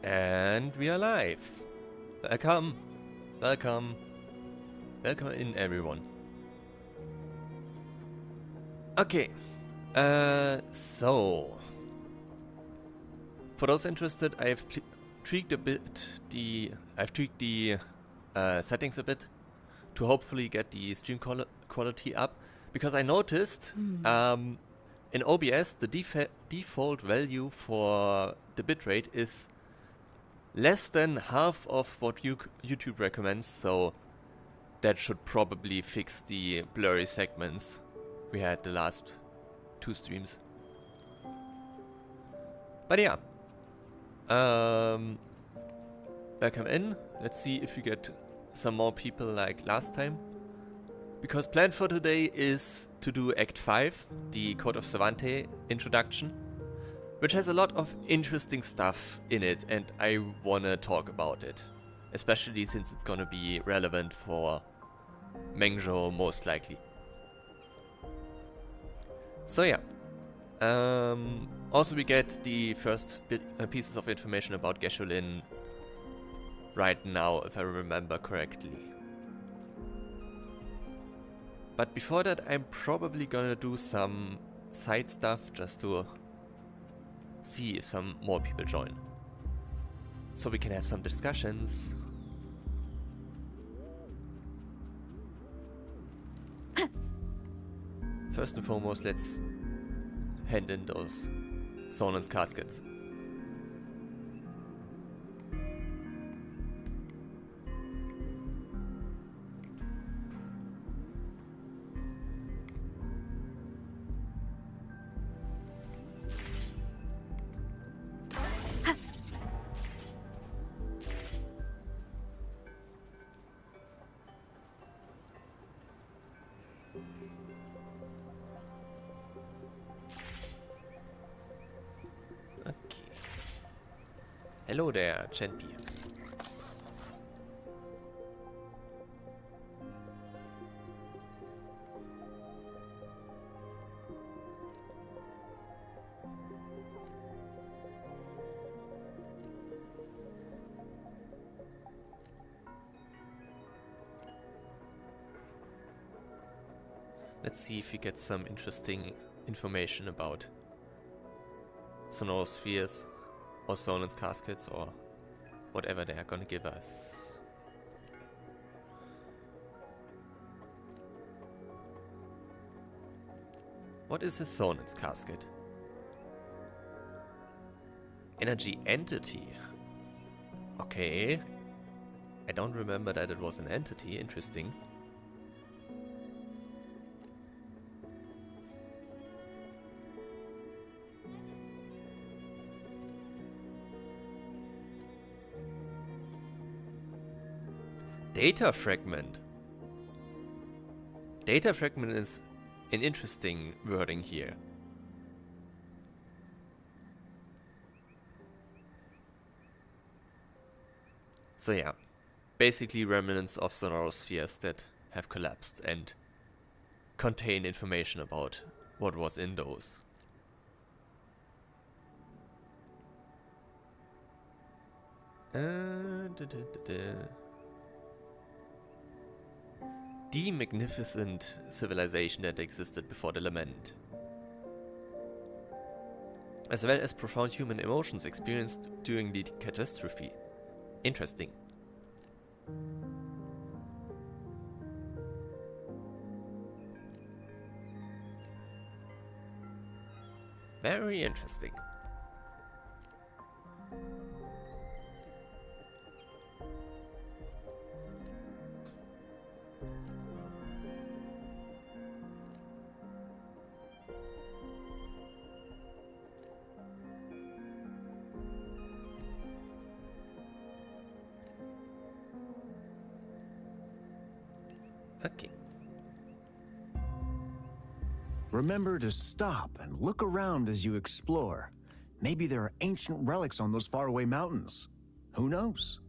And we are live. Welcome. Welcome. Welcome in, everyone. Okay. So for those interested, I've tweaked the settings a bit to hopefully get the stream quality up, because I noticed in OBS the default value for the bitrate is less than half of what YouTube recommends, so that should probably fix the blurry segments we had the last two streams. But yeah, welcome in. Let's see if we get some more people like last time, because plan for today is to do Act 5, the Code of Savantae introduction, which has a lot of interesting stuff in it, and I wanna talk about it, especially since it's gonna be relevant for Mengzhou most likely. So yeah, also we get the first pieces of information about Geshe-lin right now, if I remember correctly. But before that, I'm probably gonna do some side stuff just to see if some more people join, so we can have some discussions. First and foremost, let's hand in those Sonen's caskets. Hello there, Chenpi. Let's see if we get some interesting information about Sonorospheres or Sonen's caskets, or whatever they are gonna give us. What is a Sonen's casket? Energy entity. Okay. I don't remember that it was an entity. Interesting. Data fragment. Data fragment is an interesting wording here. So yeah, basically remnants of solar spheres that have collapsed and contain information about what was in those. The magnificent civilization that existed before the lament, as well as profound human emotions experienced during the catastrophe. Interesting. Very interesting. Okay. Remember to stop and look around as you explore. Maybe there are ancient relics on those faraway mountains. Who knows?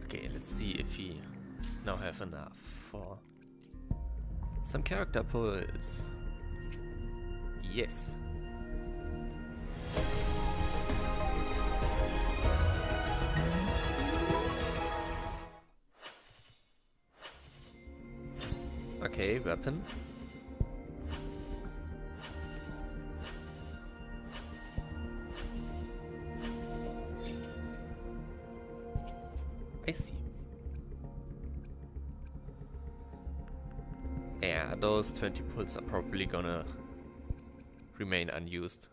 Okay, let's see if we now have enough for some character pulls. Yes. Okay, weapon. I see. Yeah, those 20 pulls are probably gonna remain unused.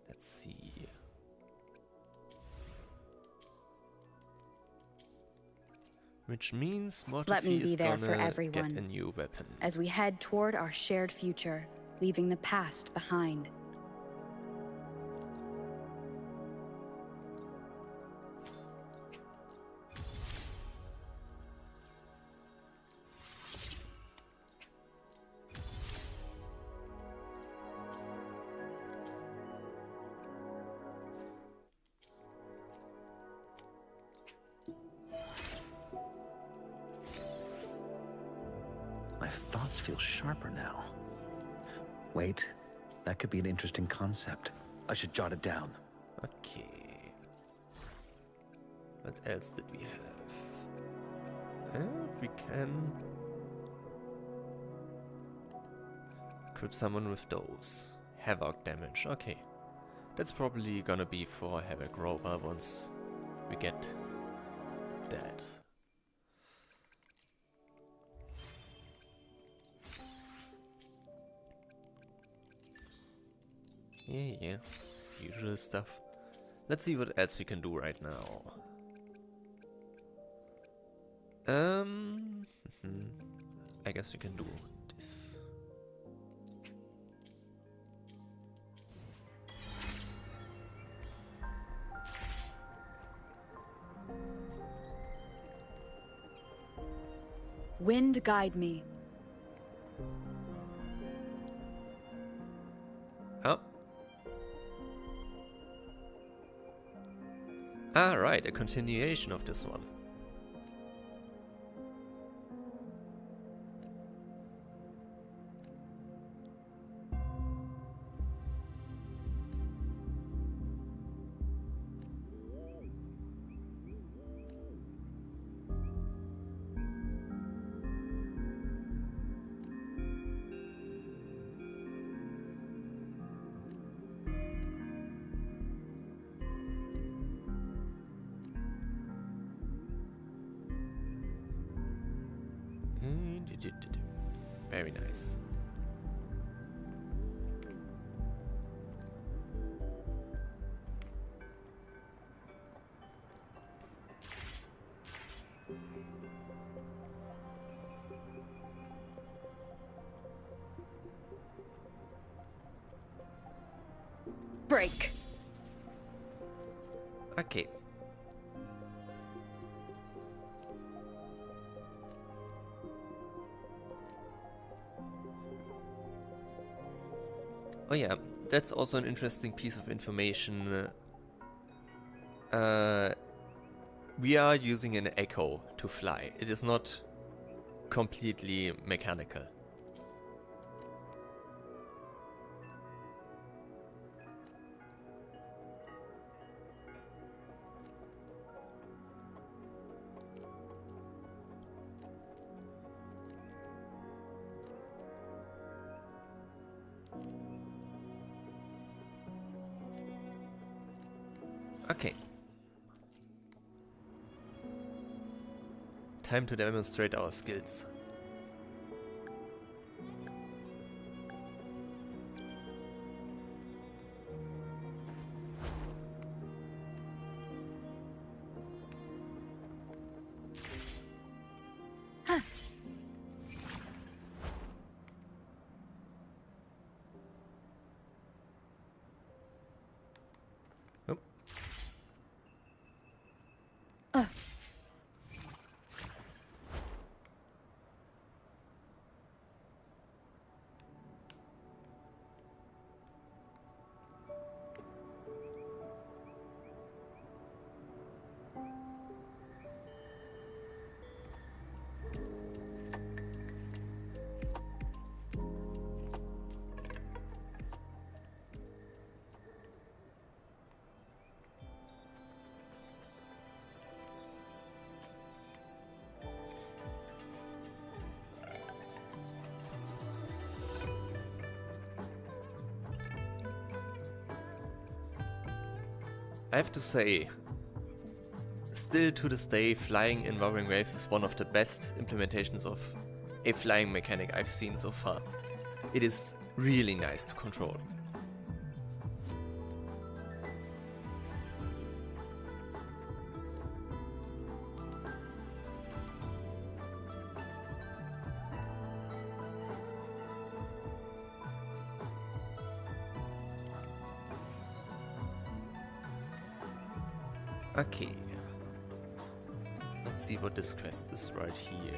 Let's see. Which means Let me Mortifi be is there gonna for get everyone a new weapon. as we head toward our shared future, leaving the past behind. My thoughts feel sharper now. Wait, that could be an interesting concept. I should jot it down. Okay. What else did we have? We can equip someone with those. Havoc damage, okay. That's probably gonna be for Havoc Rover once we get that. Yeah, usual stuff. Let's see what else we can do right now. I guess we can do this. Wind guide me. Oh. Ah, right, a continuation of this one. Very nice. Break. Okay. Oh yeah, that's also an interesting piece of information. We are using an echo to fly. It is not completely mechanical. Okay. Time to demonstrate our skills. I have to say, still to this day, flying in Wuthering Waves is one of the best implementations of a flying mechanic I've seen so far. It is really nice to control. Okay. Let's see what this quest is right here.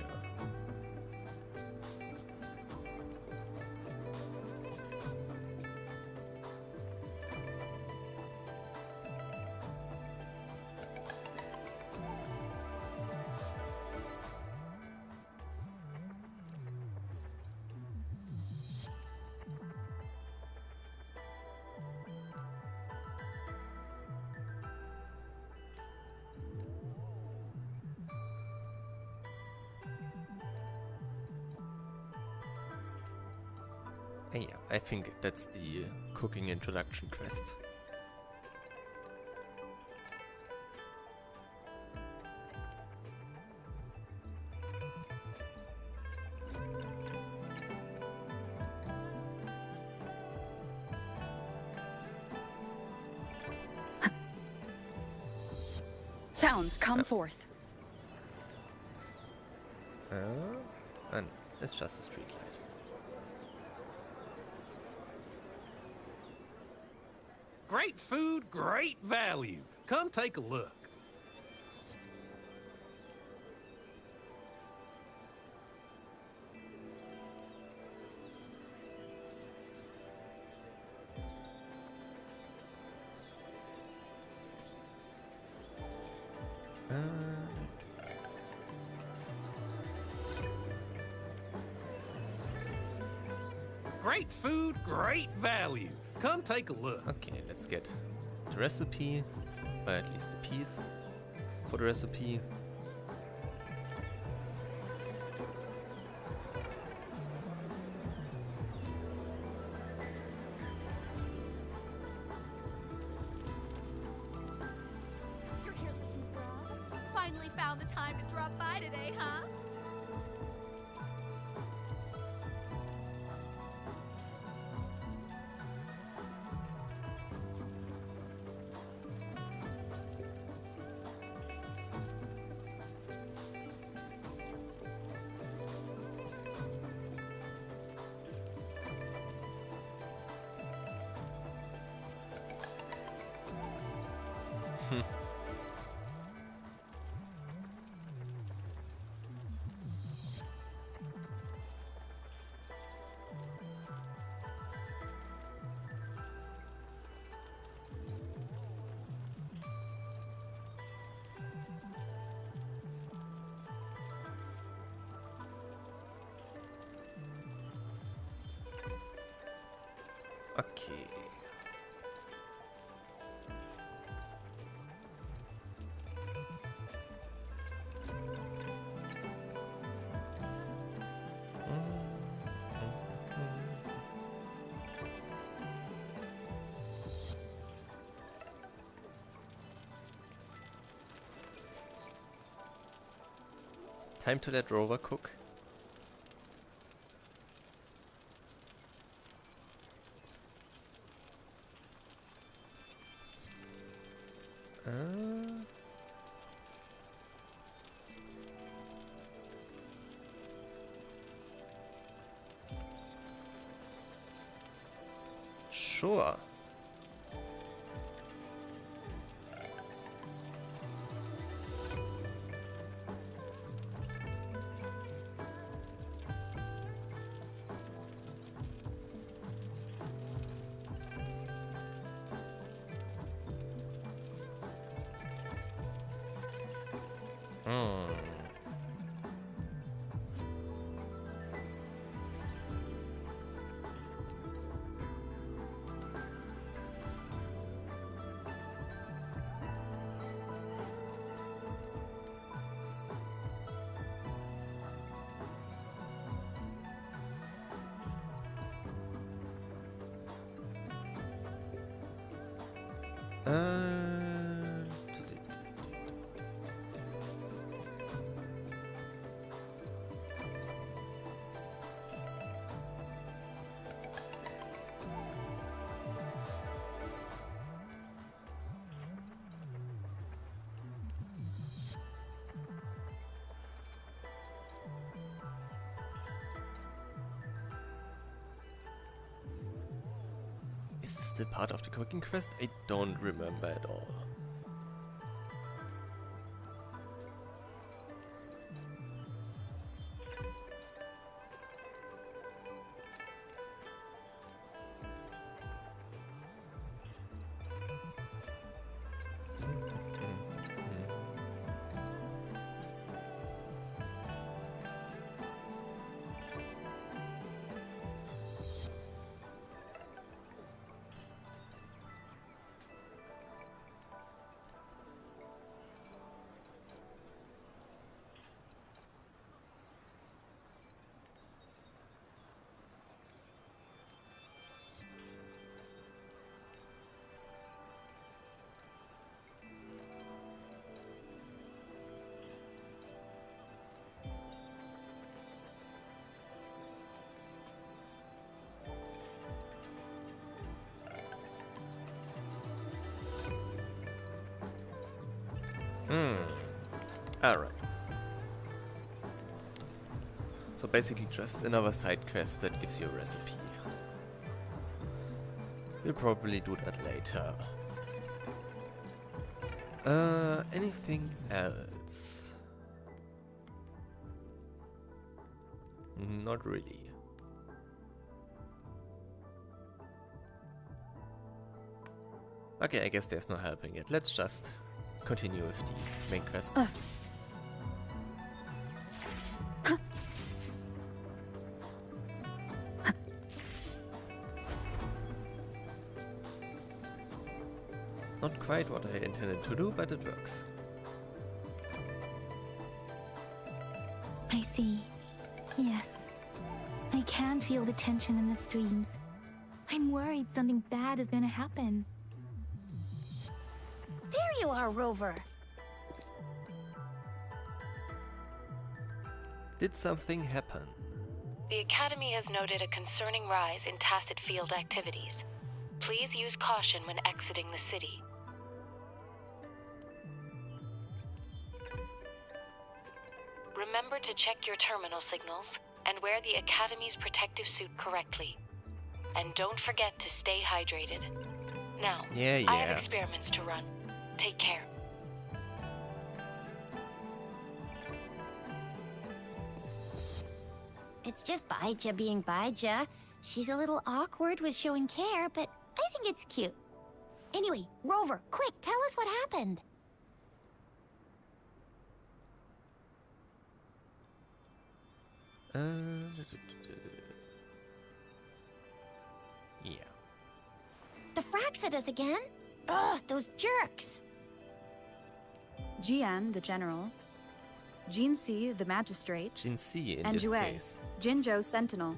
Yeah, I think that's the cooking introduction quest. Sounds, come forth. And it's just a street light. Great food, great value. Come take a look. Great food, great value. Come take a look. Okay, let's get the recipe, or at least the piece for the recipe. You're here for some grub? Finally found the time to drop by today, huh? Okay. Time to let Rover cook. Sure. Is this still part of the cooking quest? I don't remember at all. Alright. So basically just another side quest that gives you a recipe. We'll probably do that later. Anything else? Not really. Okay, I guess there's no helping it. Let's just continue with the main quest. Not quite what I intended to do, but it works. I see. Yes. I can feel the tension in the streams. I'm worried something bad is gonna happen. There you are, Rover. Did something happen? The Academy has noted a concerning rise in tacit field activities. Please use caution when exiting the city. Remember to check your terminal signals and wear the Academy's protective suit correctly. And don't forget to stay hydrated. Now, I have experiments to run. Take care. It's just Baija being Baija. She's a little awkward with showing care, but I think it's cute. Anyway, Rover, quick, tell us what happened. Yeah. fracks at us again. Ugh, those jerks. Jian, the general, Jinxi, the magistrate, Jinxi in and this Jue, case. Jinzhou sentinel.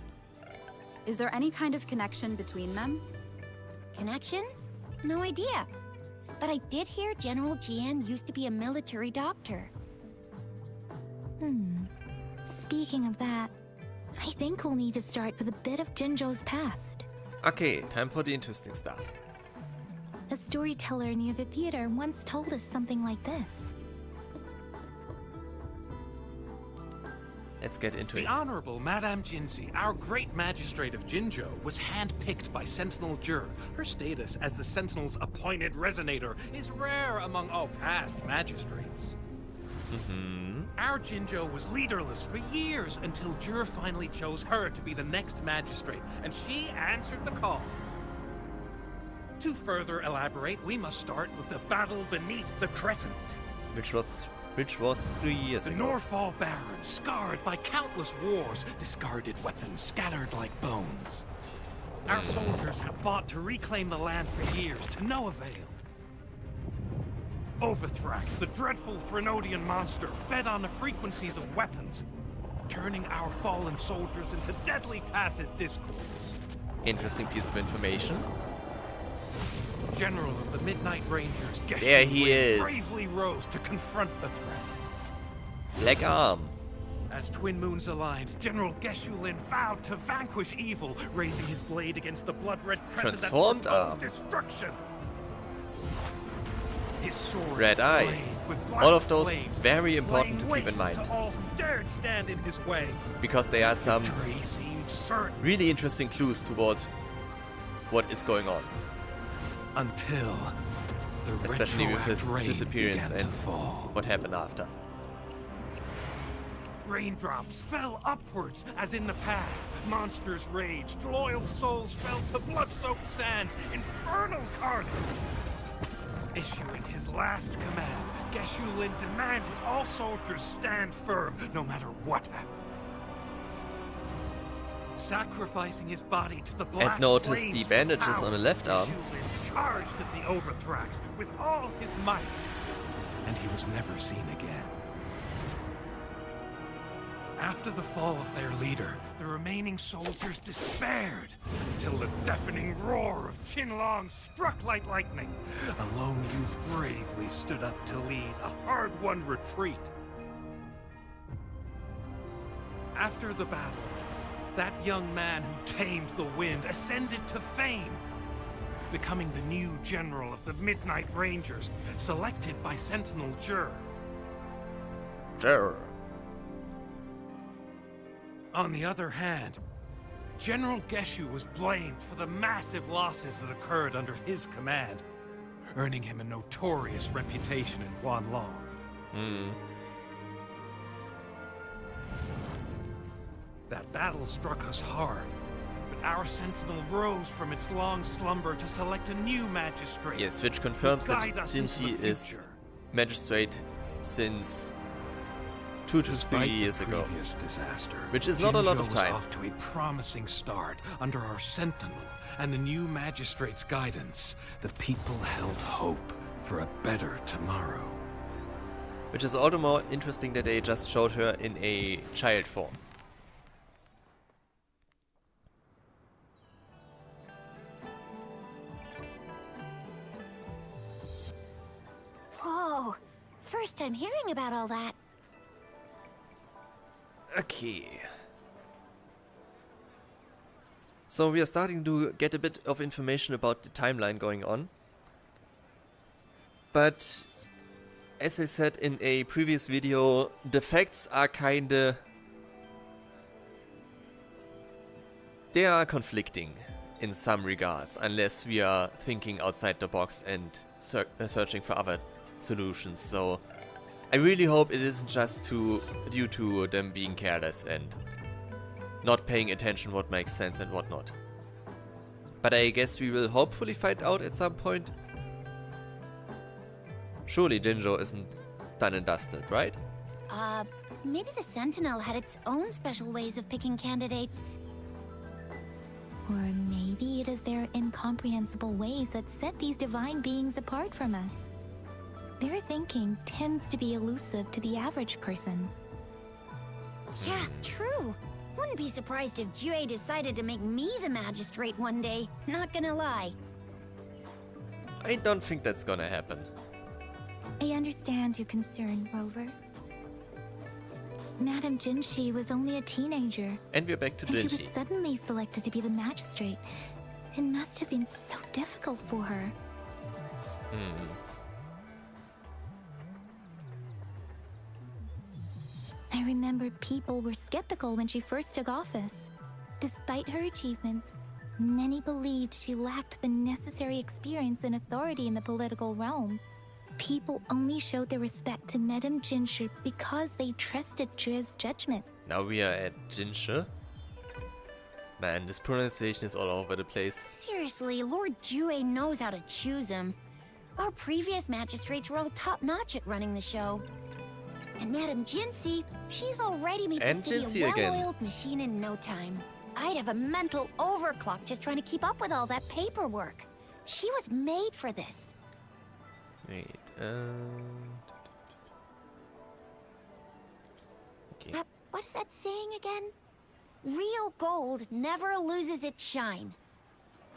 Is there any kind of connection between them? Connection? No idea. But I did hear General Jian used to be a military doctor. Speaking of that, I think we'll need to start with a bit of Jinzhou's past. Okay, time for the interesting stuff. A storyteller near the theater once told us something like this. Let's get into The it. Honorable Madame Jinxi, our great magistrate of Jinzhou, was handpicked by Sentinel Jur. Her status as the Sentinel's appointed resonator is rare among all past magistrates. Our Jinzhou was leaderless for years until Jur finally chose her to be the next magistrate, and she answered the call. To further elaborate, we must start with the battle beneath the Crescent. Which was 3 years The ago. Norfall Baron, scarred by countless wars, discarded weapons scattered like bones. Our soldiers have fought to reclaim the land for years, to no avail. Overthrax, the dreadful Threnodian monster, fed on the frequencies of weapons, turning our fallen soldiers into deadly tacit discourse. Interesting piece of information. General of the Midnight Rangers, Geshu There he is. bravely rose to confront the threat. Black Arm. As Twin Moons aligned, General Geshu-Lin vowed to vanquish evil, raising his blade against the blood-red crescent Transformed that foretold arm. destruction. His sword Red Eye. blazed with black All of those flames, very important to laying keep in waste mind. to all who dared stand in his way. Because there are some Victory seemed certain really interesting clues toward what is going on. until the Especially with his retroact rain disappearance began to and fall. what happened after. Raindrops fell upwards, as in the past. Monsters raged, loyal souls fell to blood-soaked sands, infernal carnage. Issuing his last command, Geshu-Lin demanded all soldiers stand firm, no matter what happened. Sacrificing his body to the black notice flames the for bandages power, on the left arm. Geshu-Lin charged at the Overthrax with all his might, and he was never seen again. After the fall of their leader, the remaining soldiers despaired, until the deafening roar of Qinlong struck like lightning. A lone youth bravely stood up to lead a hard-won retreat. After the battle, that young man who tamed the wind ascended to fame, becoming the new general of the Midnight Rangers, selected by Sentinel Jur. Sure. On the other hand, General Geshu was blamed for the massive losses that occurred under his command, earning him a notorious reputation in Huanlong. That battle struck us hard, but our sentinel rose from its long slumber to select a new magistrate. Yes, which confirms who that guide us into Jinxi the is future. magistrate since 2 to 3 Despite years the ago. previous disaster, Which is not a lot Jinzhou of was time. off to a promising start under our sentinel and the new magistrate's guidance. The people held hope for a better tomorrow. Which is all the more interesting that they just showed her in a child form. Whoa, first time hearing about all that. Okay. So we are starting to get a bit of information about the timeline going on. But as I said in a previous video, the facts are kinda... they are conflicting in some regards, unless we are thinking outside the box and searching for other solutions. So I really hope it isn't just due to them being careless and not paying attention what makes sense and what not. But I guess we will hopefully find out at some point. Surely Jinzhou isn't done and dusted, right? Maybe the Sentinel had its own special ways of picking candidates. Or maybe it is their incomprehensible ways that set these divine beings apart from us. Their thinking tends to be elusive to the average person. Yeah, true. Wouldn't be surprised if Jue decided to make me the magistrate one day. Not gonna lie. I don't think that's gonna happen. I understand your concern, Rover. Madame Jinshi was only a teenager. And we're back to And she Jinshi. was suddenly selected to be the magistrate. It must have been so difficult for her. I remember people were skeptical when she first took office. Despite her achievements, many believed she lacked the necessary experience and authority in the political realm. People only showed their respect to Madame Jinshi because they trusted Jue's judgment. Now we are at Jinshi. Man, this pronunciation is all over the place. Seriously, Lord Jue knows how to choose him. Our previous magistrates were all top-notch at running the show. And Madame Jinshi, she's already made And the city Jinshi a again. well-oiled machine in no time. I'd have a mental overclock just trying to keep up with all that paperwork. She was made for this. Wait, okay. What is that saying again? Real gold never loses its shine.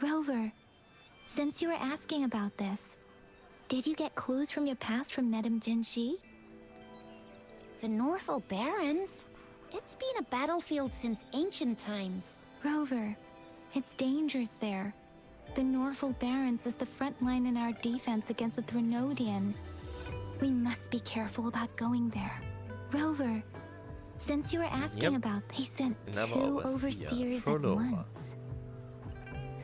Rover, since you were asking about this, did you get clues from your past from Madame Jinshi? The Norful Barrens? It's been a battlefield since ancient times. Rover, it's dangerous there. The Norful Barrens is the front line in our defense against the Threnodian. We must be careful about going there. Rover, since you were asking about, they sent Another 2 overseer, overseers at Frodo. once.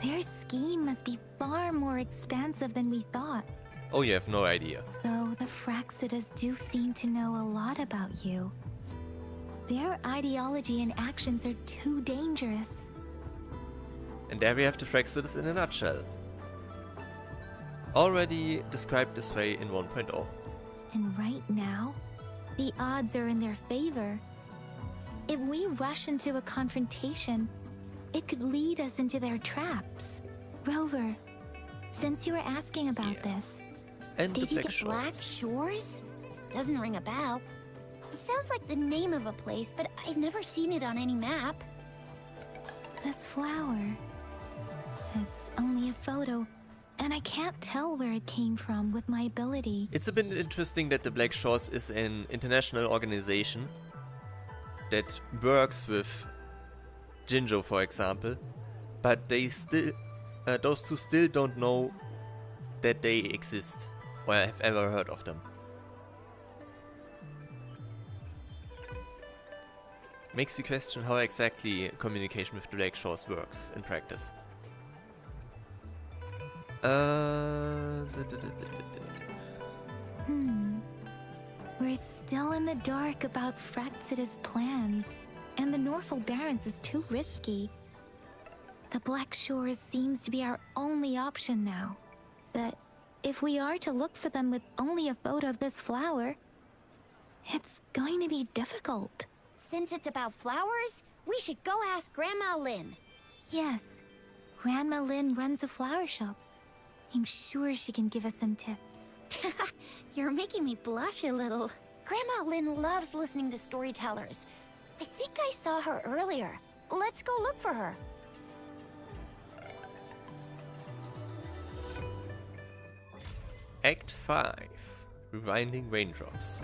Their scheme must be far more expansive than we thought. Oh, you have no idea. Though the Fraxidas do seem to know a lot about you. Their ideology and actions are too dangerous. And there we have the Fraxidas in a nutshell. Already described this way in 1.0. And right now, the odds are in their favor. If we rush into a confrontation, it could lead us into their traps. Rover, since you were asking about this, And Did the you Black get Black Shores. Shores? Doesn't ring a bell. Sounds like the name of a place, but I've never seen it on any map. this flower, it's only a photo, and I can't tell where it came from with my ability. It's a bit interesting that the Black Shores is an international organization that works with Jinjo, for example, but they still, those two still don't know that they exist or have ever heard of them. Makes you question how exactly communication with the Black Shores works in practice. We're still in the dark about Fraxida's plans, and the Norful Barrens is too risky. The Black Shores seems to be our only option now. But if we are to look for them with only a photo of this flower, it's going to be difficult. Since it's about flowers, we should go ask Grandma Lynn. Yes, Grandma Lynn runs a flower shop. I'm sure she can give us some tips. You're making me blush a little. Grandma Lynn loves listening to storytellers. I think I saw her earlier. Let's go look for her. Act 5. Rewinding Raindrops.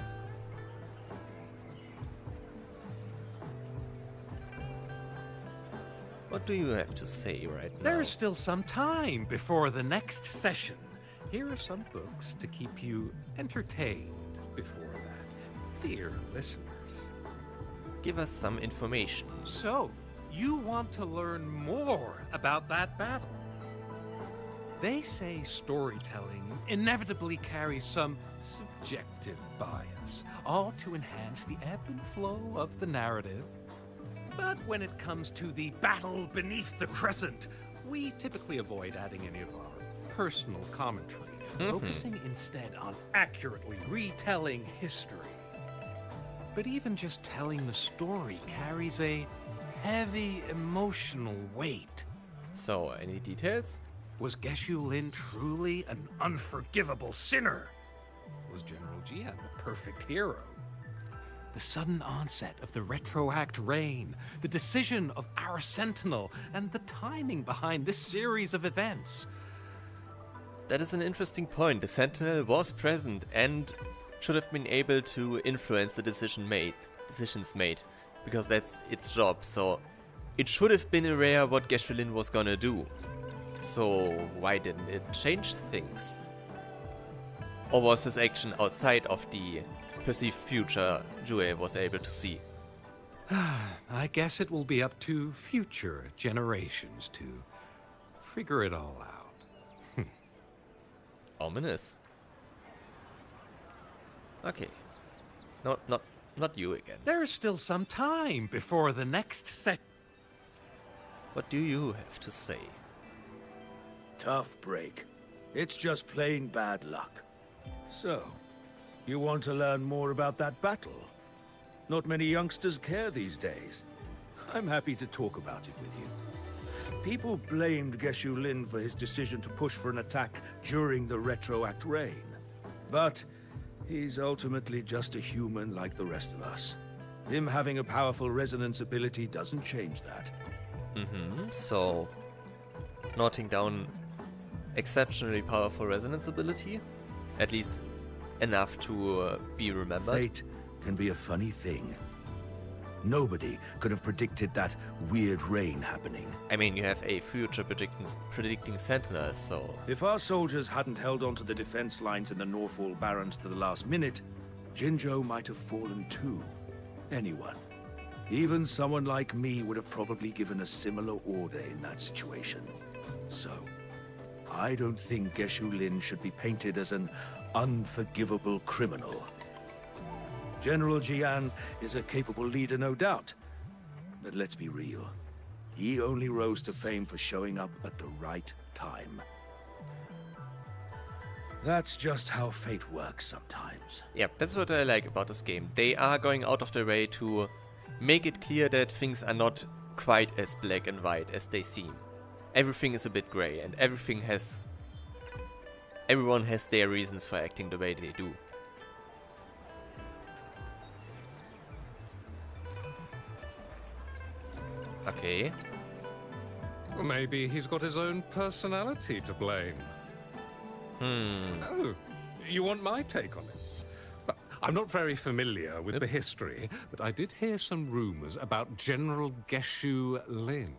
What do you have to say right now? There's still some time before the next session. Here are some books to keep you entertained before that, dear listeners. Give us some information. So, you want to learn more about that battle? They say storytelling inevitably carries some subjective bias, all to enhance the ebb and flow of the narrative. But when it comes to the battle beneath the crescent, we typically avoid adding any of our personal commentary, focusing instead on accurately retelling history. But even just telling the story carries a heavy emotional weight. So, any details? Was Geshu Lin truly an unforgivable sinner? Was General Jian the perfect hero? The sudden onset of the retroact rain, the decision of our Sentinel, and the timing behind this series of events. That is an interesting point. The Sentinel was present and should have been able to influence the decisions made, because that's its job. So it should have been aware what Geshu Lin was gonna do. So why didn't it change things? Or was this action outside of the perceived future Jue was able to see? I guess it will be up to future generations to figure it all out. Ominous. Okay. Not you again. There's still some time before the next set. What do you have to say? Tough break. It's just plain bad luck. So, you want to learn more about that battle? Not many youngsters care these days. I'm happy to talk about it with you. People blamed Geshu Lin for his decision to push for an attack during the retroact rain. But he's ultimately just a human like the rest of us. Him having a powerful resonance ability doesn't change that. So, noting down exceptionally powerful resonance ability? At least enough to be remembered? Fate can be a funny thing. Nobody could have predicted that weird rain happening. I mean, you have a future predicting Sentinel, so... If our soldiers hadn't held onto the defense lines in the Northwall Barrens to the last minute, Jinzhou might have fallen too. Anyone, even someone like me, would have probably given a similar order in that situation. So, I don't think Geshu Lin should be painted as an unforgivable criminal. General Jian is a capable leader, no doubt. But let's be real. He only rose to fame for showing up at the right time. That's just how fate works sometimes. Yep, that's what I like about this game. They are going out of their way to make it clear that things are not quite as black and white as they seem. Everything is a bit grey, and everyone has their reasons for acting the way they do. Okay. Well, maybe he's got his own personality to blame. Oh, you want my take on it? I'm not very familiar with the history, but I did hear some rumors about General Geshu Lin.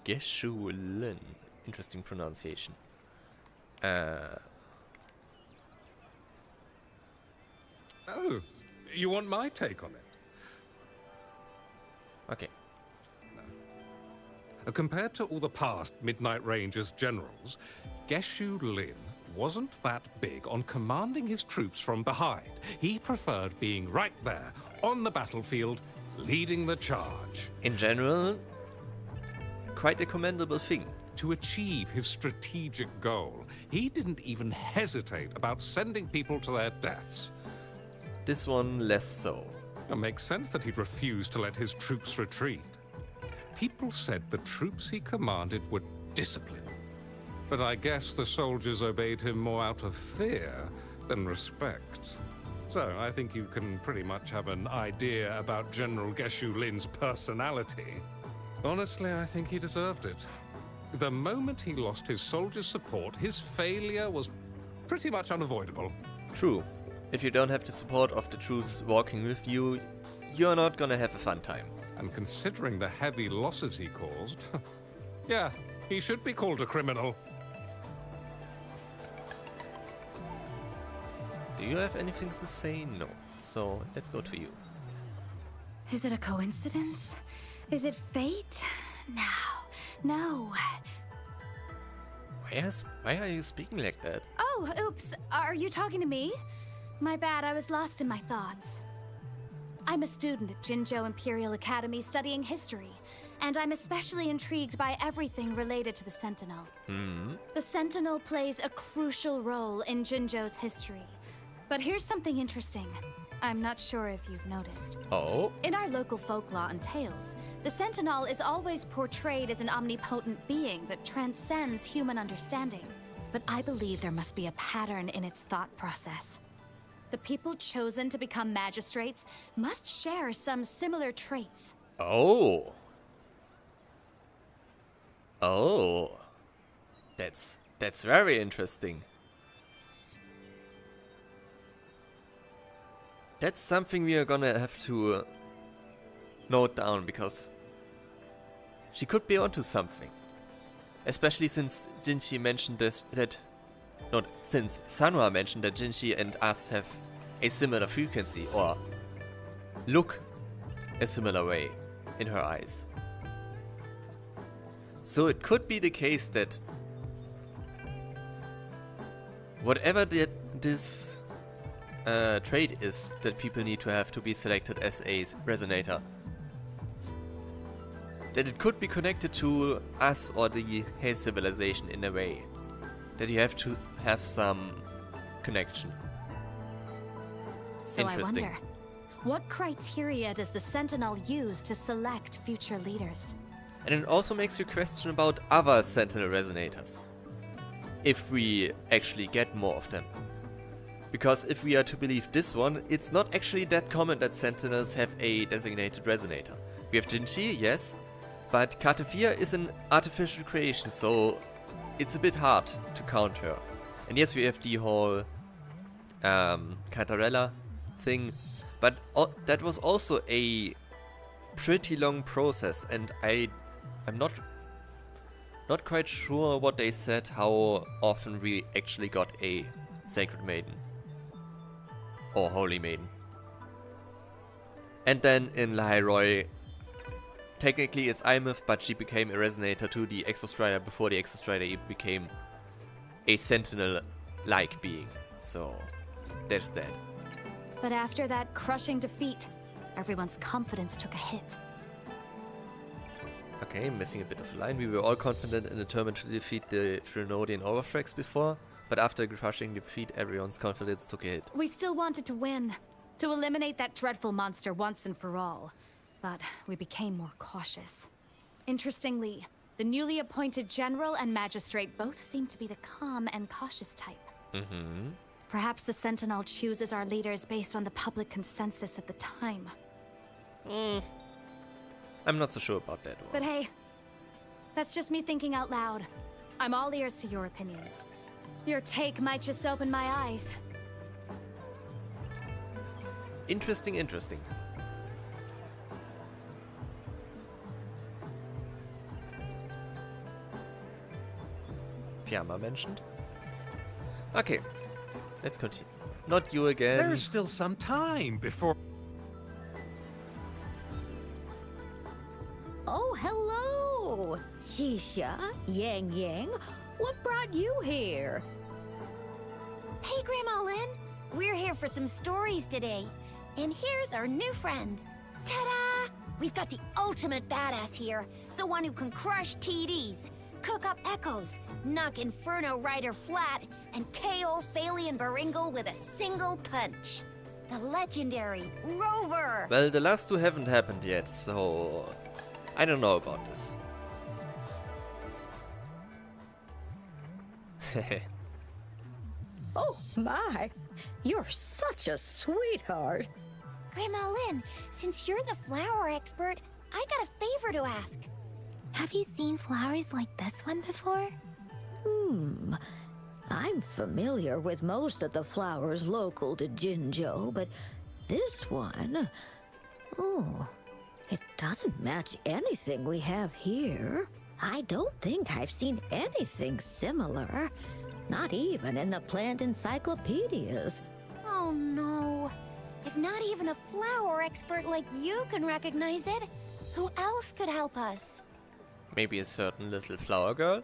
Geshu Lin. Interesting pronunciation. Oh, you want my take on it? Okay. Compared to all the past Midnight Rangers generals, Geshu Lin wasn't that big on commanding his troops from behind. He preferred being right there, on the battlefield, leading the charge. In general, quite a commendable thing. To achieve his strategic goal, he didn't even hesitate about sending people to their deaths. This one less so. It makes sense that he'd refuse to let his troops retreat. People said the troops he commanded were disciplined. But I guess the soldiers obeyed him more out of fear than respect. So I think you can pretty much have an idea about General Geshu Lin's personality. Honestly, I think he deserved it. The moment he lost his soldiers' support, his failure was pretty much unavoidable. True. If you don't have the support of the troops walking with you, you're not gonna have a fun time. And considering the heavy losses he caused, yeah, he should be called a criminal. Do you have anything to say? No. So, let's go to you. Is it a coincidence? Is it fate? No. Why are you speaking like that? Oh, oops. Are you talking to me? My bad, I was lost in my thoughts. I'm a student at Jinzhou Imperial Academy studying history, and I'm especially intrigued by everything related to the Sentinel. The Sentinel plays a crucial role in Jinzhou's history. But here's something interesting. I'm not sure if you've noticed. Oh? In our local folklore and tales, the Sentinel is always portrayed as an omnipotent being that transcends human understanding. But I believe there must be a pattern in its thought process. The people chosen to become magistrates must share some similar traits. Oh. Oh. That's very interesting. That's something we are gonna have to note down, because she could be onto something. Especially since Jinshi mentioned since Sanwa mentioned that Jinshi and us have a similar frequency, or look a similar way in her eyes. So it could be the case that whatever this trait is that people need to have to be selected as a resonator, that it could be connected to us or the Haze civilization in a way. That you have to have some connection. So I wonder, what criteria does the Sentinel use to select future leaders? And it also makes you question about other Sentinel resonators. If we actually get more of them. Because if we are to believe this one, it's not actually that common that Sentinels have a designated resonator. We have Jinshi, yes, but Katefia is an artificial creation, so it's a bit hard to count her. And yes, we have the whole Catarella thing, but that was also a pretty long process, and I'm not quite sure what they said, how often we actually got a Sacred Maiden. Or Holy Maiden. And then in Lahairoi, technically it's Imyth, but she became a resonator to the Exostrider before the Exostrider even became a Sentinel-like being. So, there's that. But after that crushing defeat, everyone's confidence took a hit. Okay, missing a bit of a line. We were all confident and determined to defeat the Threnodian Overthrax before, but after crushing defeat, everyone's confidence took a hit. We still wanted to win, to eliminate that dreadful monster once and for all. But we became more cautious. Interestingly, the newly appointed General and Magistrate both seem to be the calm and cautious type. Mm-hmm. Perhaps the Sentinel chooses our leaders based on the public consensus at the time. I'm not so sure about that one. But hey, that's just me thinking out loud. I'm all ears to your opinions. Your take might just open my eyes. Interesting, interesting. Fiamma mentioned. Okay, let's continue. Not you again. There's still some time before... Oh, hello! Shisha, Yang Yang, what brought you here? Hey, Grandma Lynn. We're here for some stories today. And here's our new friend. Ta-da! We've got the ultimate badass here. The one who can crush TDs, cook up echoes, knock Inferno Rider flat, and KO Phalian Baringle with a single punch. The legendary Rover! Well, the last two haven't happened yet, so... I don't know about this. Oh my, you're such a sweetheart. Grandma Lynn, since you're the flower expert, I got a favor to ask. Have you seen flowers like this one before? I'm familiar with most of the flowers local to Jinzhou, but this one... Oh, it doesn't match anything we have here. I don't think I've seen anything similar. Not even in the plant encyclopedias. Oh no. If not even a flower expert like you can recognize it, who else could help us? Maybe a certain little flower girl?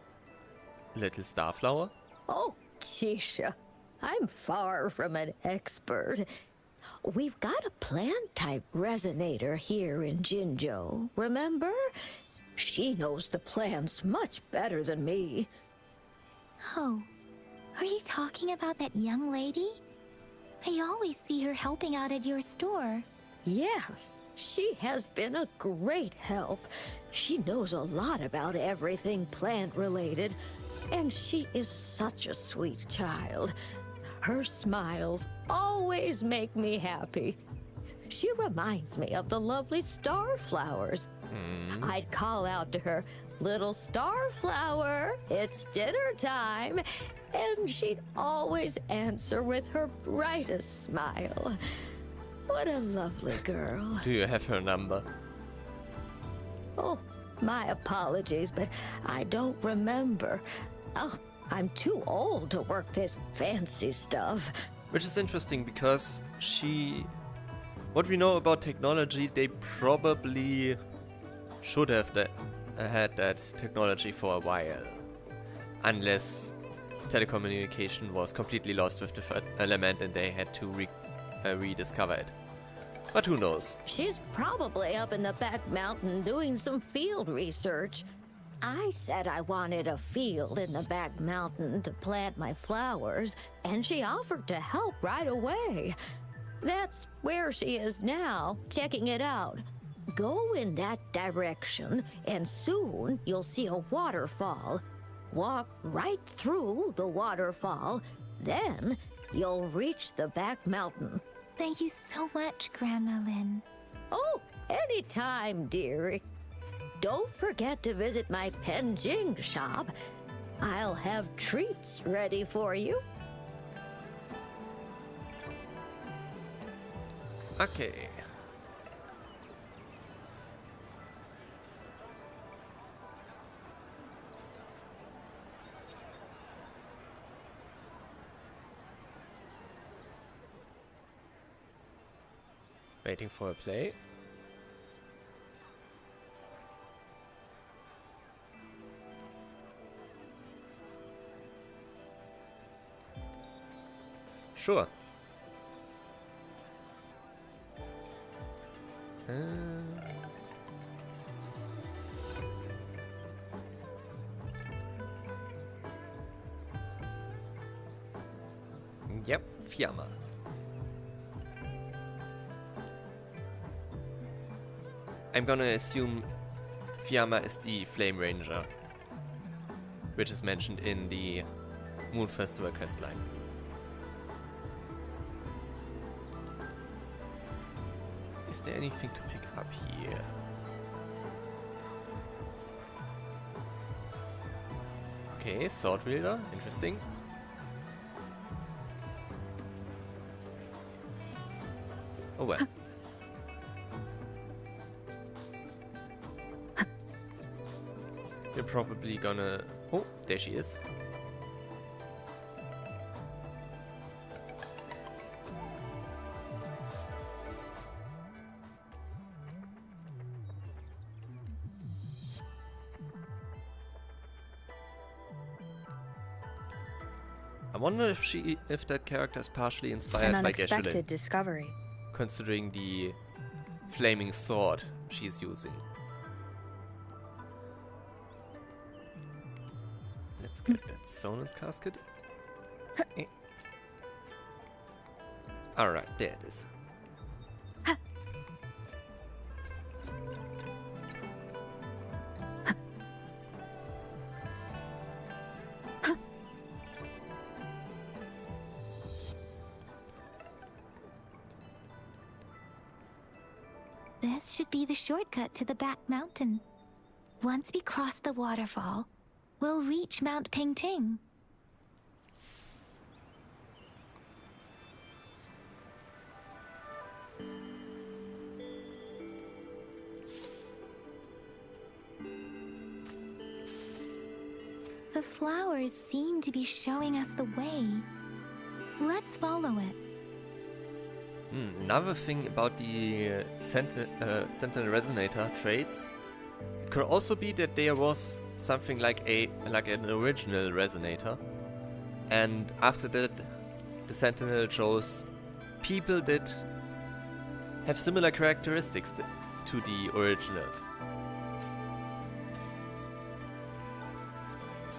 Little starflower? Oh, Chisha, I'm far from an expert. We've got a plant-type resonator here in Jinzhou, remember? She knows the plants much better than me. Oh, are you talking about that young lady? I always see her helping out at your store. Yes, she has been a great help. She knows a lot about everything plant-related, and she is such a sweet child. Her smiles always make me happy. She reminds me of the lovely starflowers. I'd call out to her, "Little starflower, it's dinner time," and she'd always answer with her brightest smile. What a lovely girl. Do you have her number? Oh, my apologies, but I don't remember. Oh, I'm too old to work this fancy stuff. Which is interesting because what we know about technology, they probably should have had that technology for a while. Unless telecommunication was completely lost with the third element and they had to rediscover it. But who knows? She's probably up in the back mountain doing some field research. I said I wanted a field in the back mountain to plant my flowers, and she offered to help right away. That's where she is now, checking it out. Go in that direction, and soon you'll see a waterfall. Walk right through the waterfall, then you'll reach the back mountain. Thank you so much, Grandma Lynn. Oh, anytime, dearie. Don't forget to visit my Penjing shop. I'll have treats ready for you. Okay. Waiting for a play. Sure. Yep, Fiamma. I'm gonna assume Fiamma is the Flame Ranger, which is mentioned in the Moon Festival questline. Is there anything to pick up here? Okay, Sword Wielder, interesting. Oh well. We're probably gonna... Oh, there she is. I wonder if that character is partially inspired by Geshelin. An unexpected discovery. Considering the flaming sword she's using. Let's get that Sonan's casket. Alright, there it is. This should be the shortcut to the back mountain. Once we cross the waterfall, we'll reach Mount Pingting. The flowers seem to be showing us the way. Let's follow it. Another thing about the Sentinel Resonator traits, it could also be that there was something like an original Resonator, and after that the Sentinel chose people that have similar characteristics to the original.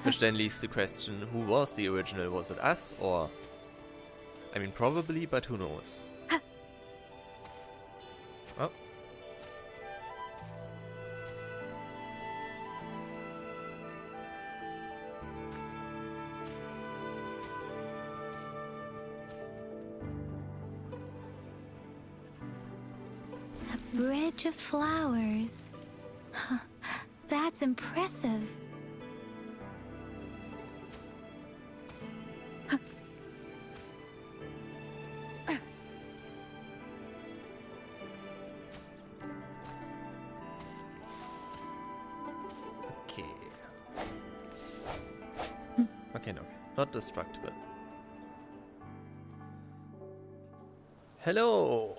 Which then leaves the question, who was the original? Was it us or I mean, probably, but who knows? Oh. A bridge of flowers. That's impressive. Okay, no. Not destructible. Hello!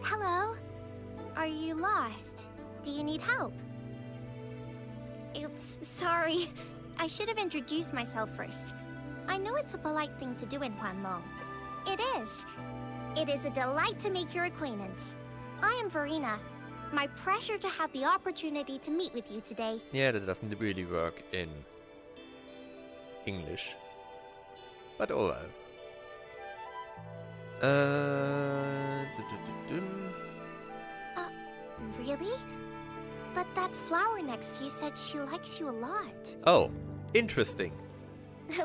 Hello? Are you lost? Do you need help? Oops, sorry. I should have introduced myself first. I know it's a polite thing to do in Huanlong. It is. It is a delight to make your acquaintance. I am Verena. My pleasure to have the opportunity to meet with you today. Yeah, that doesn't really work in English. But oh well. Really? But that flower next to you said she likes you a lot. Oh, interesting.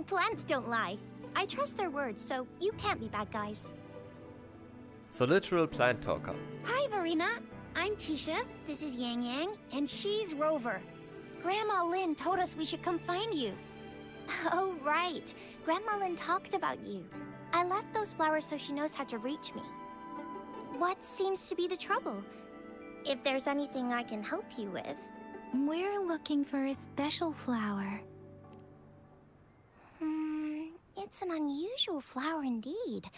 Plants don't lie. I trust their words, so you can't be bad guys. So literal plant talker. Hi, Verena. I'm Tisha, this is Yang Yang, and she's Rover. Grandma Lynn told us we should come find you. Oh, right. Grandma Lynn talked about you. I left those flowers so she knows how to reach me. What seems to be the trouble? If there's anything I can help you with. We're looking for a special flower. It's an unusual flower indeed.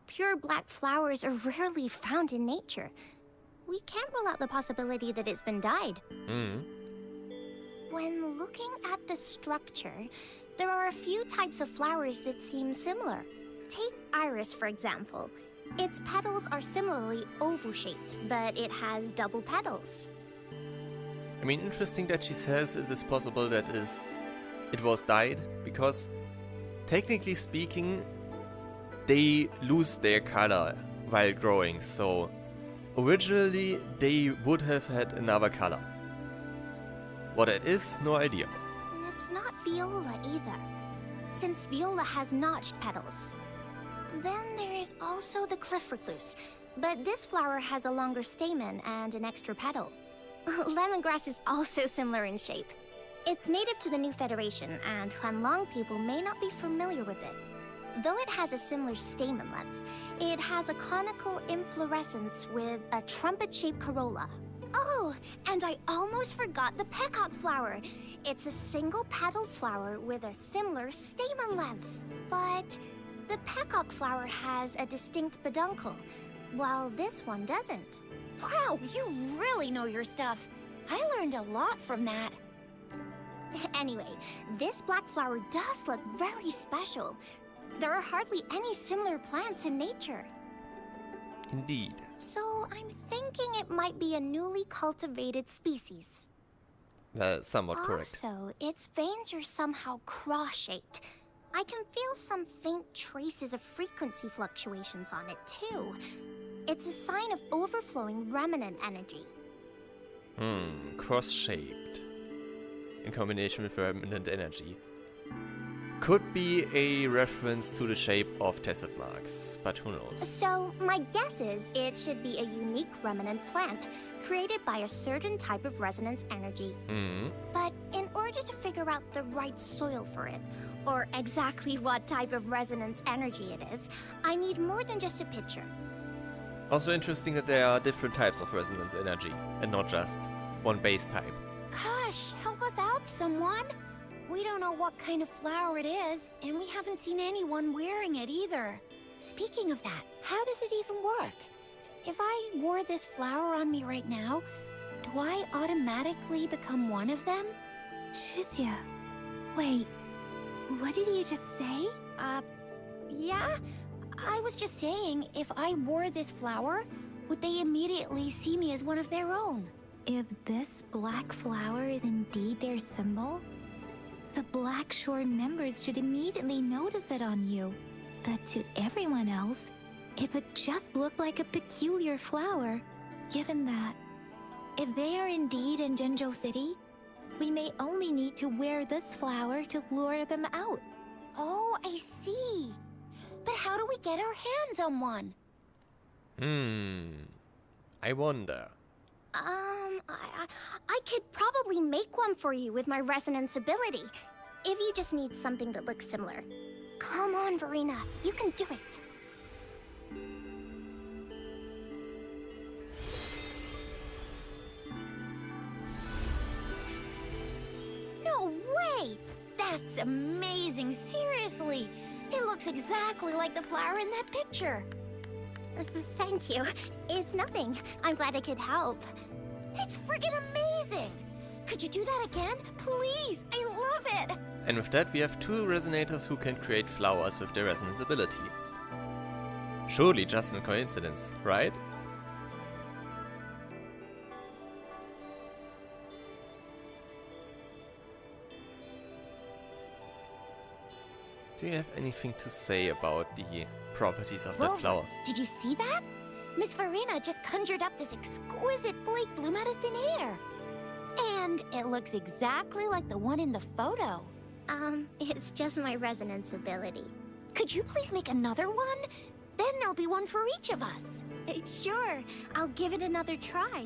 Pure black flowers are rarely found in nature. We can't rule out the possibility that it's been dyed. When looking at the structure, there are a few types of flowers that seem similar. Take iris, for example. Its petals are similarly oval-shaped, but it has double petals. I mean, interesting that she says it is possible that it was dyed, because technically speaking, they lose their color while growing, so originally they would have had another color. What it is, no idea. It's not viola either, since viola has notched petals. Then there is also the cliff recluse, but this flower has a longer stamen and an extra petal. Lemongrass is also similar in shape. It's native to the New Federation, and Huanlong people may not be familiar with it. Though it has a similar stamen length, it has a conical inflorescence with a trumpet-shaped corolla. Oh, and I almost forgot the peacock flower. It's a single-petaled flower with a similar stamen length. But the peacock flower has a distinct peduncle, while this one doesn't. Wow, you really know your stuff. I learned a lot from that. Anyway, this black flower does look very special. There are hardly any similar plants in nature. Indeed. So I'm thinking it might be a newly cultivated species. Somewhat correct. Also, its veins are somehow cross-shaped. I can feel some faint traces of frequency fluctuations on it, too. It's a sign of overflowing remnant energy. Cross-shaped. In combination with remnant energy. Could be a reference to the shape of tacet marks, but who knows? So, my guess is it should be a unique remnant plant, created by a certain type of resonance energy. But in order to figure out the right soil for it, or exactly what type of resonance energy it is, I need more than just a picture. Also interesting that there are different types of resonance energy, and not just one base type. Gosh, help us out, someone! We don't know what kind of flower it is, and we haven't seen anyone wearing it either. Speaking of that, how does it even work? If I wore this flower on me right now, do I automatically become one of them? Shizia, wait, what did you just say? Yeah? I was just saying, if I wore this flower, would they immediately see me as one of their own? If this black flower is indeed their symbol, the Black Shore members should immediately notice it on you. But to everyone else, it would just look like a peculiar flower, given that if they are indeed in Jinzhou City, we may only need to wear this flower to lure them out. Oh, I see. But how do we get our hands on one? I wonder. I could probably make one for you with my resonance ability. If you just need something that looks similar. Come on, Verena. You can do it. No way! That's amazing, seriously! It looks exactly like the flower in that picture. Thank you. It's nothing. I'm glad I could help. It's friggin' amazing! Could you do that again? Please! I love it! And with that, we have 2 resonators who can create flowers with their resonance ability. Surely just a coincidence, right? Do you have anything to say about the properties of that Rover, flower? did you see that? Miss Verena just conjured up this exquisite Blake bloom out of thin air. And it looks exactly like the one in the photo. It's just my resonance ability. Could you please make another one? Then there'll be one for each of us. Sure, I'll give it another try.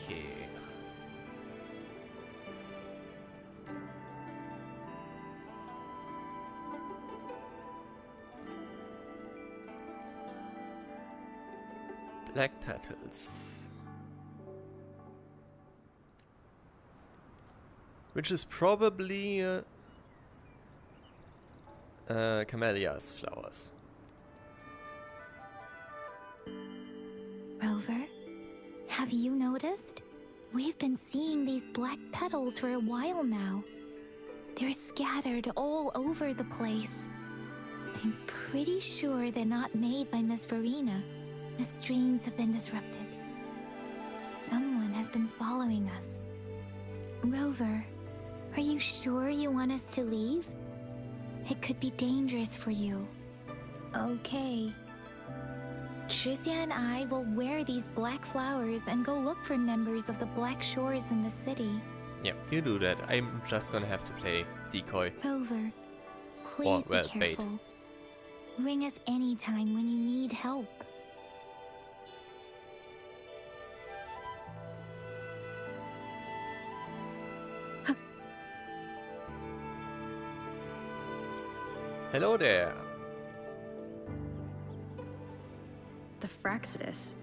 Okay. Black petals. Which is probably Camellia's flowers. Rover, have you noticed? We've been seeing these black petals for a while now. They're scattered all over the place. I'm pretty sure they're not made by Miss Verena. The streams have been disrupted. Someone has been following us. Rover, are you sure you want us to leave? It could be dangerous for you. Okay. Shizia and I will wear these black flowers and go look for members of the Black Shores in the city. Yeah, you do that. I'm just gonna have to play decoy. Rover, please be careful. Bait. Ring us anytime when you need help. Hello there. The Fraxidus.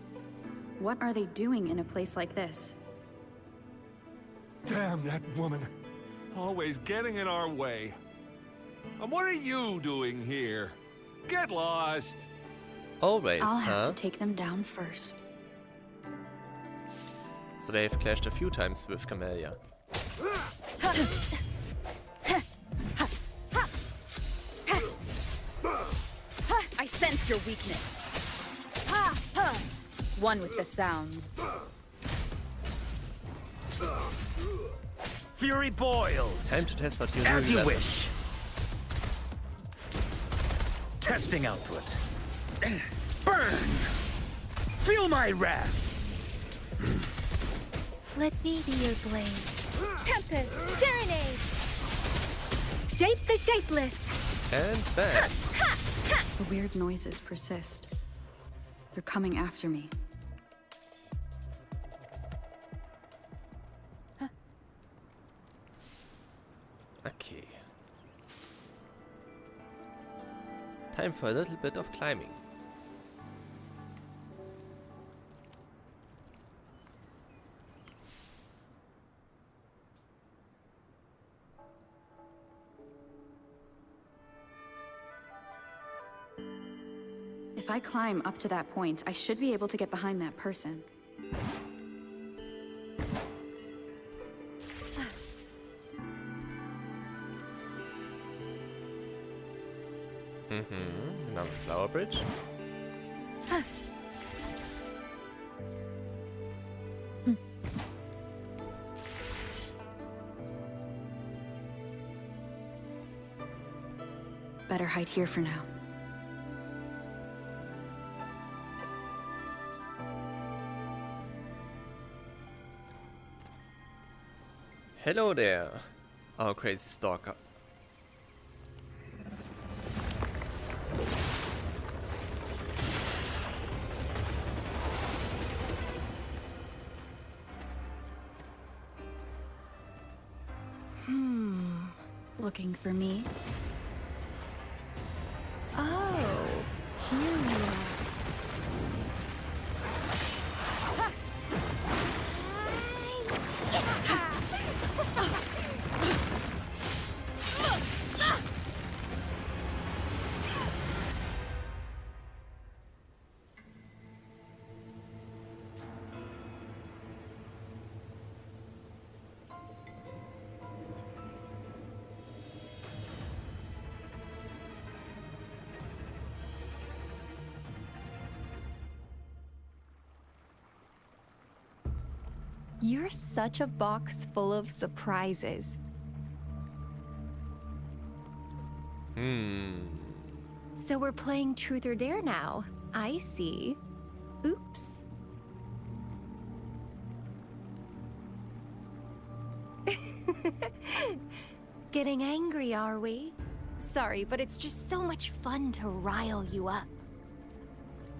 What are they doing in a place like this? Damn that woman. Always getting in our way. And what are you doing here? Get lost. Always, I'll have to take them down first. So they have clashed a few times with Camellia. I sense your weakness. One with the sounds. Fury boils. Time to test out your As you level. wish. Testing output. Burn! Feel my wrath! Let me be your blade. Tempest, Serenade! Shape the shapeless! And bam! The weird noises persist. They're coming after me. Okay. Time for a little bit of climbing. If I climb up to that point, I should be able to get behind that person. Another flower bridge. Better hide here for now. Hello there, our crazy stalker. Looking for me? Oh, here you are. You're such a box full of surprises. So we're playing Truth or Dare now. I see. Oops. Getting angry, are we? Sorry, but it's just so much fun to rile you up.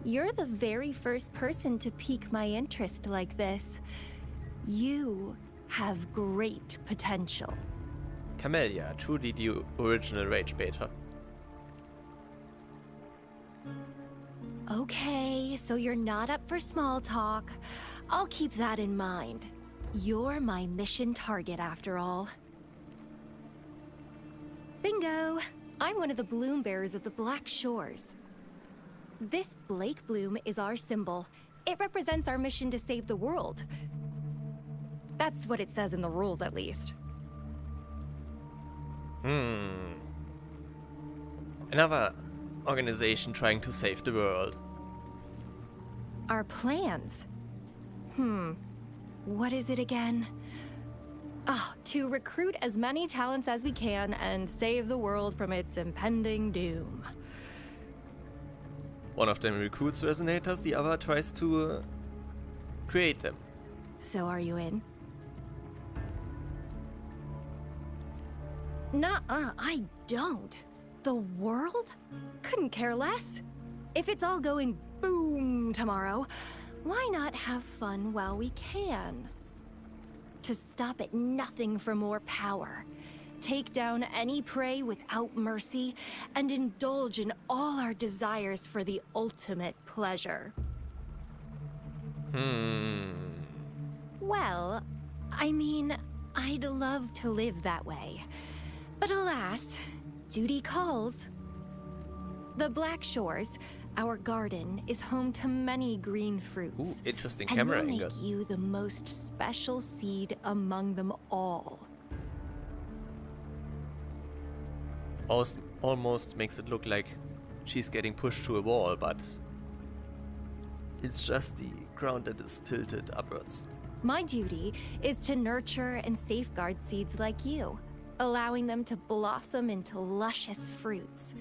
You're the very first person to pique my interest like this. You have great potential. Camellia, truly the original rage baiter. Okay, so you're not up for small talk. I'll keep that in mind. You're my mission target after all. Bingo! I'm one of the bloom bearers of the Black Shores. This Blake bloom is our symbol. It represents our mission to save the world. That's what it says in the rules, at least. Another organization trying to save the world. Our plans? What is it again? To recruit as many talents as we can and save the world from its impending doom. One of them recruits resonators, the other tries to create them. So are you in? Nuh-uh, I don't. The world? Couldn't care less. If it's all going boom tomorrow, why not have fun while we can? To stop at nothing for more power. Take down any prey without mercy, and indulge in all our desires for the ultimate pleasure. Well, I mean, I'd love to live that way. But alas, duty calls. The Black Shores, our garden, is home to many green fruits. Ooh, interesting camera angle. angle. And we'll make you the most special seed among them all. Almost makes it look like she's getting pushed to a wall, but it's just the ground that is tilted upwards. My duty is to nurture and safeguard seeds like you, allowing them to blossom into luscious fruits.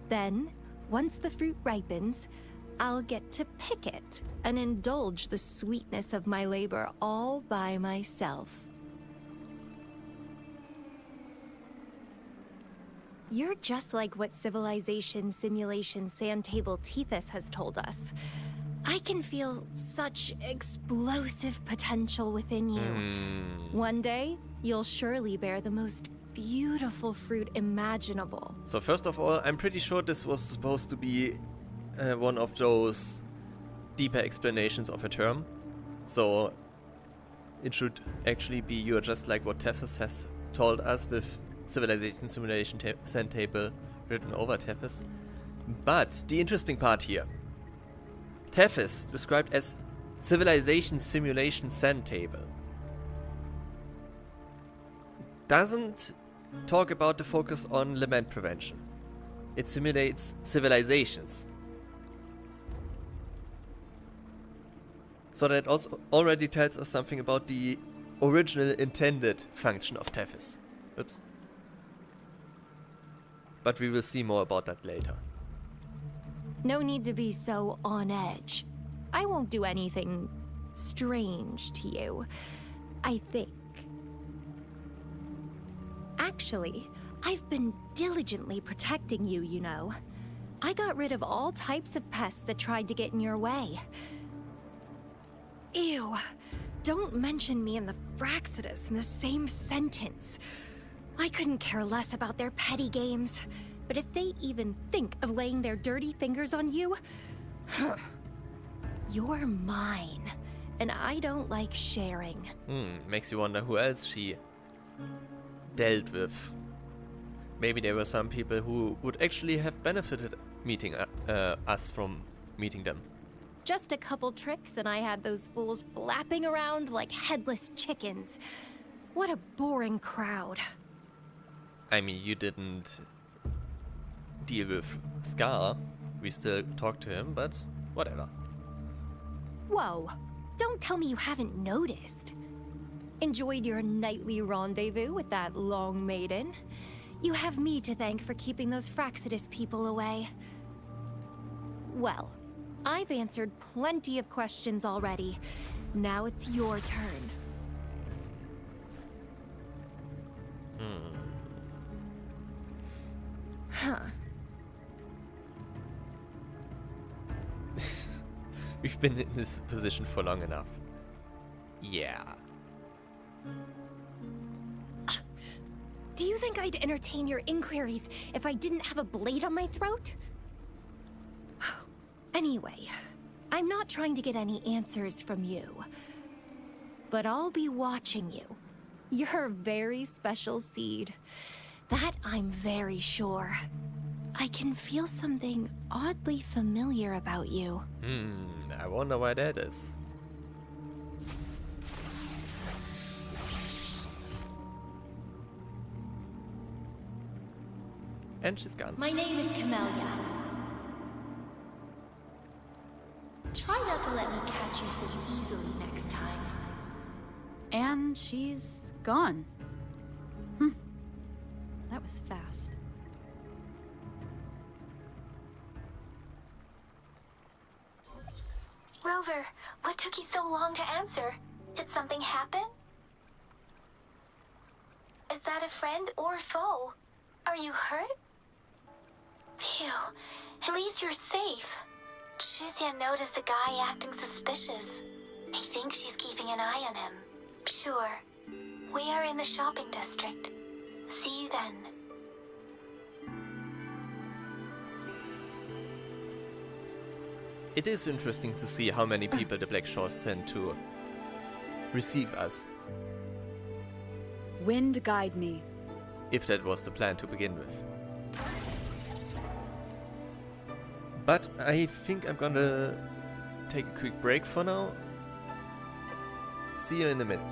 Then, once the fruit ripens, I'll get to pick it and indulge the sweetness of my labor all by myself. You're just like what Civilization Simulation Sandtable Tethys has told us. I can feel such explosive potential within you. One day, you'll surely bear the most beautiful fruit imaginable. So first of all, I'm pretty sure this was supposed to be one of those deeper explanations of a term. So it should actually be you're just like what Tethys has told us with Civilization Simulation Sandtable written over Tethys. But the interesting part here. Tethys described as Civilization Simulation Sand Table. Doesn't talk about the focus on lament prevention. It simulates civilizations. So that also already tells us something about the original intended function of Tethys. Oops. But we will see more about that later. No need to be so on edge. I won't do anything strange to you, I think. Actually, I've been diligently protecting you, you know. I got rid of all types of pests that tried to get in your way. Ew. Don't mention me and the Fractsidus in the same sentence. I couldn't care less about their petty games. But if they even think of laying their dirty fingers on you, you're mine. And I don't like sharing. Makes you wonder who else she dealt with. Maybe there were some people who would actually have benefited meeting us from meeting them. Just a couple tricks and I had those fools flapping around like headless chickens. What a boring crowd. I mean, you didn't deal with Scar. We still talk to him, but whatever. Whoa, don't tell me you haven't noticed. Enjoyed your nightly rendezvous with that long maiden? You have me to thank for keeping those Fractsidus people away. Well, I've answered plenty of questions already. Now it's your turn. Huh. We've been in this position for long enough. Yeah. Do you think I'd entertain your inquiries if I didn't have a blade on my throat? Anyway, I'm not trying to get any answers from you. But I'll be watching you. You're a very special seed. That I'm very sure. I can feel something oddly familiar about you. I wonder why that is. And she's gone. My name is Camellia. Try not to let me catch you so easily next time. And she's gone. That was fast. Rover, what took you so long to answer? Did something happen? Is that a friend or foe? Are you hurt? Phew, at least you're safe. Shizia noticed a guy acting suspicious. I think she's keeping an eye on him. Sure. We are in the shopping district. See you then. It is interesting to see how many people the Black Shores sent to receive us. Wind guide me. If that was the plan to begin with. But I think I'm gonna take a quick break for now. See you in a minute.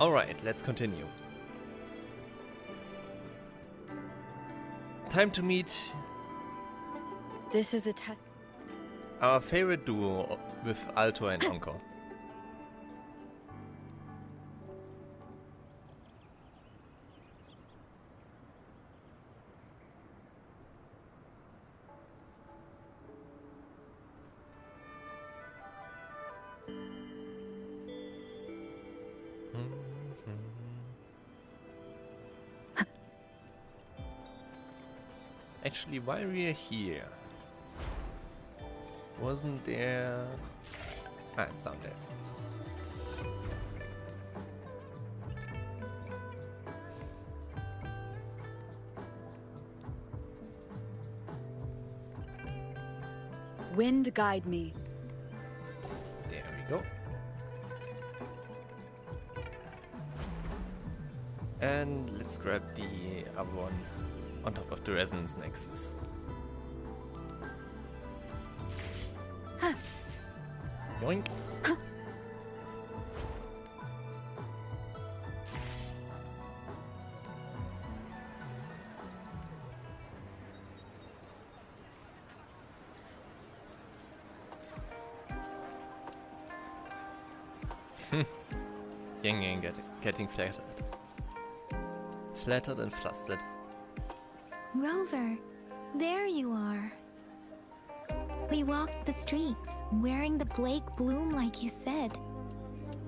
Alright, let's continue. Time to meet This is a test. our favorite duo with Alto and Encore. Actually, while we're here, wasn't there... Ah, it's down there. Wind guide me. There we go. And let's grab the other one on top of the resonance nexus. Yoink. Yang getting flattered. Flattered and flustered. Rover, there you are. We walked the streets, wearing the Blake bloom like you said.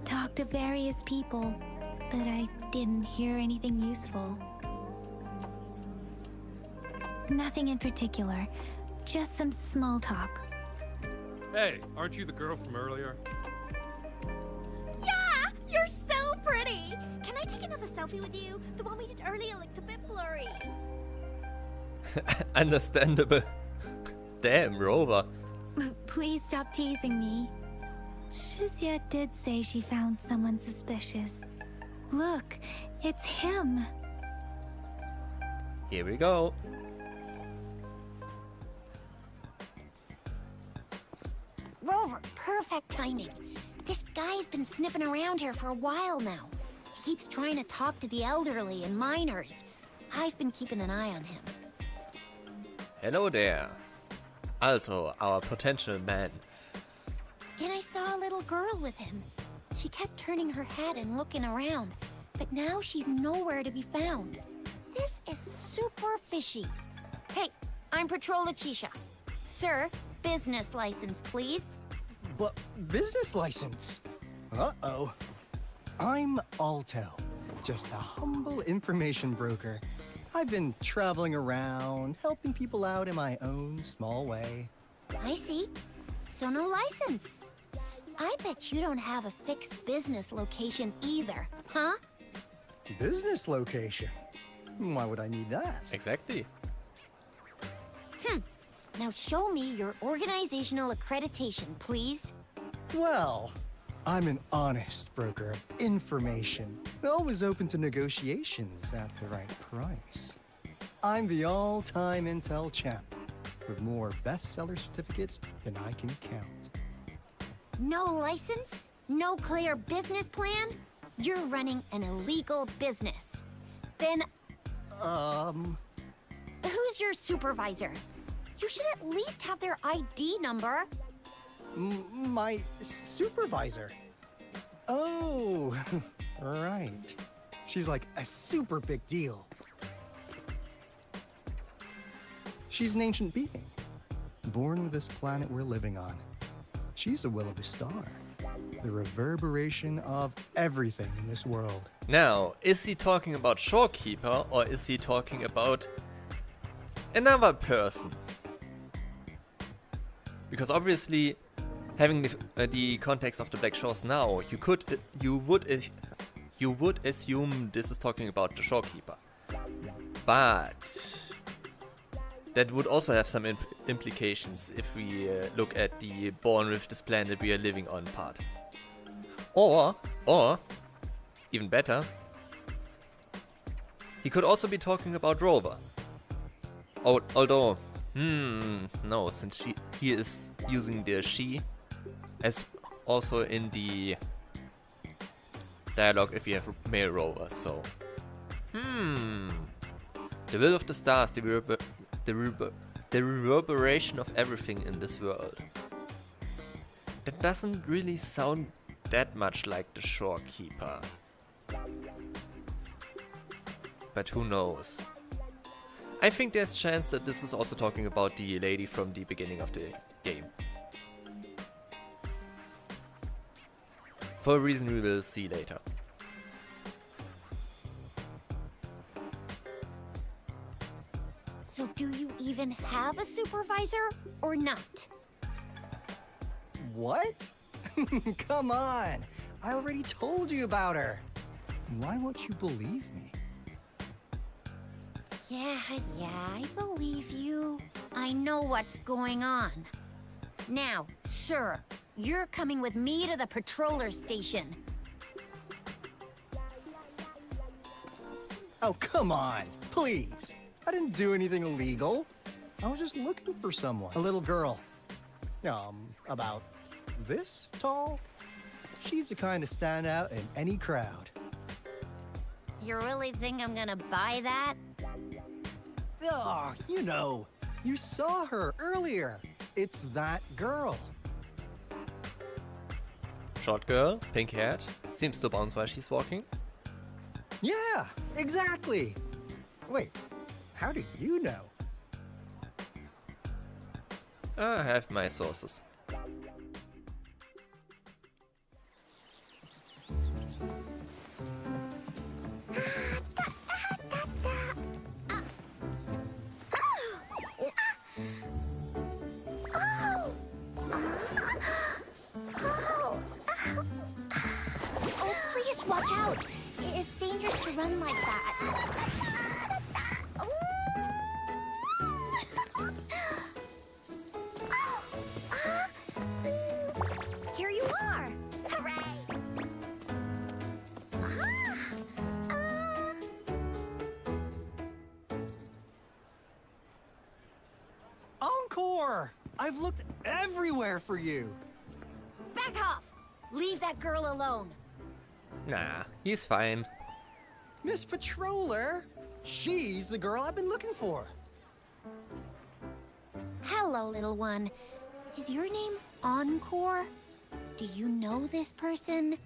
Talked to various people, but I didn't hear anything useful. Nothing in particular, just some small talk. Hey, aren't you the girl from earlier? Yeah! You're so pretty! Can I take another selfie with you? The one we did earlier looked a bit blurry. Understandable. Damn, Rover. Please stop teasing me. Shizia did say she found someone suspicious. Look, it's him. Here we go. Rover, perfect timing. This guy's been sniffing around here for a while now. He keeps trying to talk to the elderly and miners. I've been keeping an eye on him. Hello there. Alto, our potential man. And I saw a little girl with him. She kept turning her head and looking around, but now she's nowhere to be found. This is super fishy. Hey, I'm Patrol Letitia. Sir, business license, please. But business license? Uh-oh. I'm Alto, just a humble information broker. I've been traveling around, helping people out in my own small way. I see. So no license. I bet you don't have a fixed business location either, huh? Business location? Why would I need that? Exactly. Now show me your organizational accreditation, please. Well, I'm an honest broker of information, always open to negotiations at the right price. I'm the all-time intel champ, with more bestseller certificates than I can count. No license? No clear business plan? You're running an illegal business. Then, who's your supervisor? You should at least have their ID number. My supervisor? Oh, right. She's like a super big deal. She's an ancient being, born with this planet we're living on. She's the will of the star, the reverberation of everything in this world. Now, is he talking about Shorekeeper or is he talking about another person? Because obviously, having the context of the Black Shores now, you would assume this is talking about the Shorekeeper. But that would also have some implications if we look at the born with this planet we are living on part. Or, even better, he could also be talking about Rover. Although, no, since he is using the she as also in the dialogue if we have male rovers, so. The will of the stars, the reverberation of everything in this world. That doesn't really sound that much like the Shorekeeper. But who knows? I think there's a chance that this is also talking about the lady from the beginning of the game. For a reason we will see later. So do you even have a supervisor or not? What? Come on! I already told you about her. Why won't you believe me? Yeah, I believe you. I know what's going on. Now, sir, you're coming with me to the patroller station. Oh, come on, please. I didn't do anything illegal. I was just looking for someone. A little girl. About this tall. She's the kind to stand out in any crowd. You really think I'm gonna buy that? Oh, you know. You saw her earlier. It's that girl. Short girl, pink haired, seems to bounce while she's walking. Yeah, exactly. Wait, how do you know? I have my sources. Watch out! It's dangerous to run like that. Here you are! Hooray! Encore! I've looked everywhere for you. Back off! Leave that girl alone. Nah, he's fine. Miss Patroller, she's the girl I've been looking for. Hello, little one. Is your name Encore? Do you know this person?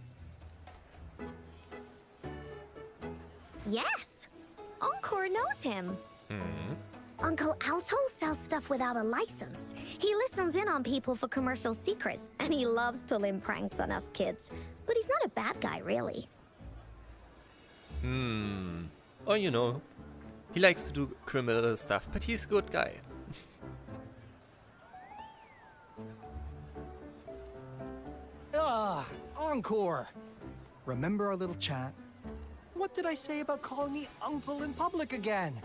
Yes! Encore knows him. Uncle Alto sells stuff without a license. He listens in on people for commercial secrets, and he loves pulling pranks on us kids. But he's not a bad guy, really. Or you know, he likes to do criminal stuff, but he's a good guy. Encore! Remember our little chat? What did I say about calling me uncle in public again?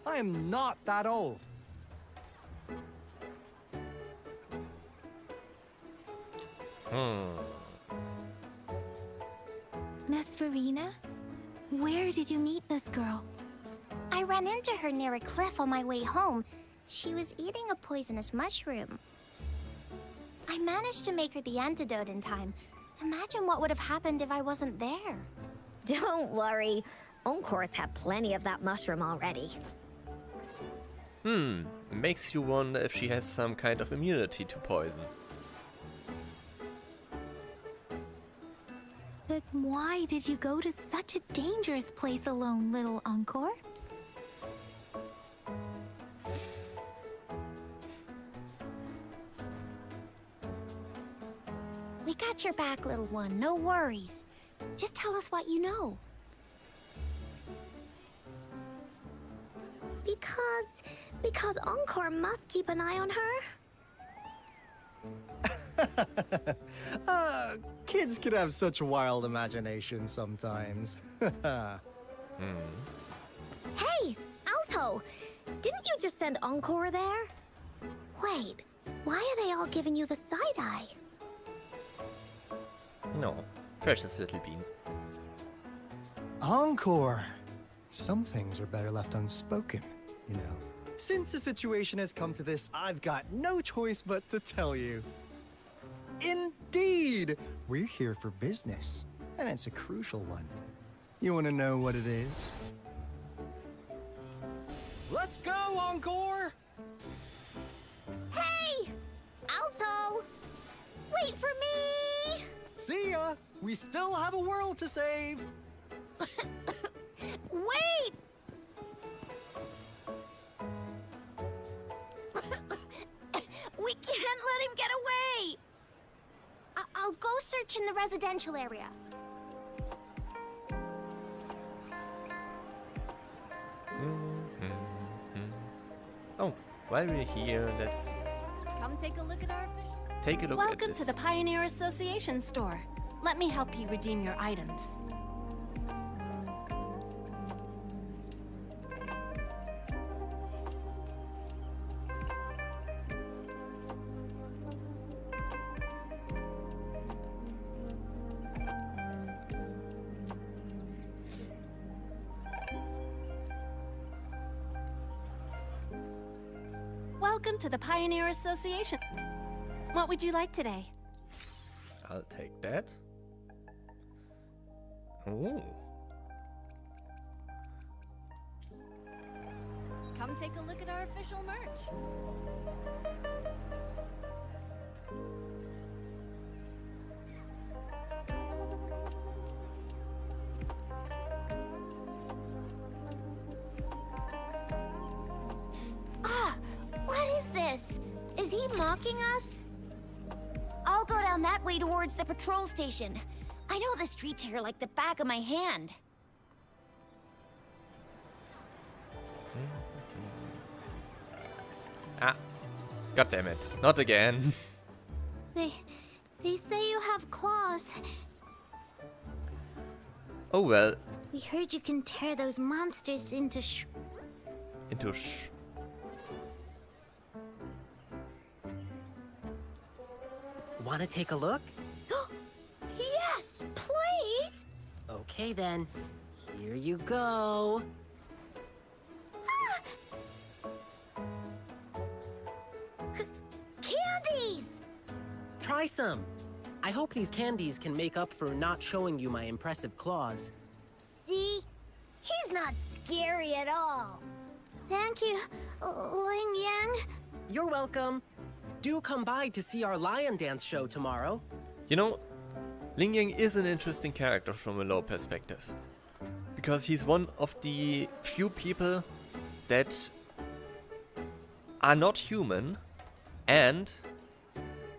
I am not that old. Miss Verena? Where did you meet this girl? I ran into her near a cliff on my way home. She was eating a poisonous mushroom. I managed to make her the antidote in time. Imagine what would have happened if I wasn't there. Don't worry. Encore's had plenty of that mushroom already. Makes you wonder if she has some kind of immunity to poison. But why did you go to such a dangerous place alone, little Encore? We got your back, little one. No worries. Just tell us what you know. Because Encore must keep an eye on her. Kids can have such wild imaginations sometimes. Hey, Alto! Didn't you just send Encore there? Wait, why are they all giving you the side eye? No, precious little bean. Encore! Some things are better left unspoken, you know. Since the situation has come to this, I've got no choice but to tell you. Indeed! We're here for business, and it's a crucial one. You want to know what it is? Let's go, Encore! Hey! Alto! Wait for me! See ya! We still have a world to save! Wait! We can't let him get away! I'll go search in the residential area. Oh, while we're here, let's Come take a look at our take a look at Welcome this. to the Pioneer Association store. Let me help you redeem your items. Welcome to the Pioneer Association. What would you like today? I'll take that. Ooh. Come take a look at our official merch. What is this? Is he mocking us? I'll go down that way towards the patrol station. I know the streets here like the back of my hand. Ah, god damn it! Not again. They say you have claws. Oh well. We heard you can tear those monsters into Want to take a look? Yes, please! Okay then. Here you go. Candies! Try some. I hope these candies can make up for not showing you my impressive claws. See? He's not scary at all. Thank you, Ling Yang. You're welcome. Do come by to see our lion dance show tomorrow. You know, Ling Yang is an interesting character from a lore perspective. Because he's one of the few people that are not human, and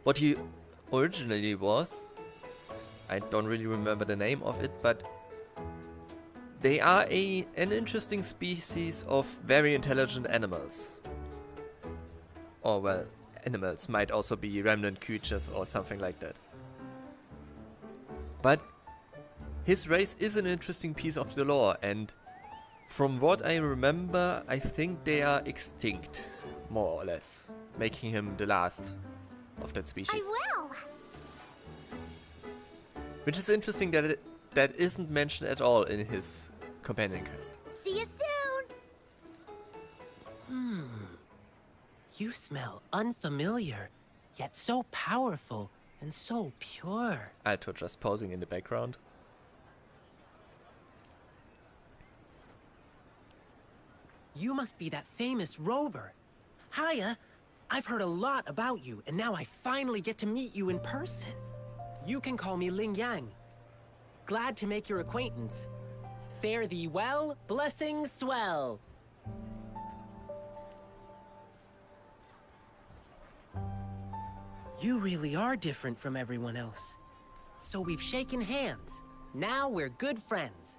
what he originally was, I don't really remember the name of it, but they are an interesting species of very intelligent animals. Or well, animals might also be remnant creatures or something like that. But his race is an interesting piece of the lore, and from what I remember, I think they are extinct, more or less, making him the last of that species. I will. Which is interesting that that isn't mentioned at all in his companion quest. See you soon! You smell unfamiliar, yet so powerful and so pure. Alto just posing in the background. You must be that famous rover. Hiya, I've heard a lot about you, and now I finally get to meet you in person. You can call me Ling Yang. Glad to make your acquaintance. Fare thee well, blessings swell. You really are different from everyone else. So we've shaken hands. Now we're good friends.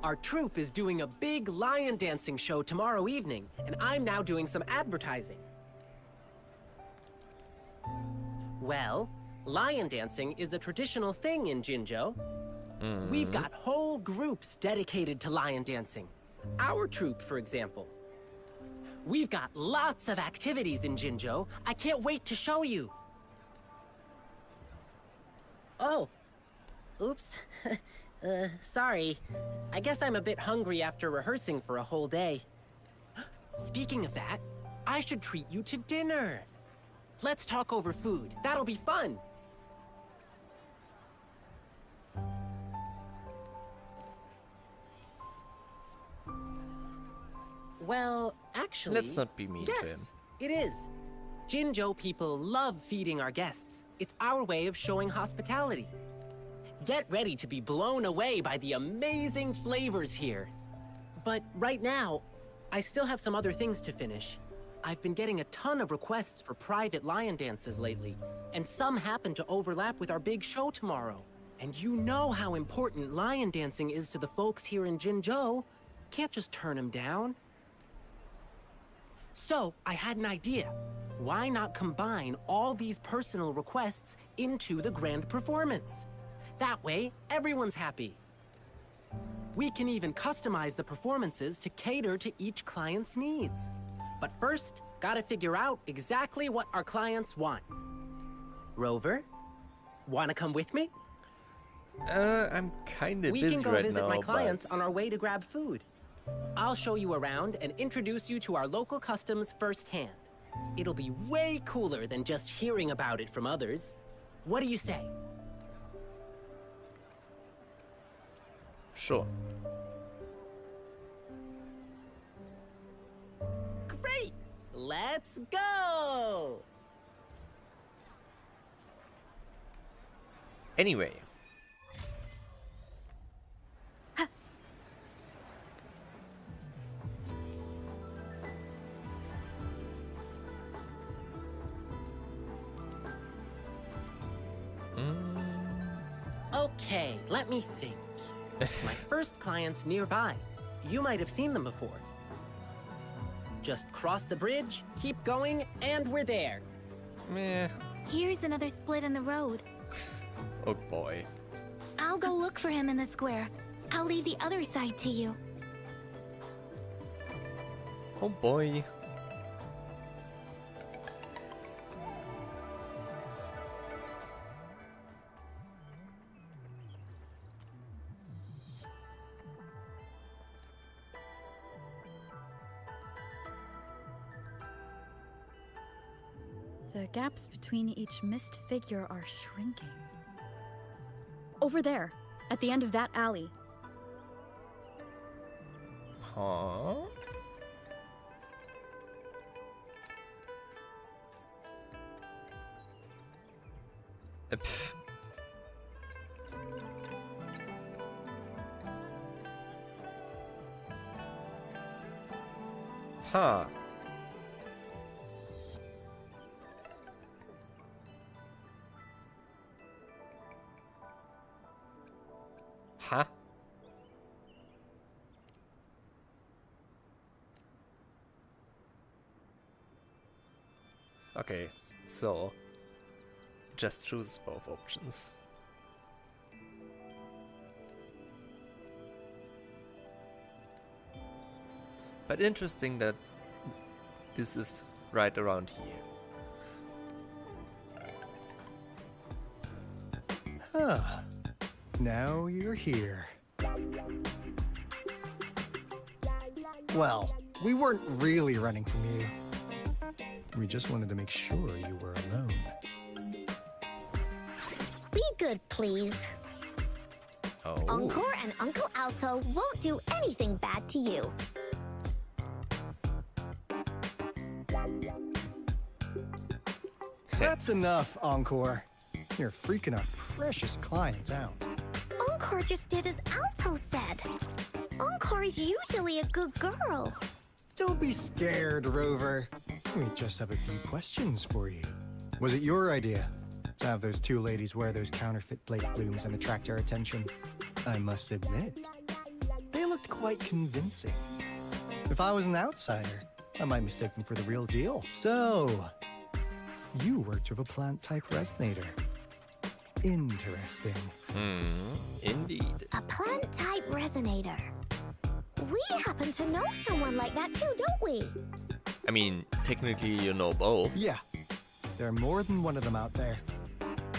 Our troupe is doing a big lion dancing show tomorrow evening, and I'm now doing some advertising. Well, lion dancing is a traditional thing in Jinzhou. We've got whole groups dedicated to lion dancing. Our troupe, for example. We've got lots of activities in Jinzhou. I can't wait to show you. Oh. Oops. Sorry. I guess I'm a bit hungry after rehearsing for a whole day. Speaking of that, I should treat you to dinner. Let's talk over food. That'll be fun. Well, actually... Let's not be mean to him. Yes, it is. Jinzhou people love feeding our guests. It's our way of showing hospitality. Get ready to be blown away by the amazing flavors here. But right now, I still have some other things to finish. I've been getting a ton of requests for private lion dances lately, and some happen to overlap with our big show tomorrow. And you know how important lion dancing is to the folks here in Jinzhou. Can't just turn them down. So, I had an idea. Why not combine all these personal requests into the grand performance? That way, everyone's happy. We can even customize the performances to cater to each client's needs. But first, gotta figure out exactly what our clients want. Rover, wanna come with me? I'm kinda busy right now, We can go visit my clients but... on our way to grab food. I'll show you around and introduce you to our local customs firsthand. It'll be way cooler than just hearing about it from others. What do you say? Sure. Great! Let's go! Anyway. Okay, let me think. My first client's nearby. You might have seen them before. Just cross the bridge, keep going, and we're there. Meh. Here's another split in the road. Oh boy. I'll go look for him in the square. I'll leave the other side to you. Oh boy. The gaps between each missed figure are shrinking. Over there, at the end of that alley. Huh? Pfft. Huh. Huh? Okay, so just choose both options. But interesting that this is right around here. Huh. Now you're here. Well, we weren't really running from you. We just wanted to make sure you were alone. Be good, please. Oh. Encore and Uncle Alto won't do anything bad to you. That's enough, Encore. You're freaking our precious clients out. Encore just did as Alto said. Encore is usually a good girl. Don't be scared, Rover. We just have a few questions for you. Was it your idea to have those two ladies wear those counterfeit blade blooms and attract our attention? I must admit, they looked quite convincing. If I was an outsider, I might mistake them for the real deal. So, you worked with a plant-type resonator. Interesting. Indeed. A plant-type resonator. We happen to know someone like that too, don't we? I mean, technically you know both. Yeah. There are more than one of them out there.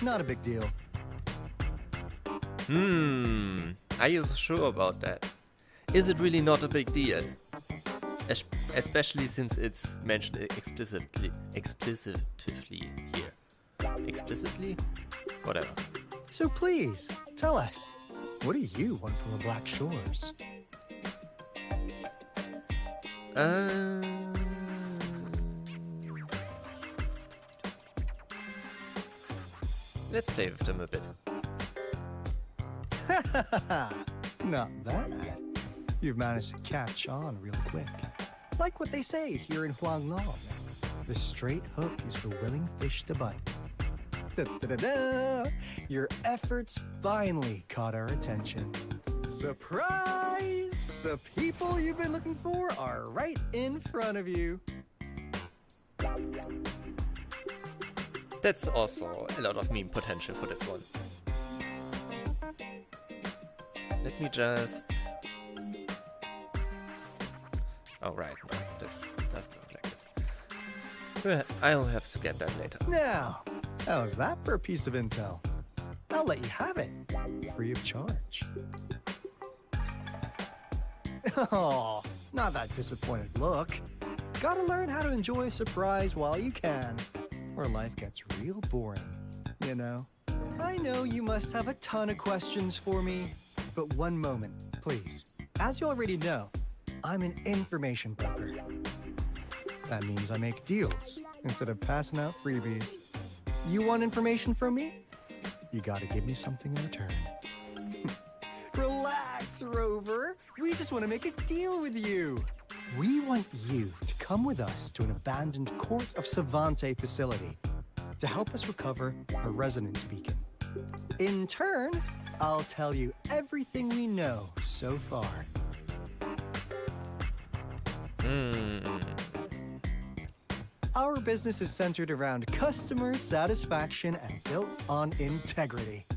Not a big deal. Are you so sure about that? Is it really not a big deal? Especially since it's mentioned explicitly here. Explicitly? Whatever. So please, tell us, what do you want from the Black Shores? Let's play with them a bit. Not bad. You've managed to catch on real quick. Like what they say here in Huanglong, the straight hook is for willing fish to bite. Da-da-da-da! Your efforts finally caught our attention. Surprise! The people you've been looking for are right in front of you. That's also a lot of meme potential for this one. Let me just... Oh right, no, this doesn't look like this. Well, I'll have to get that later. Now, how's that for a piece of intel? I'll let you have it, free of charge. Oh, not that disappointed look. Gotta learn how to enjoy a surprise while you can, or life gets real boring, you know? I know you must have a ton of questions for me, but one moment, please. As you already know, I'm an information broker. That means I make deals instead of passing out freebies. You want information from me? You gotta give me something in return. Relax, Rover. We just want to make a deal with you. We want you to come with us to an abandoned Court of Savantae facility to help us recover a resonance beacon. In turn, I'll tell you everything we know so far. Our business is centered around customer satisfaction and built on integrity.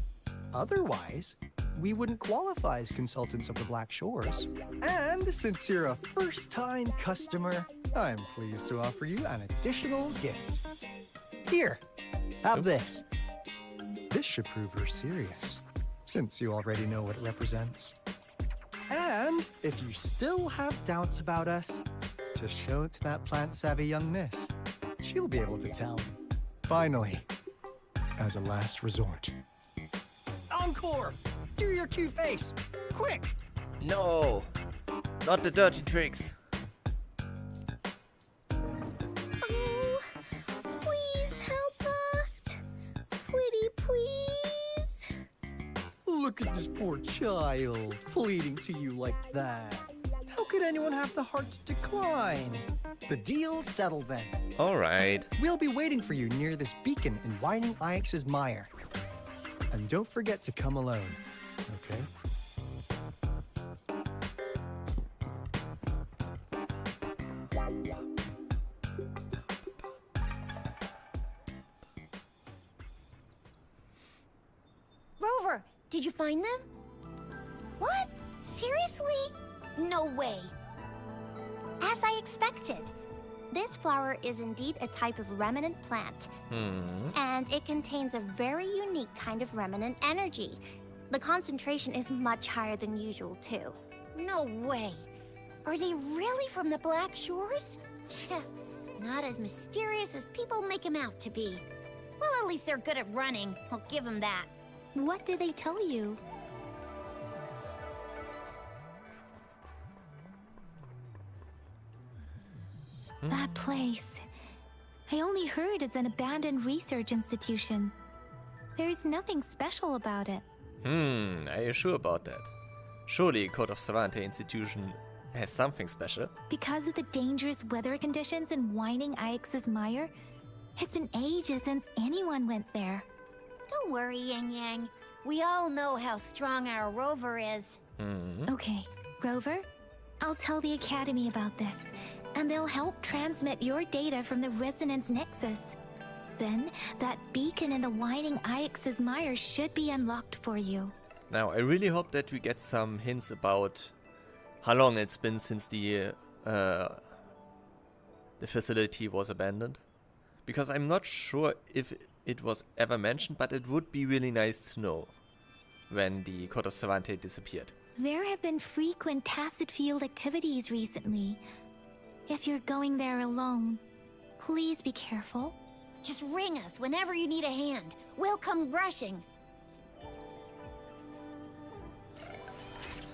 Otherwise, we wouldn't qualify as consultants of the Black Shores. And since you're a first-time customer, I'm pleased to offer you an additional gift. Here, have this. This should prove you're serious, since you already know what it represents. And if you still have doubts about us, just show it to that plant-savvy young miss. She'll be able to tell. Finally, as a last resort. Encore! Do your cute face! Quick! No! Not the dirty tricks! Oh, please help us! Pretty please! Look at this poor child, pleading to you like that. How could anyone have the heart to decline? The deal's settled then. Alright. We'll be waiting for you near this beacon in Whining Ix's mire. And don't forget to come alone, okay? Rover, did you find them? What? Seriously? No way. As I expected. This flower is indeed a type of remnant plant. And it contains a very unique kind of remnant energy. The concentration is much higher than usual, too. No way. Are they really from the Black Shores? Not as mysterious as people make them out to be. Well, at least they're good at running. I'll give them that. What did they tell you? That place. I only heard it's an abandoned research institution. There's nothing special about it. Are you sure about that? Surely a Court of Savantae institution has something special. Because of the dangerous weather conditions in Whining Ix's Mire, it's been ages since anyone went there. Don't worry, Yang Yang. We all know how strong our rover is. Okay, Rover, I'll tell the Academy about this, and they'll help transmit your data from the Resonance Nexus. Then, that beacon in the Whining Ix's Mire should be unlocked for you. Now, I really hope that we get some hints about how long it's been since the facility was abandoned. Because I'm not sure if it was ever mentioned, but it would be really nice to know when the Court of Savantae disappeared. There have been frequent tacit field activities recently. If you're going there alone, please be careful. Just ring us whenever you need a hand. We'll come rushing.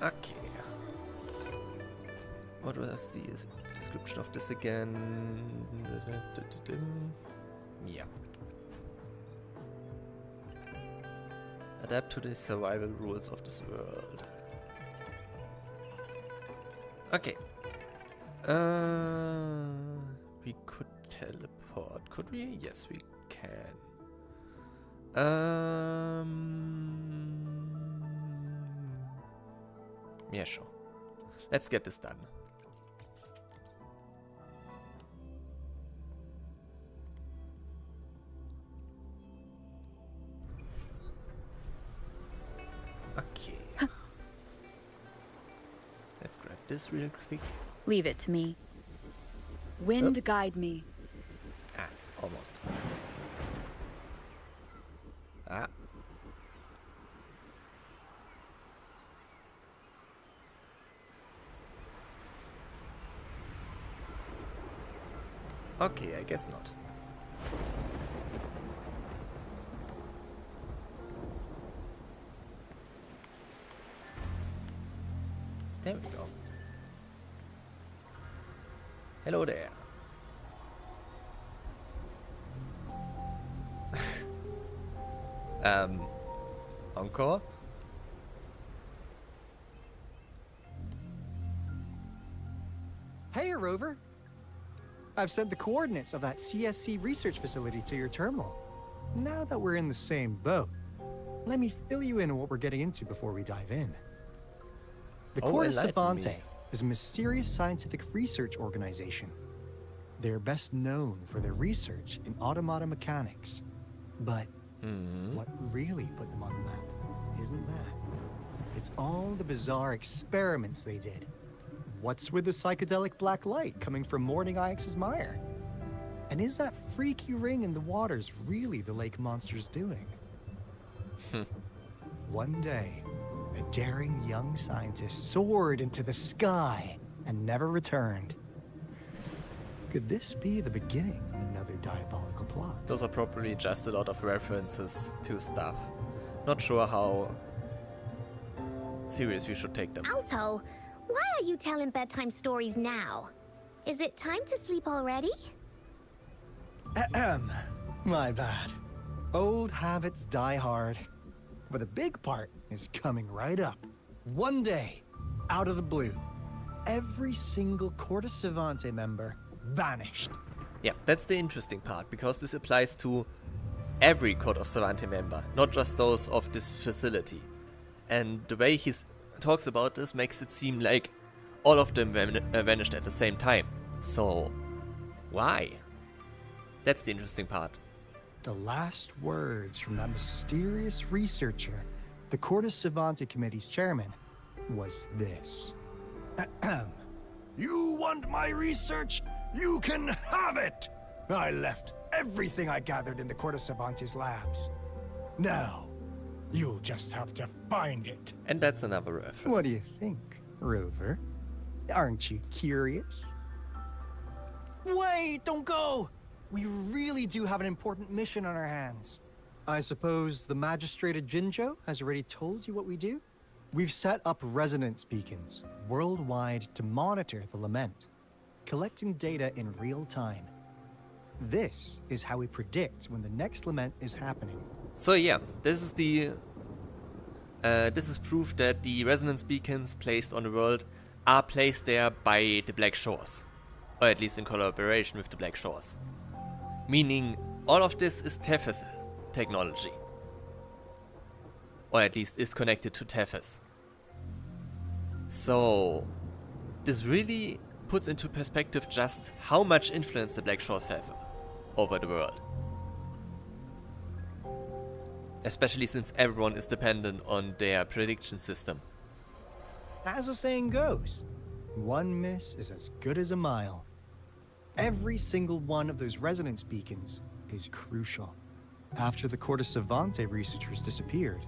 Okay. What was the description of this again? Yeah. Adapt to the survival rules of this world. Okay. We could teleport. Could we? Yes, we can. Yeah, sure. Let's get this done. Okay. Let's grab this real quick. Leave it to me. Wind guide me. Ah, almost. Ah. Okay, I guess not. There we go. Hello there. Encore? Hey, Rover. I've sent the coordinates of that CSC research facility to your terminal. Now that we're in the same boat, let me fill you in on what we're getting into before we dive in. The Court of Savantae is a mysterious scientific research organization. They're best known for their research in automata mechanics. But what really put them on the map isn't that. It's all the bizarre experiments they did. What's with the psychedelic black light coming from Morning Ix's Mire? And is that freaky ring in the waters really the lake monster's doing? One day, a daring young scientist soared into the sky and never returned. Could this be the beginning of another diabolical plot? Those are probably just a lot of references to stuff. Not sure how serious we should take them. Alto, why are you telling bedtime stories now? Is it time to sleep already? My bad. Old habits die hard. But a big part is coming right up. One day, out of the blue, every single Court of Savantae member vanished. Yeah, that's the interesting part, because this applies to every Court of Savantae member, not just those of this facility. And the way he talks about this makes it seem like all of them vanished at the same time. So, why? That's the interesting part. The last words from that mysterious researcher, the Court of Savantae Committee's chairman, was this. You want my research? You can have it! I left everything I gathered in the Court of Savantae's labs. Now, you'll just have to find it. And that's another reference. What do you think, Rover? Aren't you curious? Wait, don't go! We really do have an important mission on our hands. I suppose the magistrate at Jinzhou has already told you what we do? We've set up resonance beacons worldwide to monitor the lament, collecting data in real time. This is how we predict when the next lament is happening. So yeah, this is the this is proof that the resonance beacons placed on the world are placed there by the Black Shores. Or at least in collaboration with the Black Shores. Meaning, all of this is Tethys technology. Or at least is connected to Tethys. So, this really puts into perspective just how much influence the Black Shores have over the world. Especially since everyone is dependent on their prediction system. As the saying goes, one miss is as good as a mile. Every single one of those resonance beacons is crucial. After the court of Savantae researchers disappeared,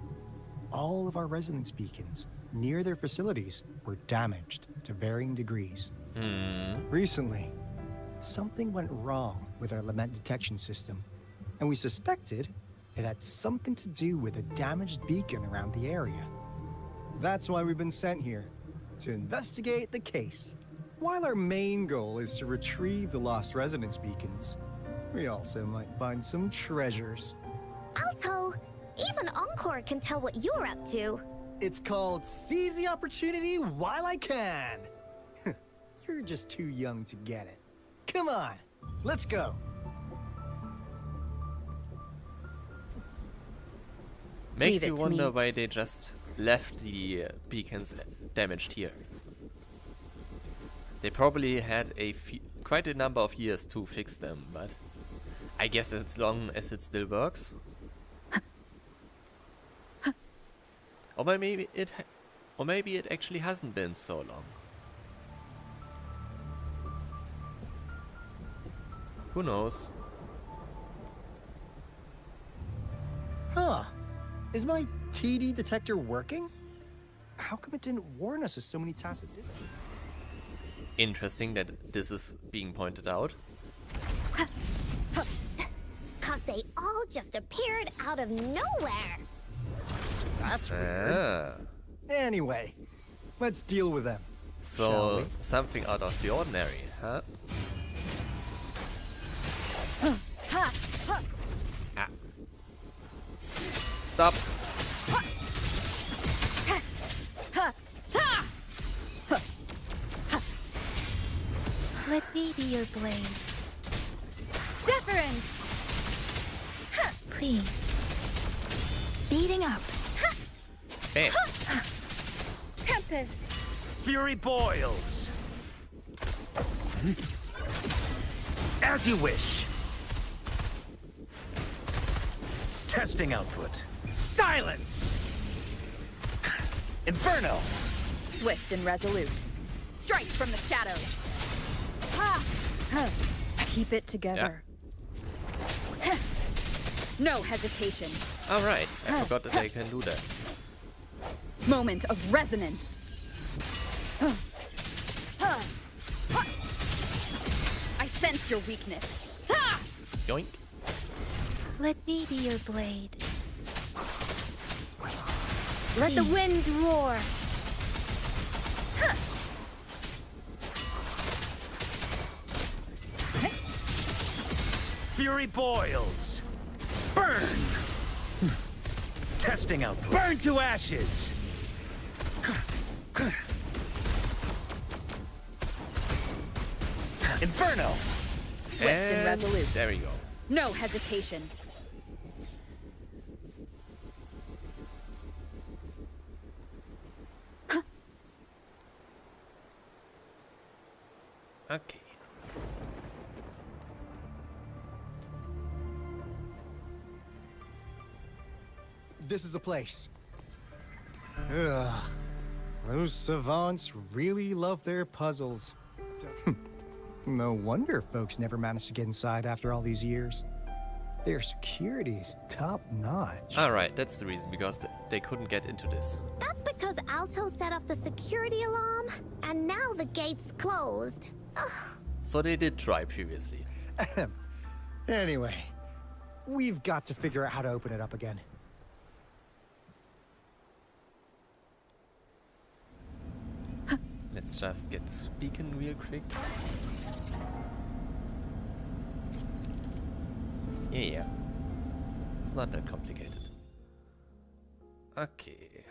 all of our resonance beacons near their facilities were damaged to varying degrees. Recently, something went wrong with our lament detection system, and we suspected it had something to do with a damaged beacon around the area. That's why we've been sent here, to investigate the case. While our main goal is to retrieve the lost resonance beacons, we also might find some treasures. Alto, even Encore can tell what you're up to. It's called Seize the Opportunity While I Can. You're just too young to get it. Come on, let's go. Makes you wonder why they just left the beacons damaged here. They probably had quite a number of years to fix them, but I guess as long as it still works. Or maybe it actually hasn't been so long. Who knows? Huh. Is my TD detector working? How come it didn't warn us of so many tacit discs? Interesting that this is being pointed out. 'Cause they all just appeared out of nowhere. That's weird. Anyway, let's deal with them. So, something out of the ordinary, huh? Stop. Let me be your blade. Deference! Please. Speeding up. Bam. Tempest! Fury boils. As you wish. Testing output. Silence! Inferno! Swift and resolute. Strike from the shadows. Keep it together. Yeah. No hesitation. Alright, I forgot that they can do that. Moment of resonance. I sense your weakness. Yoink. Let me be your blade. Let the winds roar. Fury boils. Burn! Testing output. Burn to ashes! Inferno! Swift and resolute. There we go. No hesitation. Okay. This is the place. Ugh. Those savants really love their puzzles. No wonder folks never managed to get inside after all these years. Their security's top-notch. Alright, that's the reason, because they couldn't get into this. That's because Alto set off the security alarm, and now the gate's closed. Ugh. So they did try previously. Anyway, we've got to figure out how to open it up again. Let's just get this beacon real quick. Yeah. It's not that complicated. Okay.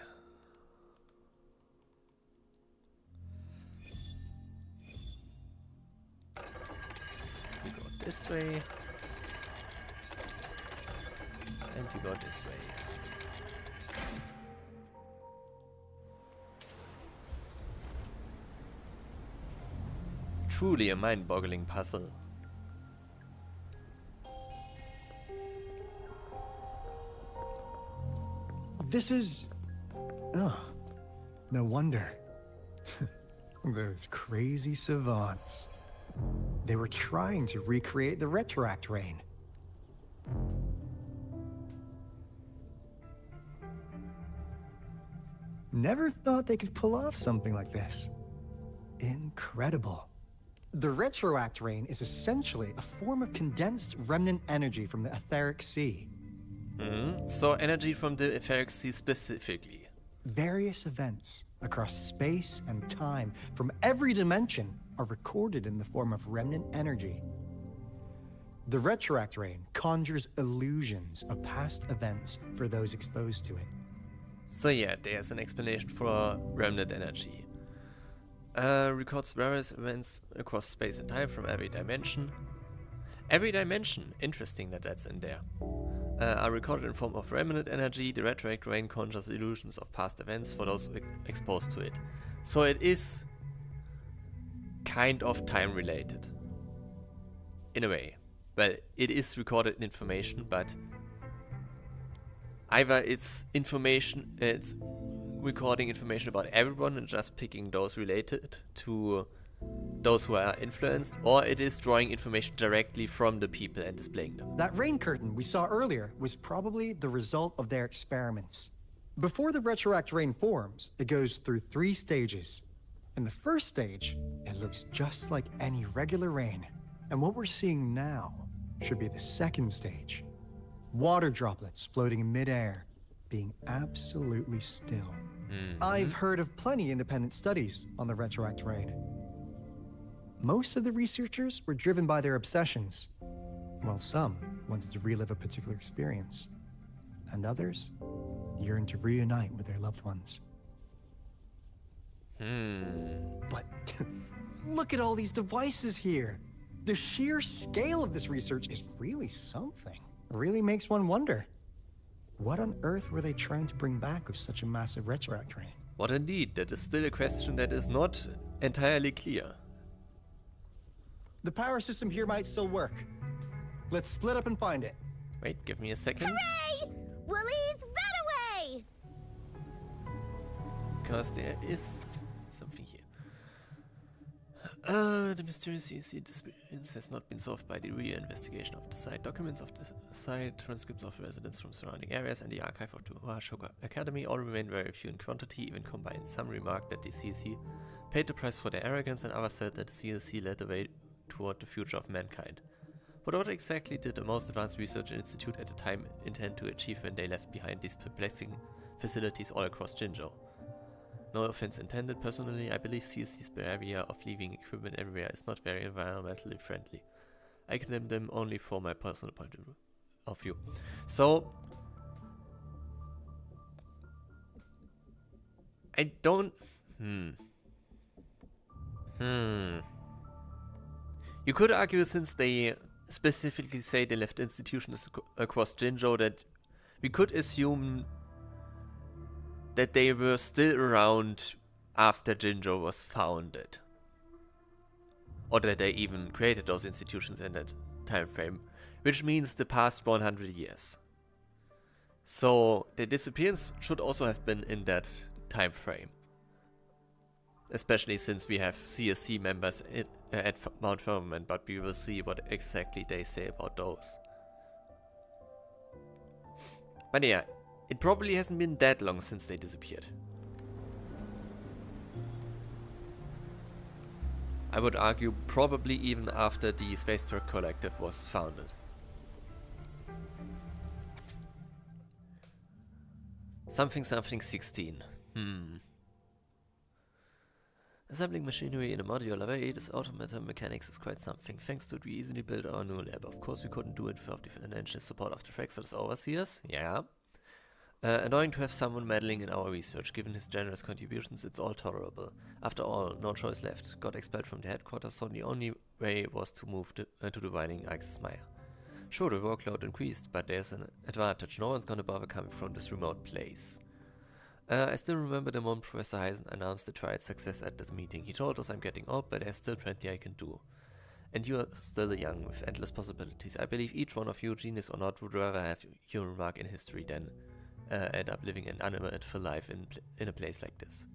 this way. And we go this way. Truly a mind-boggling puzzle. This is... Oh, no wonder. Those crazy savants. They were trying to recreate the Retroact Rain. Never thought they could pull off something like this. Incredible. The Retroact Rain is essentially a form of condensed remnant energy from the etheric sea. So energy from the etheric sea specifically. Various events across space and time from every dimension are recorded in the form of remnant energy. The Retroact Rain conjures illusions of past events for those exposed to it. So yeah, there's an explanation for remnant energy. Records various events across space and time from every dimension. Every dimension, interesting that that's in there. Are recorded in form of remnant energy. The Retroact Rain conjures illusions of past events for those exposed to it. So it is kind of time related. In a way. Well, it is recorded information, but either it's recording information about everyone and just picking those related to those who are influenced, or it is drawing information directly from the people and displaying them. That rain curtain we saw earlier was probably the result of their experiments. Before the Retroact Rain forms, it goes through 3 stages. In the first stage, it looks just like any regular rain. And what we're seeing now should be the second stage. Water droplets floating in midair, being absolutely still. I've heard of plenty independent studies on the Retroact Rain. Most of the researchers were driven by their obsessions, while some wanted to relive a particular experience, and others yearned to reunite with their loved ones. But look at all these devices here. The sheer scale of this research is really something. It really makes one wonder. What on earth were they trying to bring back with such a massive Retroact Rain? What indeed? That is still a question that is not entirely clear. The power system here might still work. Let's split up and find it. Wait, give me a second. Hooray! Willie's that away! Because there is something here. The mysterious CSC disappearance has not been solved by the re-investigation of the site. Documents of the site, transcripts of residents from surrounding areas, and the archive of the Shoka Academy all remain very few in quantity, even combined. Some remarked that the CSC paid the price for their arrogance, and others said that the CSC led the way toward the future of mankind. But what exactly did the most advanced research institute at the time intend to achieve when they left behind these perplexing facilities all across Jinzhou? No offense intended. Personally, I believe CSC's behavior of leaving equipment everywhere is not very environmentally friendly. I condemn them only for my personal point of view. So, I don't... You could argue, since they specifically say they left institutions across Jinzhou, that we could assume that they were still around after Jinzhou was founded. Or that they even created those institutions in that time frame, which means the past 100 years. So the disappearance should also have been in that time frame. Especially since we have CSC members at Mount Firmament, but we will see what exactly they say about those. But yeah, it probably hasn't been that long since they disappeared. I would argue probably even after the Space Truck Collective was founded. Something 16. Assembling machinery in a modular way, this automata mechanics is quite something. Thanks to it, we easily built our new lab. Of course, we couldn't do it without the financial support of the Fraxos overseers. Yeah. Annoying to have someone meddling in our research. Given his generous contributions, it's all tolerable. After all, no choice left. Got expelled from the headquarters, so the only way was to move to the Winding Axis Maya. Sure, the workload increased, but there's an advantage. No one's gonna bother coming from this remote place. I still remember the moment Professor Heisen announced the trial's success at that meeting. He told us I'm getting old, but there's still plenty I can do. And you are still young, with endless possibilities. I believe each one of you, genius or not, would rather have your mark in history than end up living an uneventful life in a place like this.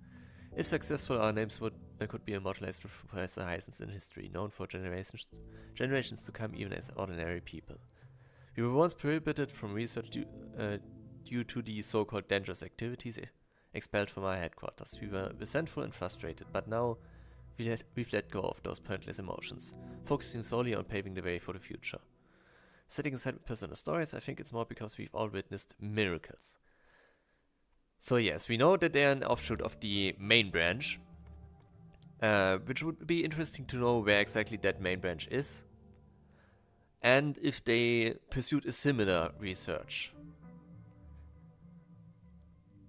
If successful, our names could be immortalized with Professor Heisen's in history, known for generations to come even as ordinary people. We were once prohibited from research due to the so-called dangerous activities expelled from our headquarters. We were resentful and frustrated, but now we've let go of those pointless emotions, focusing solely on paving the way for the future. Setting aside personal stories, I think it's more because we've all witnessed miracles. So yes, we know that they're an offshoot of the main branch, which would be interesting to know where exactly that main branch is, and if they pursued a similar research.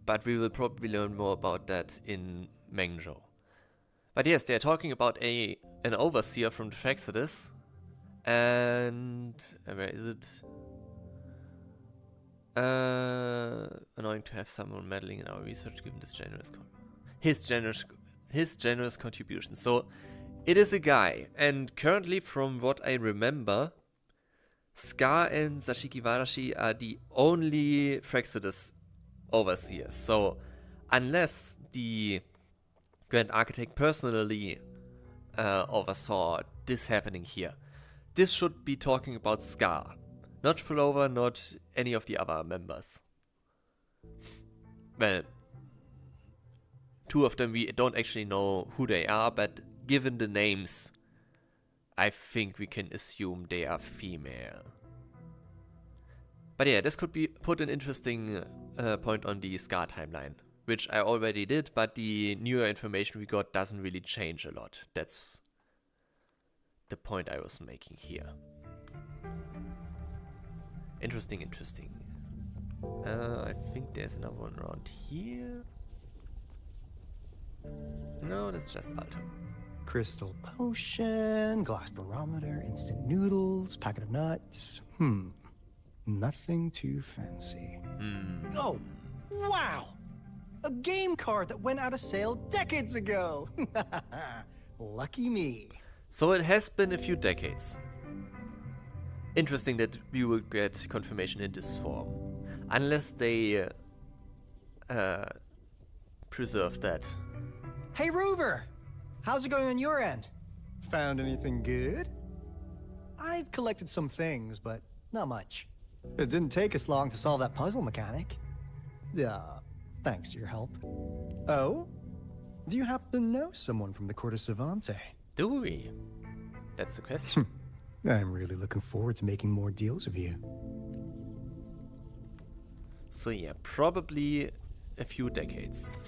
But we will probably learn more about that in Mengzhou. But yes, they are talking about an overseer from the Frexodus, and where is it? Annoying to have someone meddling in our research given this his generous contribution. So it is a guy, and currently, from what I remember, Scar and Sashiki Warashi are the only Frexodus overseers. So unless the Grand Architect personally oversaw this happening here, this should be talking about Scar. Not Flower, not any of the other members. Well, two of them we don't actually know who they are, but given the names, I think we can assume they are female. But yeah, this could be put an interesting point on the Scar timeline, which I already did, but the newer information we got doesn't really change a lot. That's the point I was making here. Interesting. I think there's another one around here. No, that's just Alto. Crystal potion, glass barometer, instant noodles, packet of nuts. Nothing too fancy. Oh, wow! A game card that went out of sale decades ago! Lucky me. So it has been a few decades. Interesting that we will get confirmation in this form. Unless they preserve that. Hey, Rover! How's it going on your end? Found anything good? I've collected some things, but not much. It didn't take us long to solve that puzzle mechanic. Thanks to your help. Oh? Do you happen to know someone from the court of Savantae? Do we? That's the question. I'm really looking forward to making more deals with you. So yeah, probably a few decades.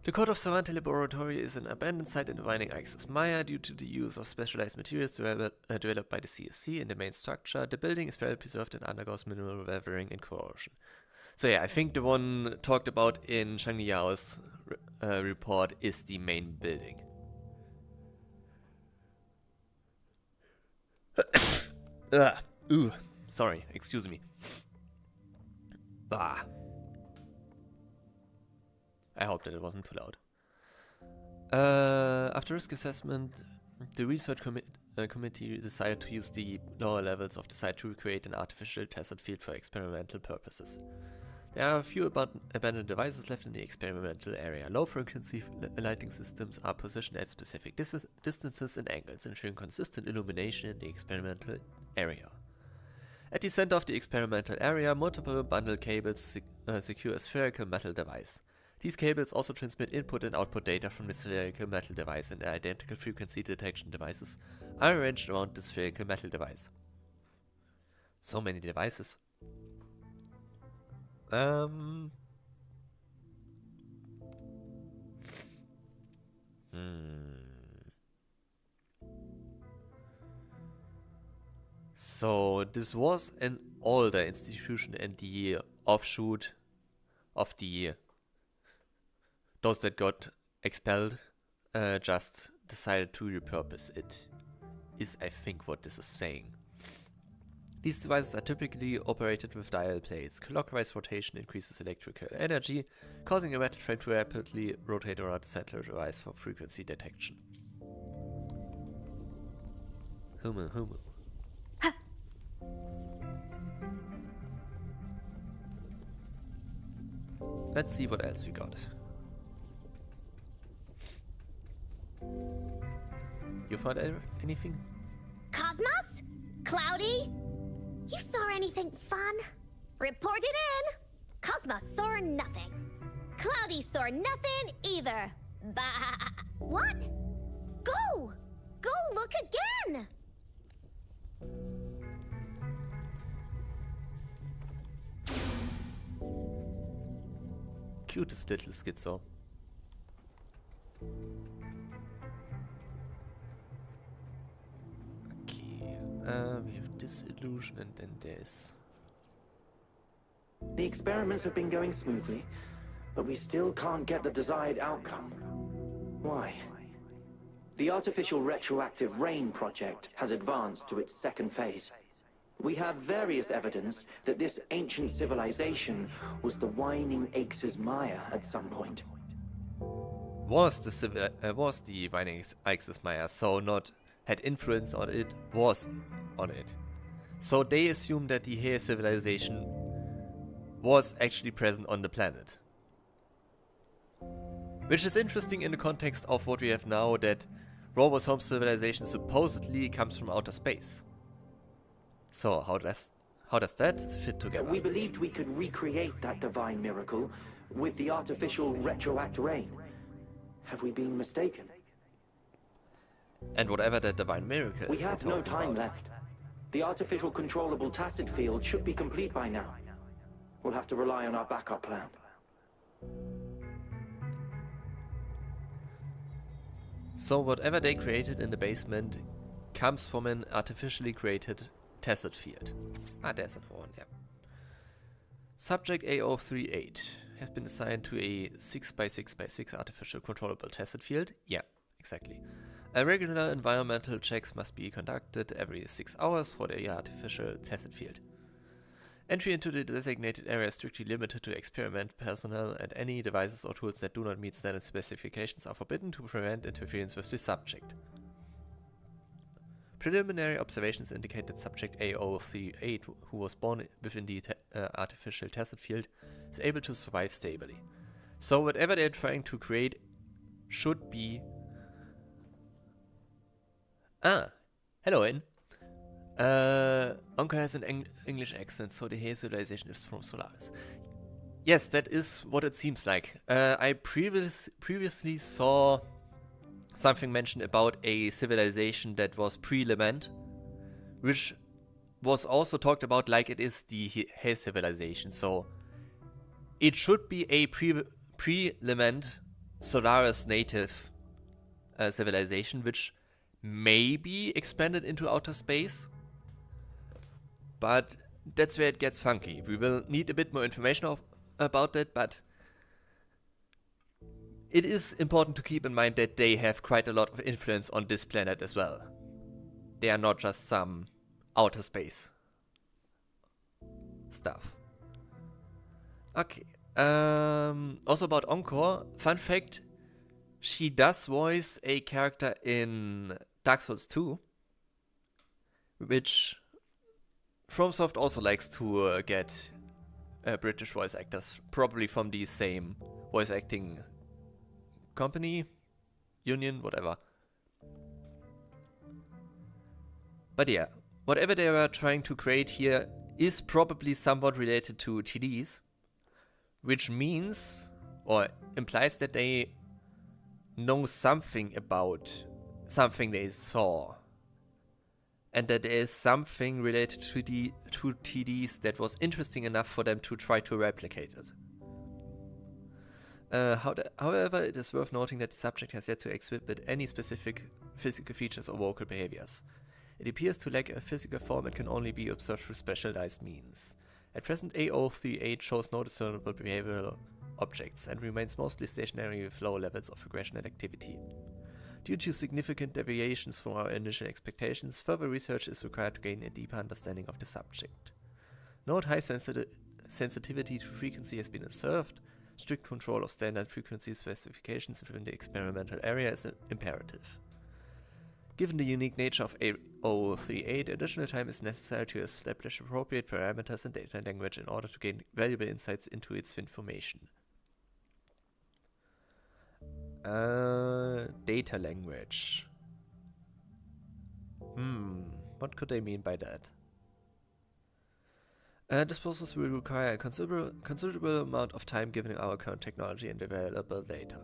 The Court of Savantae Laboratory is an abandoned site in the Winding Axis Maya due to the use of specialized materials developed by the CSC in the main structure. The building is well preserved and undergoes minimal weathering and corrosion. So yeah, I think the one talked about in Shang Liao's report is the main building. Sorry, excuse me. I hope that it wasn't too loud. After risk assessment, the research committee decided to use the lower levels of the site to recreate an artificial tested field for experimental purposes. There are a few abandoned devices left in the experimental area. Low-frequency lighting systems are positioned at specific distances and angles, ensuring consistent illumination in the experimental area. At the center of the experimental area, multiple bundle cables secure a spherical metal device. These cables also transmit input and output data from the spherical metal device, and identical frequency detection devices are arranged around the spherical metal device. So many devices. So this was an older institution and the offshoot of those that got expelled just decided to repurpose it, is I think what this is saying. These devices are typically operated with dial plates. Clockwise rotation increases electrical energy, causing a metal frame to rapidly rotate around the central device for frequency detection. Hummel, hummel. Let's see what else we got. You found anything? Cosmos? Cloudy? You saw anything fun? Report it in! Cosmos saw nothing. Cloudy saw nothing either. Bah! What? Go! Go look again! Cutest little schizo. Okay, we have this illusion and then this. The experiments have been going smoothly, but we still can't get the desired outcome. Why? The artificial retroactive rain project has advanced to its second phase. We have various evidence that this ancient civilization was the Whining Aches Maya at some point. Was the Whining Aches Maya, so not had influence on it, was on it. So they assume that the He civilization was actually present on the planet. Which is interesting in the context of what we have now, that Rover's home civilization supposedly comes from outer space. So how does that fit together? We believed we could recreate that divine miracle with the artificial retroact rain. Have we been mistaken? And whatever that divine miracle is, we have no time left. The artificial controllable tacit field should be complete by now. We'll have to rely on our backup plan. So whatever they created in the basement comes from an artificially created tacit field. Ah, there's another one, yeah. Subject A038 has been assigned to a 6x6x6 artificial controllable tacit field. Yeah, exactly. Regular environmental checks must be conducted every 6 hours for the artificial tacit field. Entry into the designated area is strictly limited to experiment personnel, and any devices or tools that do not meet standard specifications are forbidden to prevent interference with the subject. Preliminary observations indicate that subject A038, who was born within the artificial tacit field, is able to survive stably. So whatever they're trying to create should be... Ah, hello, In. Onka has an English accent, so the He civilization is from Solaris. Yes, that is what it seems like. I previously saw something mentioned about a civilization that was pre-Lament, which was also talked about like it is the He civilization. So it should be a pre-Lament Solaris native civilization, which may be expanded into outer space. But that's where it gets funky. We will need a bit more information about that, but it is important to keep in mind that they have quite a lot of influence on this planet as well. They are not just some outer space stuff. Okay. Also about Encore, fun fact, she does voice a character in Dark Souls 2, which FromSoft also likes to get British voice actors, probably from the same voice acting company, union, whatever. But yeah, whatever they were trying to create here is probably somewhat related to TDs, which means, or implies, that they know something about something they saw. And that there is something related to TDs that was interesting enough for them to try to replicate it. However, it is worth noting that the subject has yet to exhibit any specific physical features or vocal behaviors. It appears to lack a physical form and can only be observed through specialized means. At present, A038 shows no discernible behavioral objects and remains mostly stationary with low levels of aggression and activity. Due to significant deviations from our initial expectations, further research is required to gain a deeper understanding of the subject. Note high sensitivity to frequency has been observed. Strict control of standard frequency specifications within the experimental area is imperative. Given the unique nature of A038, additional time is necessary to establish appropriate parameters and data language in order to gain valuable insights into its information. Data language. What could they mean by that? This process will require a considerable amount of time given our current technology and available data.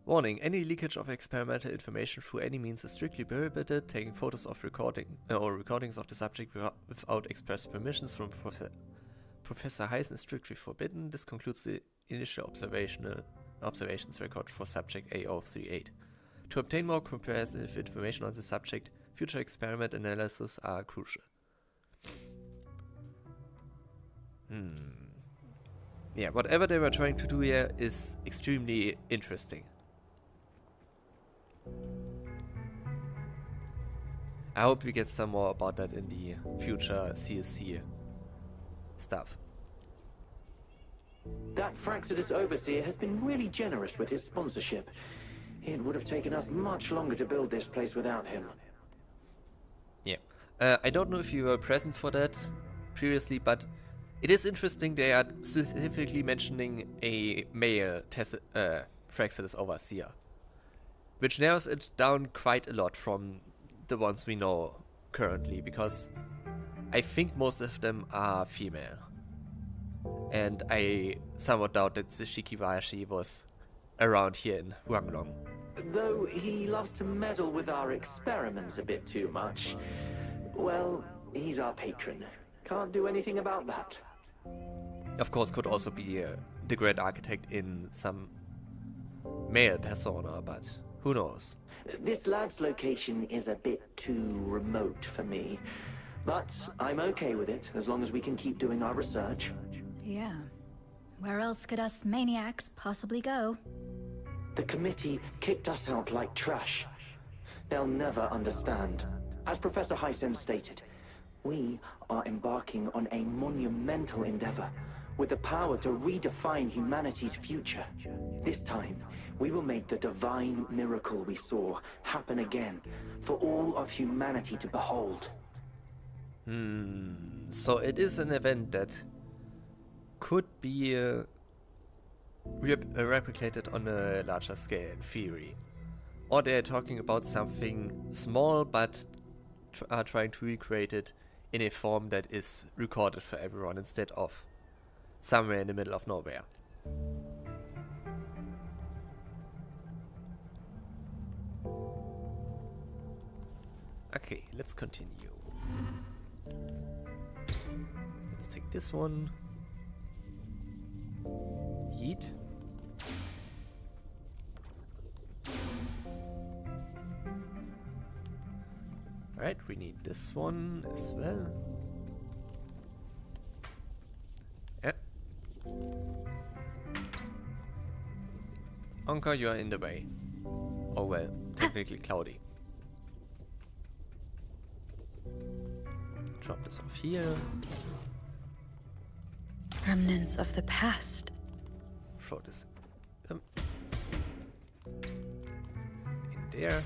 Warning, any leakage of experimental information through any means is strictly prohibited. Taking photos of recordings of the subject without express permissions from Professor Heiss is strictly forbidden. This concludes the initial observations record for subject A038. To obtain more comprehensive information on the subject, future experiment analysis are crucial. Yeah, whatever they were trying to do here is extremely interesting. I hope we get some more about that in the future CSC stuff. That Fraxidus Overseer has been really generous with his sponsorship. It would have taken us much longer to build this place without him. Yeah. I don't know if you were present for that previously, but it is interesting they are specifically mentioning a male Fraxidus Overseer, which narrows it down quite a lot from the ones we know currently, because I think most of them are female. And I somewhat doubt that the Shikibashi was around here in Huanglong. Though he loves to meddle with our experiments a bit too much. Well, he's our patron. Can't do anything about that. Of course, could also be the Grand Architect in some male persona, but who knows? This lab's location is a bit too remote for me. But I'm okay with it, as long as we can keep doing our research. Yeah. Where else could us maniacs possibly go? The committee kicked us out like trash. They'll never understand. As Professor Hysen stated, we are embarking on a monumental endeavor with the power to redefine humanity's future. This time, we will make the divine miracle we saw happen again for all of humanity to behold. So it is an event that could be replicated on a larger scale in theory. Or they're talking about something small but are trying to recreate it in a form that is recorded for everyone instead of somewhere in the middle of nowhere. Okay, let's continue. Let's take this one. Yeet. Alright, we need this one as well. Yeah. Anka, you are in the way. Oh well, technically cloudy. Drop this off here. Remnants of the past. Throw this in there.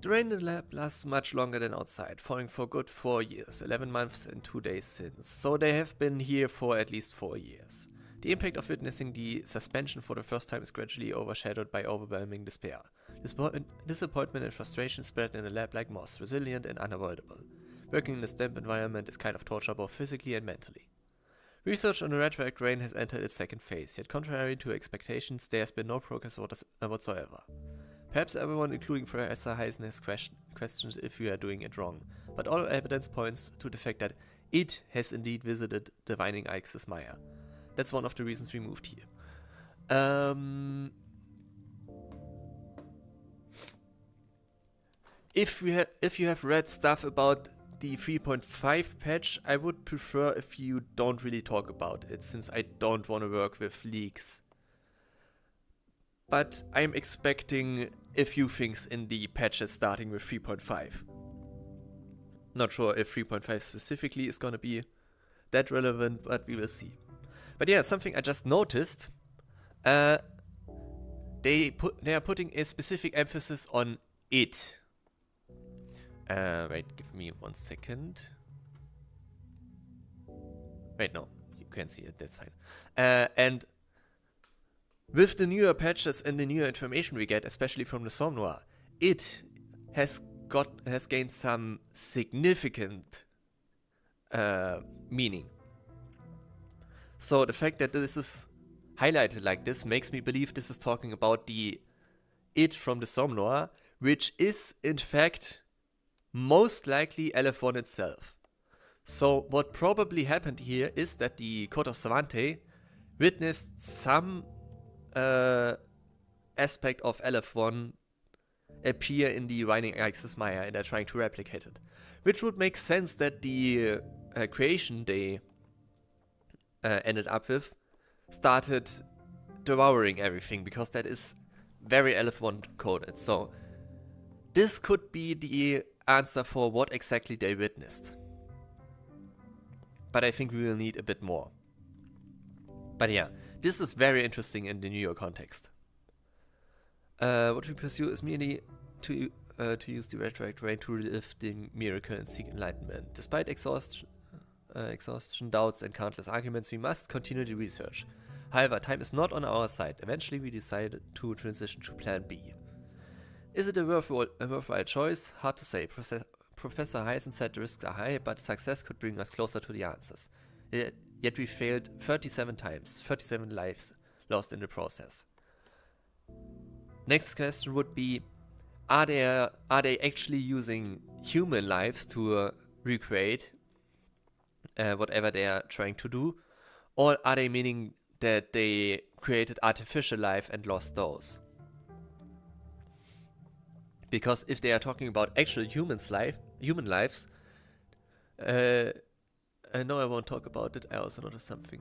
The rain in the lab lasts much longer than outside, falling for a good 4 years, 11 months and 2 days since, so they have been here for at least 4 years. The impact of witnessing the suspension for the first time is gradually overshadowed by overwhelming despair. Disappointment and frustration spread in the lab like moss, resilient and unavoidable. Working in this damp environment is kind of torture both physically and mentally. Research on the radioactive rain has entered its second phase, yet contrary to expectations, there has been no progress whatsoever. Perhaps everyone, including Professor Heisen, has questions if we are doing it wrong, but all evidence points to the fact that it has indeed visited the Vining Ixis Maya. That's one of the reasons we moved here. If you have read stuff about the 3.5 patch, I would prefer if you don't really talk about it, since I don't want to work with leaks but I'm expecting a few things in the patches starting with 3.5. Not sure if 3.5 specifically is gonna be that relevant, but we will see. But yeah, something I just noticed, they are putting a specific emphasis on it. Wait, give me 1 second. Wait, no, you can't see it, that's fine. And with the newer patches and the newer information we get, especially from the Somme Noir, it has gained some significant meaning. So the fact that this is highlighted like this makes me believe this is talking about the it from the Somme Noir, which is in fact most likely LF1 itself. So what probably happened here is that the Code of Savantae witnessed some aspect of LF1 appear in the Winding Axis Maya and they're trying to replicate it. Which would make sense that the creation they ended up with started devouring everything, because that is very LF1 coded. So this could be the answer for what exactly they witnessed. But I think we will need a bit more. But yeah, this is very interesting in the New York context. What we pursue is merely to use the retroactive rain to relive the miracle and seek enlightenment. Despite exhaustion, doubts, and countless arguments, we must continue the research. However, time is not on our side. Eventually, we decided to transition to Plan B. Is it a worthwhile choice? Hard to say. Professor Heisen said the risks are high, but success could bring us closer to the answers. Yet we failed 37 times, 37 lives lost in the process. Next question would be, are they actually using human lives to recreate whatever they are trying to do? Or are they meaning that they created artificial life and lost those? Because if they are talking about actual human lives, I know I won't talk about it. I also noticed something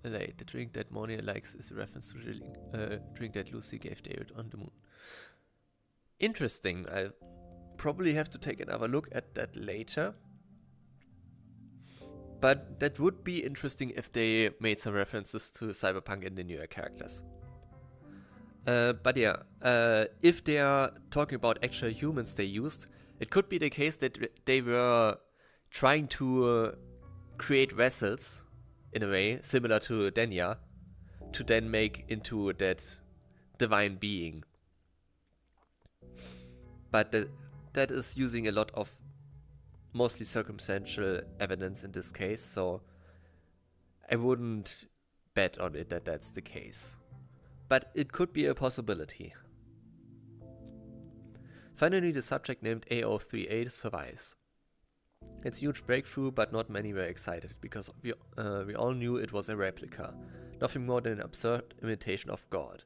late. The drink that Monia likes is a reference to the drink that Lucy gave David on the moon. Interesting. I probably have to take another look at that later. But that would be interesting if they made some references to Cyberpunk in the newer characters. But yeah, if they are talking about actual humans they used, it could be the case that they were trying to create vessels, in a way, similar to Denya, to then make into that divine being. But that is using a lot of mostly circumstantial evidence in this case, so I wouldn't bet on it that that's the case. But it could be a possibility. Finally, the subject named A038 survives. It's a huge breakthrough, but not many were excited, because we all knew it was a replica, nothing more than an absurd imitation of God.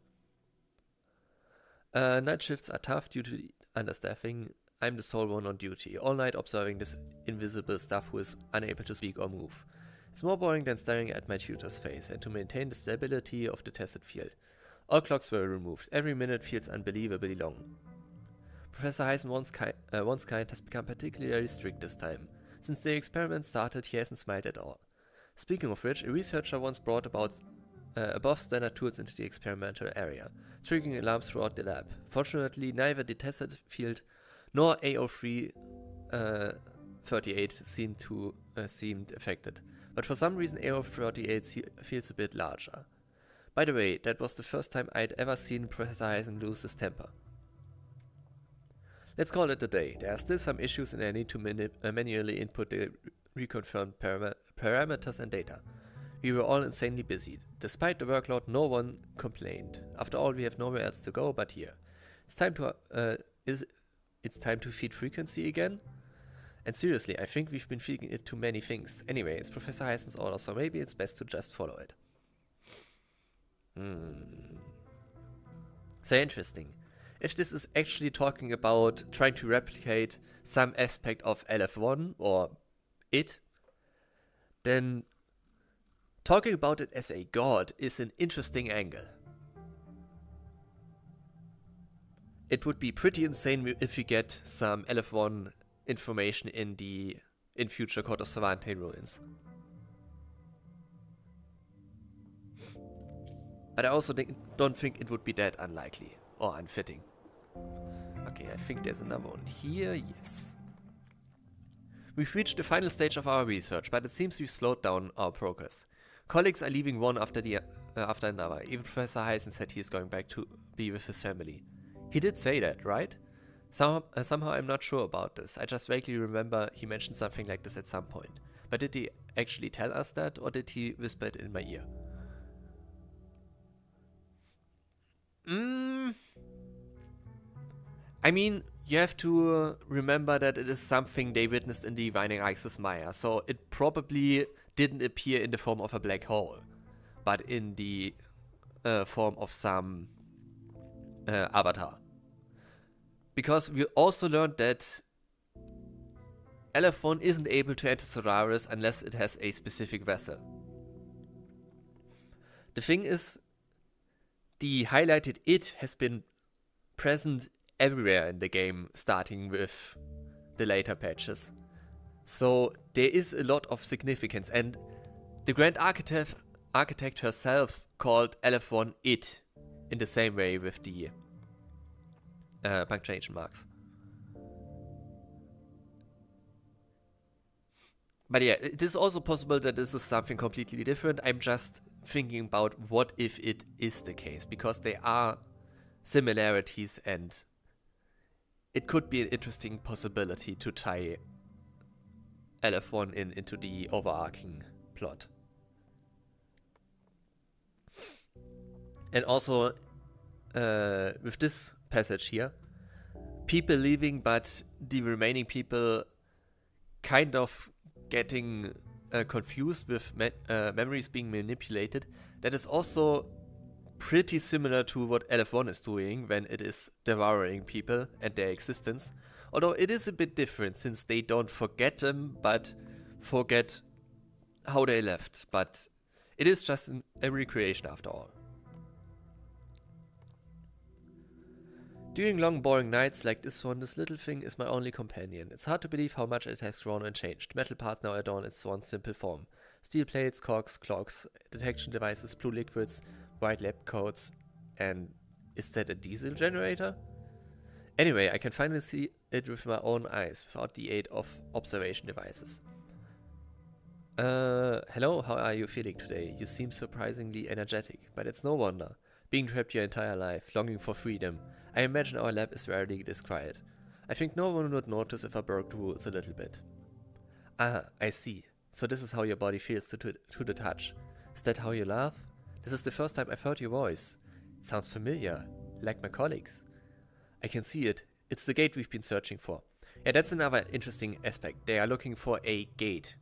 Night shifts are tough due to understaffing. I'm the sole one on duty, all night observing this invisible stuff who is unable to speak or move. It's more boring than staring at my tutor's face, and to maintain the stability of the tested field. All clocks were removed, every minute feels unbelievably long. Professor Heisen once kind has become particularly strict this time. Since the experiment started, he hasn't smiled at all. Speaking of which, a researcher once brought about above standard tools into the experimental area, triggering alarms throughout the lab. Fortunately, neither the tested field nor A0338 seemed affected, but for some reason A038 feels a bit larger. By the way, that was the first time I'd ever seen Professor Heisen lose his temper. Let's call it a day. There are still some issues and I need to manually input the reconfirmed parameters and data. We were all insanely busy. Despite the workload, no one complained. After all, we have nowhere else to go but here. It's time to feed frequency again? And seriously, I think we've been feeding it too many things. Anyway, it's Professor Heisen's order, so maybe it's best to just follow it. So interesting. If this is actually talking about trying to replicate some aspect of LF1 or it, then talking about it as a god is an interesting angle. it would be pretty insane if we get some LF1 information in future Court of Savantae ruins. But I also don't think it would be that unlikely or unfitting. Okay, I think there's another one here, yes. We've reached the final stage of our research, but it seems we've slowed down our progress. Colleagues are leaving one after another. Even Professor Heisen said he is going back to be with his family. He did say that, right? Somehow I'm not sure about this. I just vaguely remember he mentioned something like this at some point. But did he actually tell us that, or did he whisper it in my ear? I mean, you have to remember that it is something they witnessed in the Divining Axis Maya, so it probably didn't appear in the form of a black hole, but in the form of some avatar. Because we also learned that LF1 isn't able to enter Solaris unless it has a specific vessel. The thing is, the highlighted "it" has been present everywhere in the game, starting with the later patches. So there is a lot of significance, and the Grand Architect herself called LF1 "it" in the same way with the punctuation marks. But yeah, it is also possible that this is something completely different. I'm just thinking about what if it is the case, because there are similarities and it could be an interesting possibility to tie LF1 into the overarching plot. And also, with this passage here, people leaving but the remaining people kind of getting confused with memories being manipulated, that is also pretty similar to what LF1 is doing when it is devouring people and their existence. Although it is a bit different, since they don't forget them, but forget how they left. But it is just a recreation after all. During long boring nights like this one, this little thing is my only companion. It's hard to believe how much it has grown and changed. Metal parts now adorn its once simple form. Steel plates, cogs, clocks, detection devices, blue liquids, white lab coats, and is that a diesel generator? Anyway, I can finally see it with my own eyes without the aid of observation devices. Hello, how are you feeling today? You seem surprisingly energetic, but it's no wonder. Being trapped your entire life, longing for freedom. I imagine our lab is rarely disquiet. I think no one would notice if I broke the rules a little bit. Ah, I see. So this is how your body feels to the touch. Is that how you laugh? This is the first time I've heard your voice. It sounds familiar, like my colleagues. I can see it. It's the gate we've been searching for. Yeah, that's another interesting aspect. They are looking for a gate.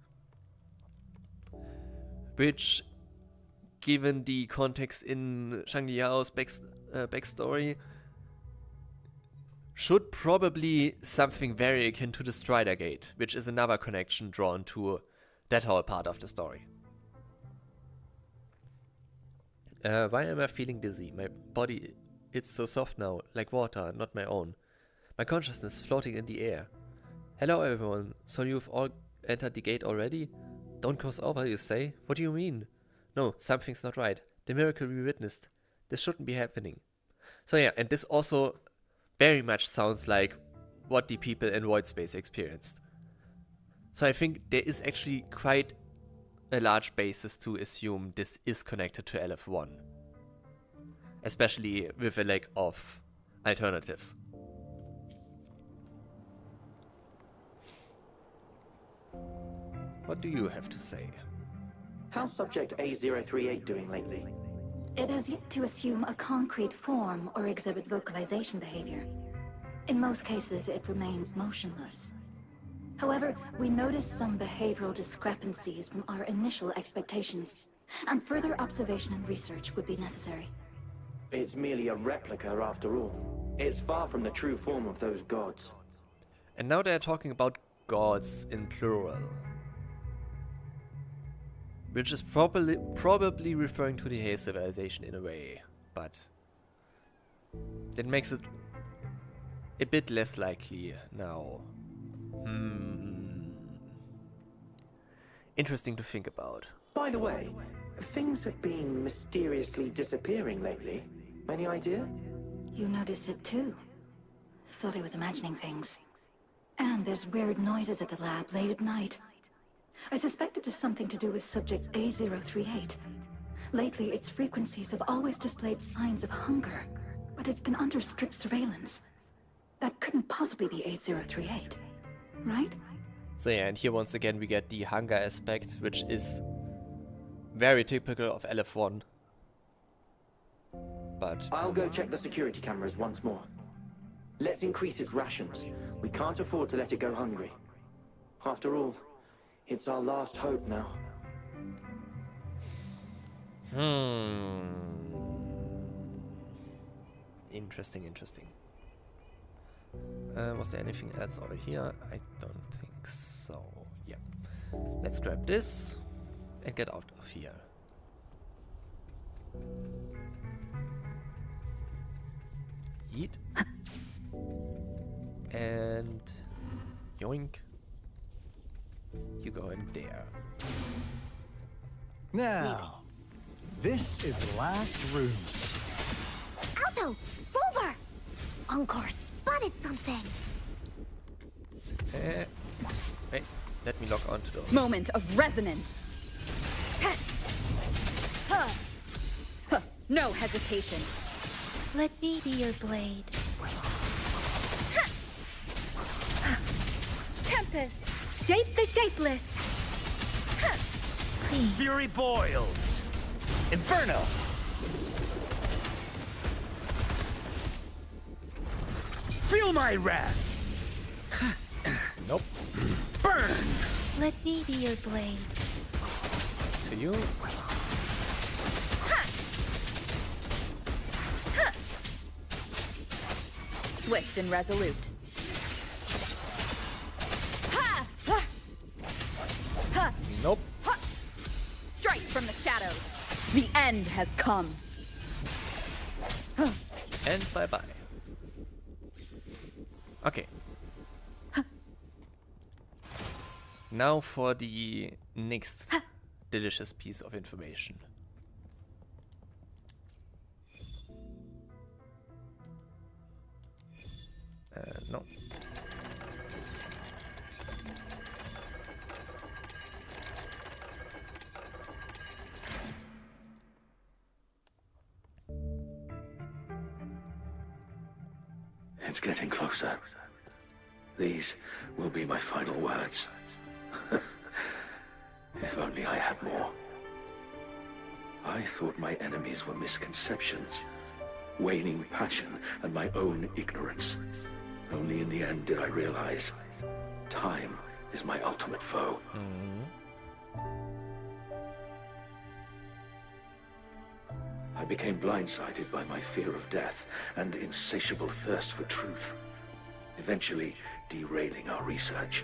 Which, given the context in Shang Liao's backstory, should probably something very akin to the Strider Gate, which is another connection drawn to that whole part of the story. Why am I feeling dizzy? My body, it's so soft now, like water, not my own. My consciousness floating in the air. Hello everyone, so you've all entered the gate already? Don't cross over, you say? What do you mean? No, something's not right. The miracle we witnessed. This shouldn't be happening. So yeah, and this also very much sounds like what the people in Void Space experienced. So I think there is actually quite a large basis to assume this is connected to LF1. Especially with a lack of alternatives. What do you have to say? How's Subject A038 doing lately? It has yet to assume a concrete form or exhibit vocalization behavior. In most cases, it remains motionless. However, we noticed some behavioral discrepancies from our initial expectations, and further observation and research would be necessary. It's merely a replica after all. It's far from the true form of those gods. And now they're talking about gods in plural. Which is probably referring to the Hay civilization in a way, but that makes it a bit less likely now. Interesting to think about. By the way, things have been mysteriously disappearing lately. Any idea? You noticed it too. Thought I was imagining things. And there's weird noises at the lab late at night. I suspect it is something to do with subject A038. Lately, its frequencies have always displayed signs of hunger, but it's been under strict surveillance. That couldn't possibly be 8038, right? So yeah, and here once again we get the hunger aspect, which is very typical of LF1. But I'll go check the security cameras once more. Let's increase its rations. We can't afford to let it go hungry. After all, it's our last hope now. Interesting. Was there anything else over here? I don't think so. Yeah. Let's grab this and get out of here. Yeet. And yoink. You go in there. Now, this is the last room. Alto! Rover! Encore spotted something! Wait, let me log on to those. Moment of resonance. No hesitation. Let me be your blade. Tempest! Shape the shapeless! Please. Fury boils! Inferno! Feel my wrath! Nope. Burn! Let me be your blade. To you. Swift and resolute. Nope. Strike from the shadows. The end has come. And bye-bye. Okay. Now for the next delicious piece of information. No. This one. It's getting closer. These will be my final words. If only I had more. I thought my enemies were misconceptions, waning passion, and my own ignorance. Only in the end did I realize time is my ultimate foe. I became blindsided by my fear of death and insatiable thirst for truth, eventually derailing our research.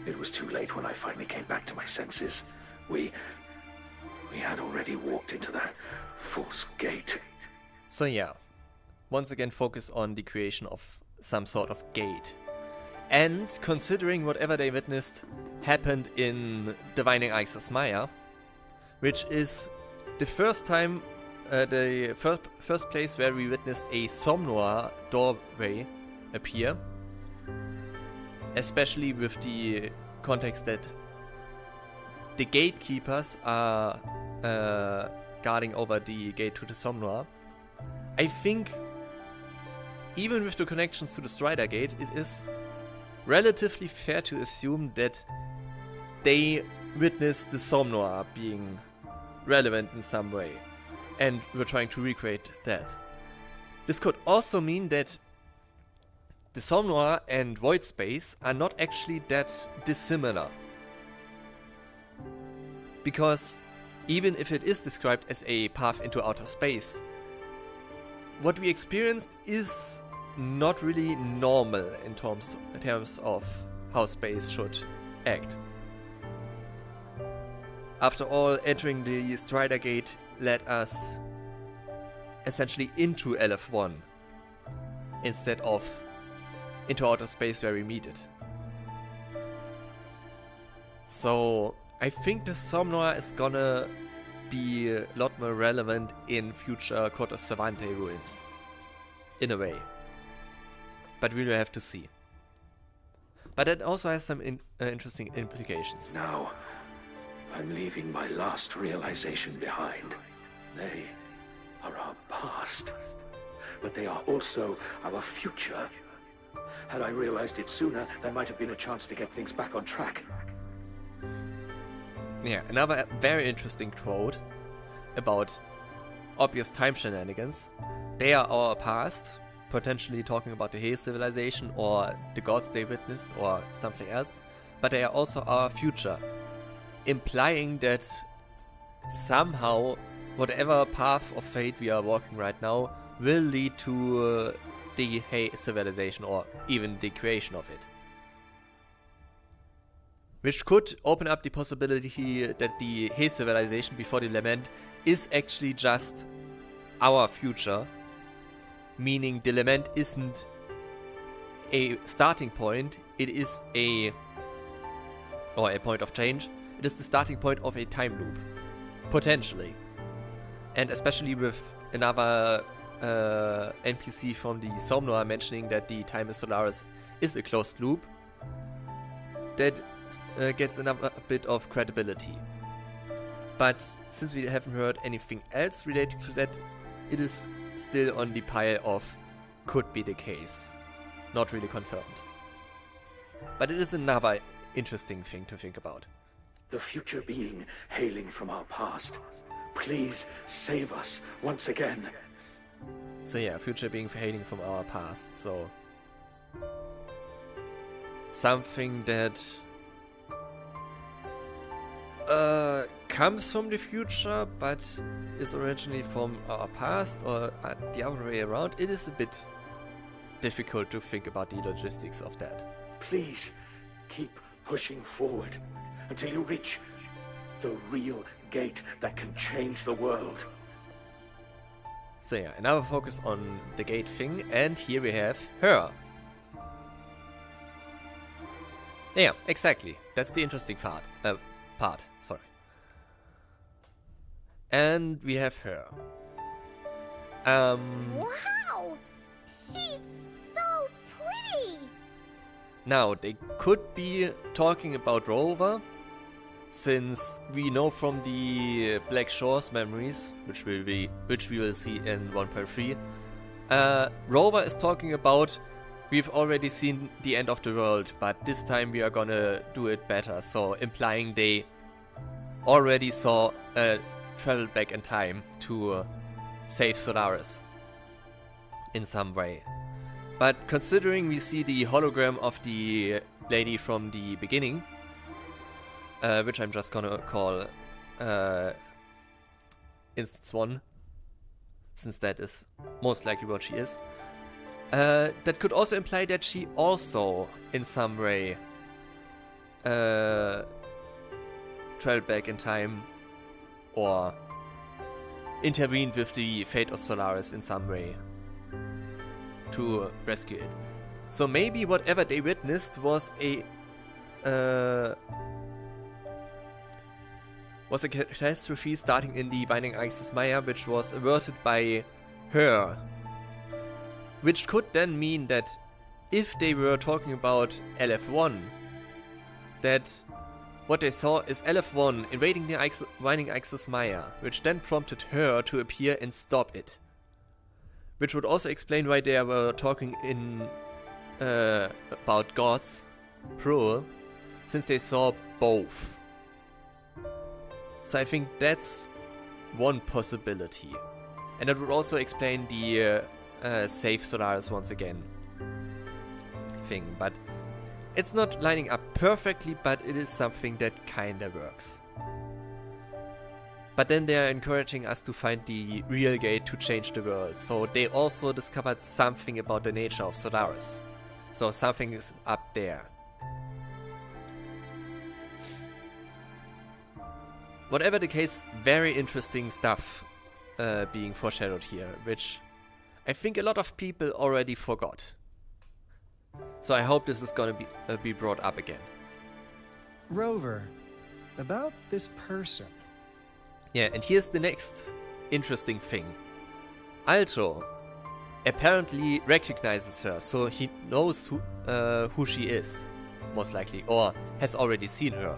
It was too late when I finally came back to my senses. We had already walked into that false gate. So yeah, once again focus on the creation of some sort of gate. And considering whatever they witnessed happened in Divining Ixis Maya, which is the first time, the first place where we witnessed a Somnoir doorway appear, especially with the context that the gatekeepers are guarding over the gate to the Somnoir. I think even with the connections to the Strider Gate, it is relatively fair to assume that they witnessed the Somnoir being relevant in some way, and were trying to recreate that. This could also mean that the Somnoir and Void Space are not actually that dissimilar. Because even if it is described as a path into outer space, what we experienced is not really normal in terms of how space should act. After all, entering the Strider Gate led us essentially into LF1 instead of into outer space where we meet it. So I think the Somnoa is gonna be a lot more relevant in future Court of Savantae ruins. In a way. But we will have to see. But it also has some interesting implications. Now, I'm leaving my last realization behind. They are our past, but they are also our future. Had I realized it sooner, there might have been a chance to get things back on track. Yeah, another very interesting quote about obvious time shenanigans. They are our past, potentially talking about the Hay civilization or the gods they witnessed or something else, but they are also our future, implying that somehow whatever path of fate we are walking right now will lead to the Hay civilization or even the creation of it. Which could open up the possibility that the Hay civilization before the Lament is actually just our future, meaning the Lament isn't a starting point, it is a point of change. It is the starting point of a time loop, potentially. And especially with another NPC from the Somnoa mentioning that the Timus Solaris is a closed loop, that gets another bit of credibility. But since we haven't heard anything else related to that, it is still on the pile of could be the case. Not really confirmed. But it is another interesting thing to think about. The future being hailing from our past. Please save us once again. So yeah, future being hailing from our past, so something that comes from the future but is originally from our past, or the other way around. It is a bit difficult to think about the logistics of that. Please keep pushing forward until you reach the real gate that can change the world. So yeah, another focus on the gate thing, and here we have her. Yeah, exactly. That's the interesting part. Sorry. And we have her. Wow! She's so pretty! Now, they could be talking about Rover, since we know from the Black Shores memories, which we will see in 1.3, Rover is talking about we've already seen the end of the world, but this time we are gonna do it better. So implying they already saw travel back in time to save Solaris in some way. But considering we see the hologram of the lady from the beginning, which I'm just gonna call Instance 1, since that is most likely what she is, that could also imply that she also, in some way, traveled back in time or intervened with the fate of Solaris in some way to rescue it. So maybe whatever they witnessed was a catastrophe starting in the Winding Axis Maya, which was averted by her. Which could then mean that if they were talking about LF1, that what they saw is LF1 invading the Winding Axis Maya, which then prompted her to appear and stop it. Which would also explain why they were talking in about gods, plural, since they saw both. So I think that's one possibility. And that would also explain the save Solaris once again thing. But it's not lining up perfectly, but it is something that kinda works. But then they are encouraging us to find the real gate to change the world. So they also discovered something about the nature of Solaris. So something is up there. Whatever the case, very interesting stuff being foreshadowed here, which I think a lot of people already forgot. So I hope this is gonna be brought up again. Rover, about this person. Yeah, and here's the next interesting thing. Alto apparently recognizes her, so he knows who she is, most likely, or has already seen her.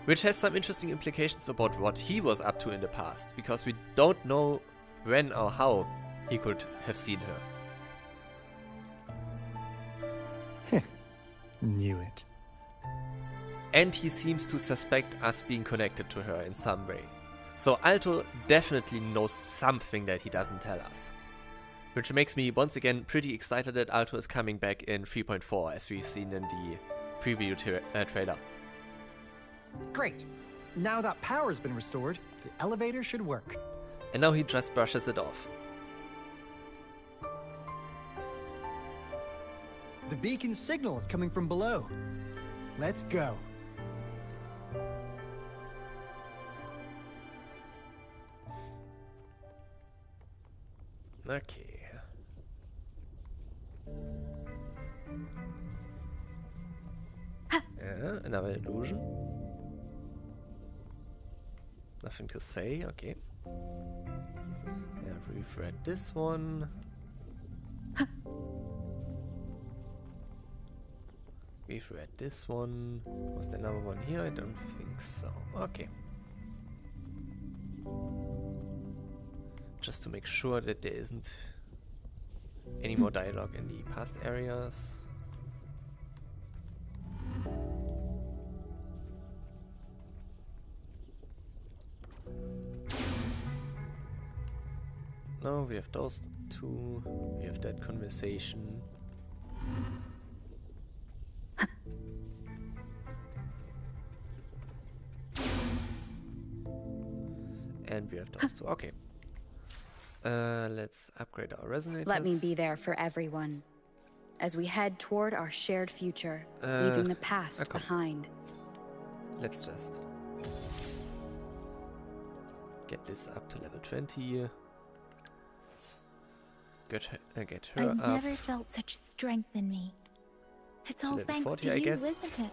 Which has some interesting implications about what he was up to in the past, because we don't know when or how he could have seen her. Knew it. And he seems to suspect us being connected to her in some way. So Alto definitely knows something that he doesn't tell us. Which makes me once again pretty excited that Alto is coming back in 3.4, as we've seen in the preview trailer. Great. Now that power's been restored, the elevator should work. And now he just brushes it off. The beacon signal is coming from below. Let's go. Okay. Yeah, another illusion. Nothing to say, okay. Yeah, we've read this one. We've read this one. Was there another one here? I don't think so. Okay. Just to make sure that there isn't any more dialogue in the past areas. No, we have those two. We have that conversation. And we have those two. Okay. Let's upgrade our resonators. Let me be there for everyone as we head toward our shared future, leaving the past behind. Let's just get this up to level 20. Get her I've up. never felt such strength in me. It's all level thanks 40, to I you, guess. isn't it?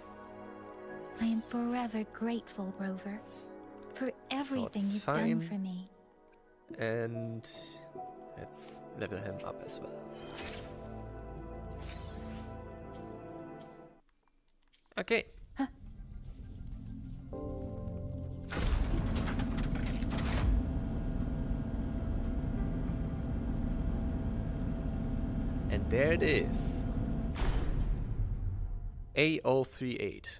I am forever grateful, Rover, for everything it's you've fine. done for me. And let's level him up as well. Okay. And there it is. A038.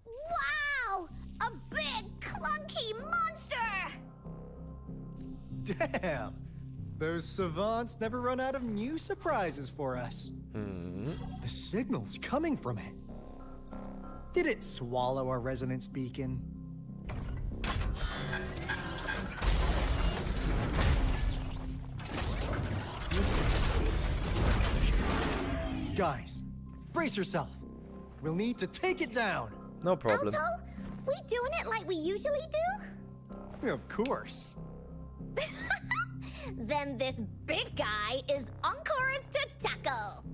Wow! A big, clunky monster! Damn! Those savants never run out of new surprises for us. The signal's coming from it. Did it swallow our resonance beacon? Guys, brace yourself. We'll need to take it down. No problem. Alto, we doing it like we usually do? Of course. Then this big guy is Encore's to tackle.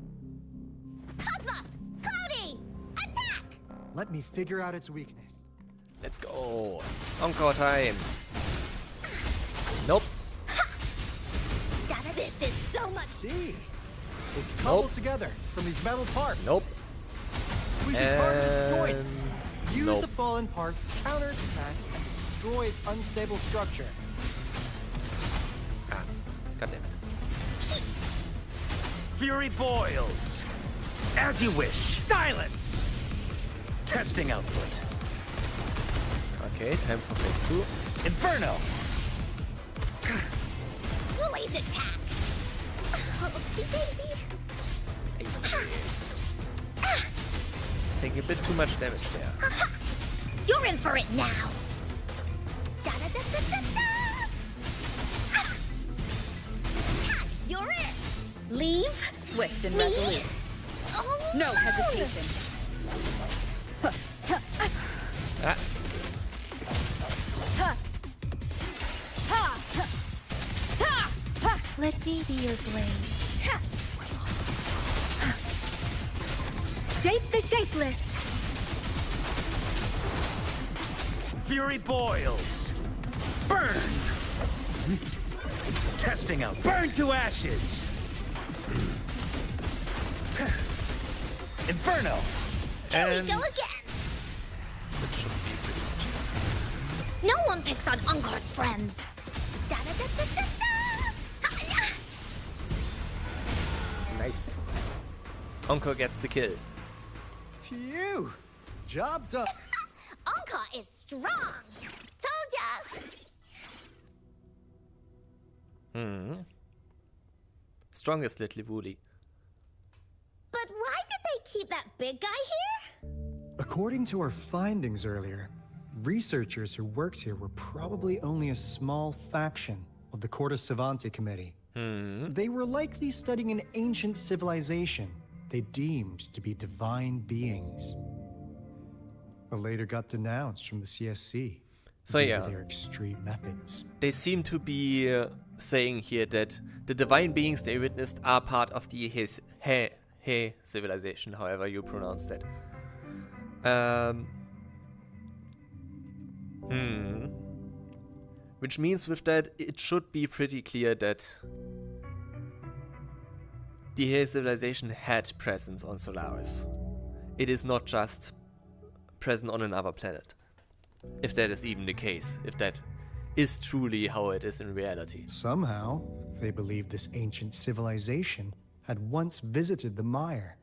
Cosmos! Cloudy! Attack! Let me figure out its weakness. Let's go. Encore time. Nope. This is so much. See? It's cobbled together from these metal parts. Nope. We should target its joints. Use Nope. the fallen parts to counter its attacks and destroy its unstable structure. Ah, goddammit. Fury boils. As you wish. Silence! Testing output. Okay, time for phase 2. Inferno! Woolly's attack! Oopsie daisy! Taking a bit too much damage there. You're in for it now! Da-da-da-da-da-da! You're in! Leave? Swift and Me? resolute. Oh, No hesitation. Ah. Let me be your blade. Shape the shapeless. Fury boils. Burn! Testing out. Burn to ashes! Inferno! Here we go again. That should be pretty much. No one picks on Ungar's friends. Nice. Onko gets the kill. Phew! Job done. Ungar is strong. Told ya. Strongest little woolly. But why did they keep that big guy here? According to our findings earlier, researchers who worked here were probably only a small faction of the Court of Savantae committee. They were likely studying an ancient civilization they deemed to be divine beings, but later got denounced from the CSC So due yeah, to their extreme methods. they seem to be saying here that the divine beings they witnessed are part of the He civilization, however you pronounce that. Which means with that, it should be pretty clear that the He civilization had presence on Solaris. It is not just present on another planet. If that is even the case, if that is truly how it is in reality. Somehow, they believed this ancient civilization had once visited the mire,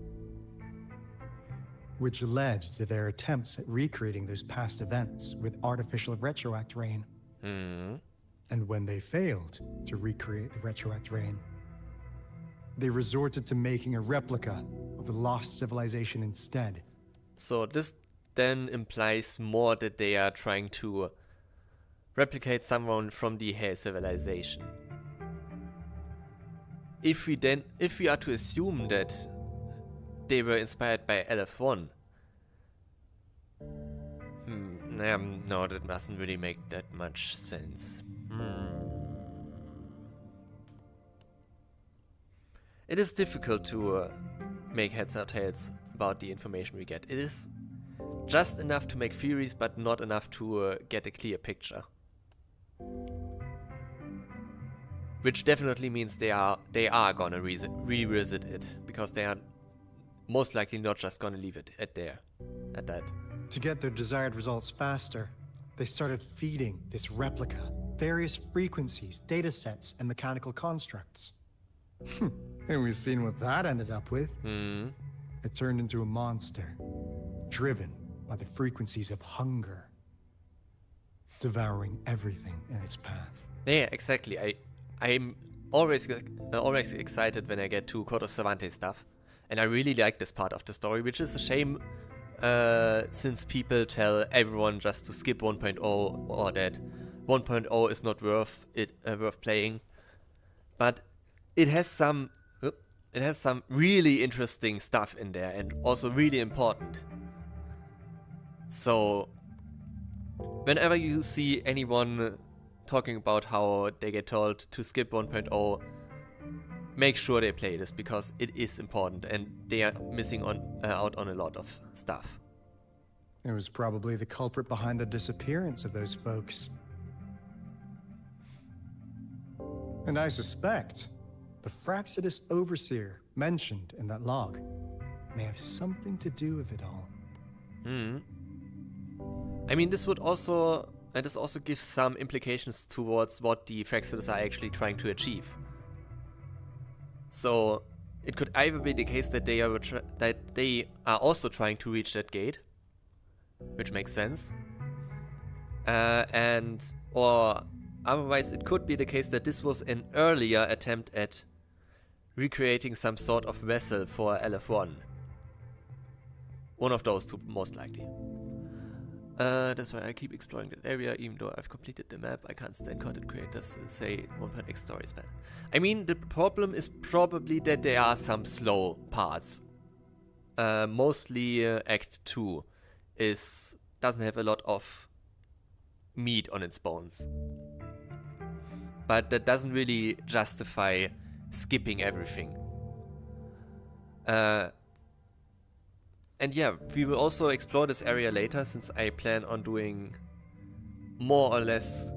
which led to their attempts at recreating those past events with artificial retroact rain. And when they failed to recreate the retroact rain, they resorted to making a replica of the lost civilization instead. So this then implies more that they are trying to replicate someone from the He civilization. If we are to assume that they were inspired by LF1, no, that doesn't really make that much sense. It is difficult to make heads or tails about the information we get. It is just enough to make theories, but not enough to get a clear picture. Which definitely means they are gonna revisit it, because they are most likely not just gonna leave it at that. To get their desired results faster, they started feeding this replica various frequencies, data sets, and mechanical constructs. And we've seen what that ended up with. It turned into a monster, driven by the frequencies of hunger, devouring everything in its path. Yeah, exactly. I'm always excited when I get to Court of Savantae stuff, and I really like this part of the story, which is a shame since people tell everyone just to skip 1.0 or that 1.0 is not worth playing. But it has some really interesting stuff in there, and also really important. So whenever you see anyone talking about how they get told to skip 1.0, make sure they play this, because it is important and they are missing out on a lot of stuff. It was probably the culprit behind the disappearance of those folks. And I suspect the Fraxidus Overseer mentioned in that log may have something to do with it all. I mean, this also gives some implications towards what the Fraxidus are actually trying to achieve. So it could either be the case that they are also trying to reach that gate, which makes sense, or otherwise it could be the case that this was an earlier attempt at recreating some sort of vessel for LF1. One of those two, most likely. That's why I keep exploring that area, even though I've completed the map. I can't stand content creators say 1.x stories bad. I mean, the problem is probably that there are some slow parts. Mostly Act 2 doesn't have a lot of meat on its bones. But that doesn't really justify skipping everything. And yeah, we will also explore this area later, since I plan on doing more or less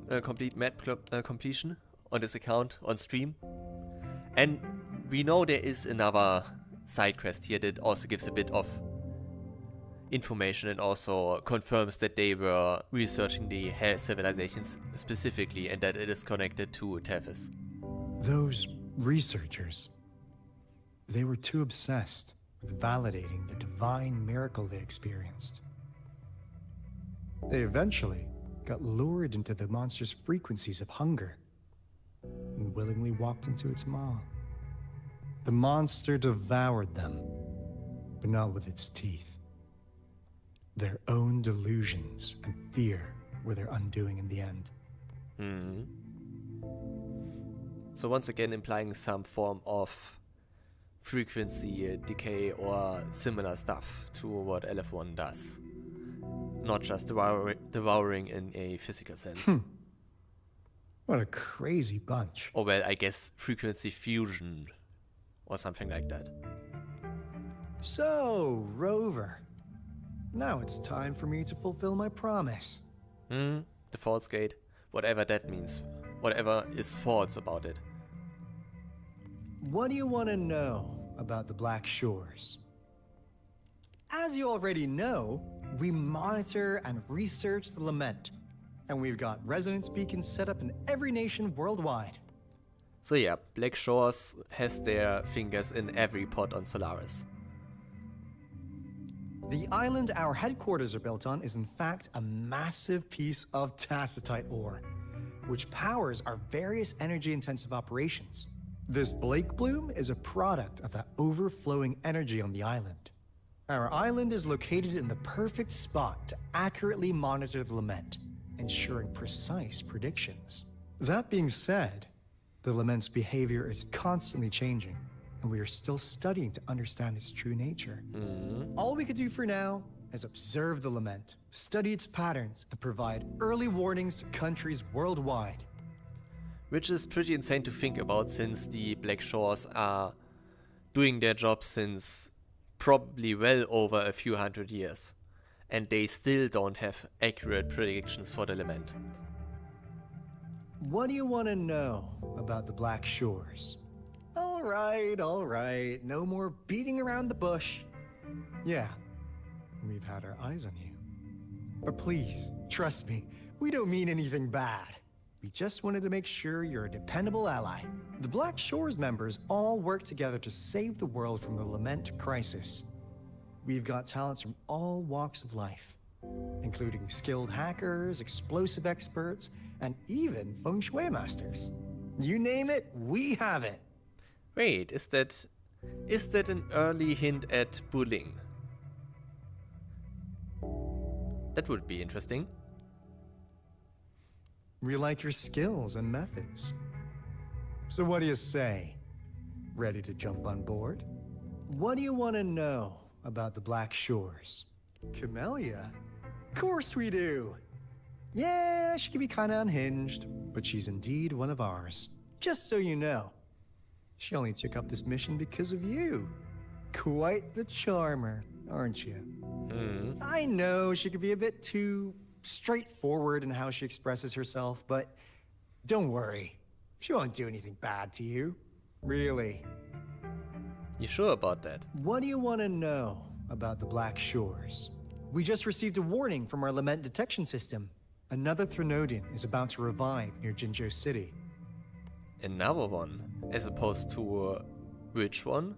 a complete map completion on this account on stream. And we know there is another side quest here that also gives a bit of information and also confirms that they were researching the Hell civilizations specifically and that it is connected to Tethys. Those researchers, they were too obsessed with validating the divine miracle they experienced. They eventually got lured into the monster's frequencies of hunger and willingly walked into its maw. The monster devoured them, but not with its teeth. Their own delusions and fear were their undoing in the end. So once again implying some form of frequency decay or similar stuff to what LF1 does. Not just devouring in a physical sense. What a crazy bunch. Or well, I guess frequency fusion or something like that. So, Rover, now it's time for me to fulfill my promise. The False Gate, whatever that means. Whatever is false about it. What do you want to know about the Black Shores? As you already know, we monitor and research the Lament, and we've got resonance beacons set up in every nation worldwide. So yeah, Black Shores has their fingers in every pot on Solaris. The island our headquarters are built on is in fact a massive piece of tacitite ore, which powers our various energy-intensive operations. This Blake Bloom is a product of that overflowing energy on the island. Our island is located in the perfect spot to accurately monitor the Lament, ensuring precise predictions. That being said, the Lament's behavior is constantly changing, and we are still studying to understand its true nature. All we could do for now is observe the Lament, study its patterns, and provide early warnings to countries worldwide. Which is pretty insane to think about, since the Black Shores are doing their job since probably well over a few hundred years. And they still don't have accurate predictions for the Lament. What do you want to know about the Black Shores? All right. No more beating around the bush. Yeah, we've had our eyes on you. But please, trust me, we don't mean anything bad. We just wanted to make sure you're a dependable ally. The Black Shores members all work together to save the world from the Lament crisis. We've got talents from all walks of life, including skilled hackers, explosive experts, and even feng shui masters. You name it, we have it. Wait, is that an early hint at bullying? That would be interesting. We like your skills and methods. So what do you say? Ready to jump on board? What do you want to know about the Black Shores? Camellia? Of course we do! Yeah, she can be kinda unhinged, but she's indeed one of ours. Just so you know, she only took up this mission because of you. Quite the charmer, aren't you? I know she could be a bit too straightforward in how she expresses herself, but don't worry. She won't do anything bad to you. Really. You sure about that? What do you want to know about the Black Shores? We just received a warning from our Lament detection system. Another Threnodian is about to revive near Jinzhou City. Another one? As opposed to which one?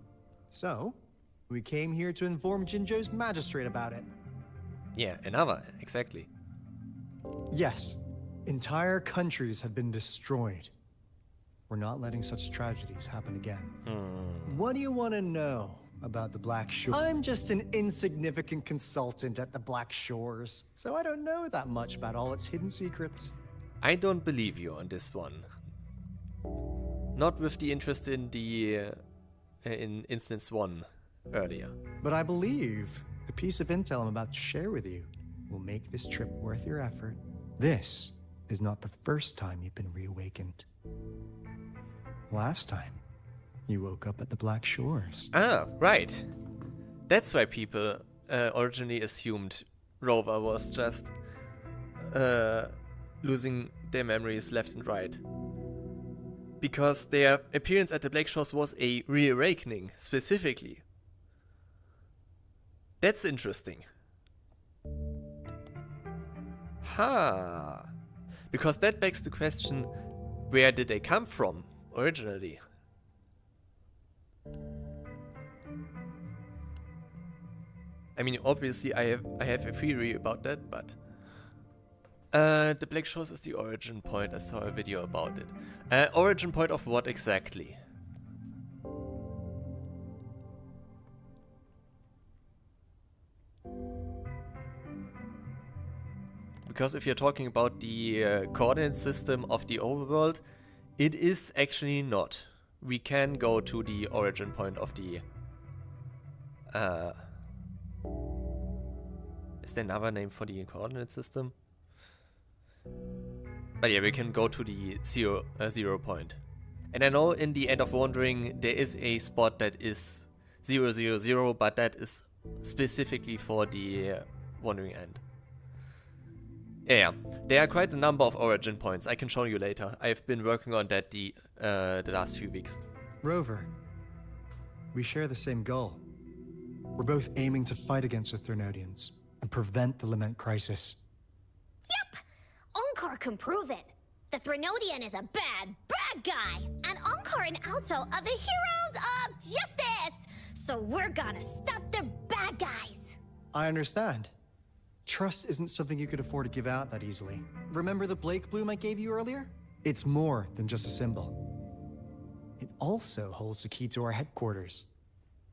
So, we came here to inform Jinzhou's magistrate about it. Yeah, another, exactly. Yes, entire countries have been destroyed. We're not letting such tragedies happen again. What do you want to know about the Black Shore. I'm just an insignificant consultant at the Black Shores, so I don't know that much about all its hidden secrets. I don't believe you on this one. Not with the interest in the in instance 1 earlier. But I believe the piece of intel I'm about to share with you will make this trip worth your effort. This is not the first time you've been reawakened. Last time, you woke up at the Black Shores. Ah, right. That's why people originally assumed Rover was just losing their memories left and right. Because their appearance at the Black Shores was a reawakening, specifically. That's interesting. Ha! Because that begs the question, where did they come from originally? I mean, obviously I have a theory about that, but the Black Shores is the origin point. I saw a video about it. Origin point of what exactly? Because if you're talking about the coordinate system of the overworld, it is actually not. We can go to the origin point of the... is there another name for the coordinate system? But yeah, we can go to the zero point. And I know in the End of Wandering there is a spot that is 000, but that is specifically for the Wandering End. Yeah, there are quite a number of origin points. I can show you later. I've been working on that the last few weeks. Rover, we share the same goal. We're both aiming to fight against the Threnodians and prevent the Lament Crisis. Yep! Onkar can prove it. The Threnodian is a bad, bad guy. And Onkar and Alto are the heroes of justice. So we're gonna stop the bad guys. I understand. Trust isn't something you could afford to give out that easily. Remember the Blake Bloom I gave you earlier? It's more than just a symbol. It also holds the key to our headquarters.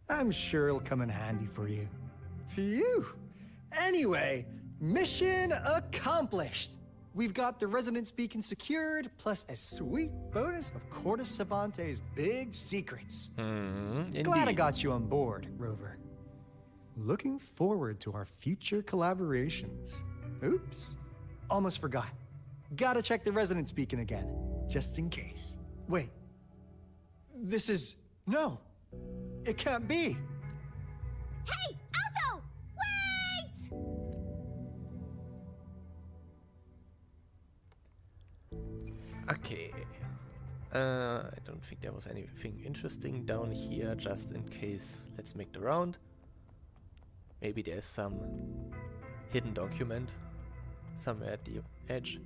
I'm sure it'll come in handy for you. Phew! Anyway, mission accomplished! We've got the resonance beacon secured, plus a sweet bonus of Cortus Savantae's big secrets. Glad I got you on board, Rover. Looking forward to our future collaborations. Oops, almost forgot. Gotta check the resonance beacon again, just in case. Wait, this is... no, it can't be. Hey, Alto! Wait! Okay. I don't think there was anything interesting down here, just in case. Let's make the round. Maybe there's some hidden document somewhere at the edge.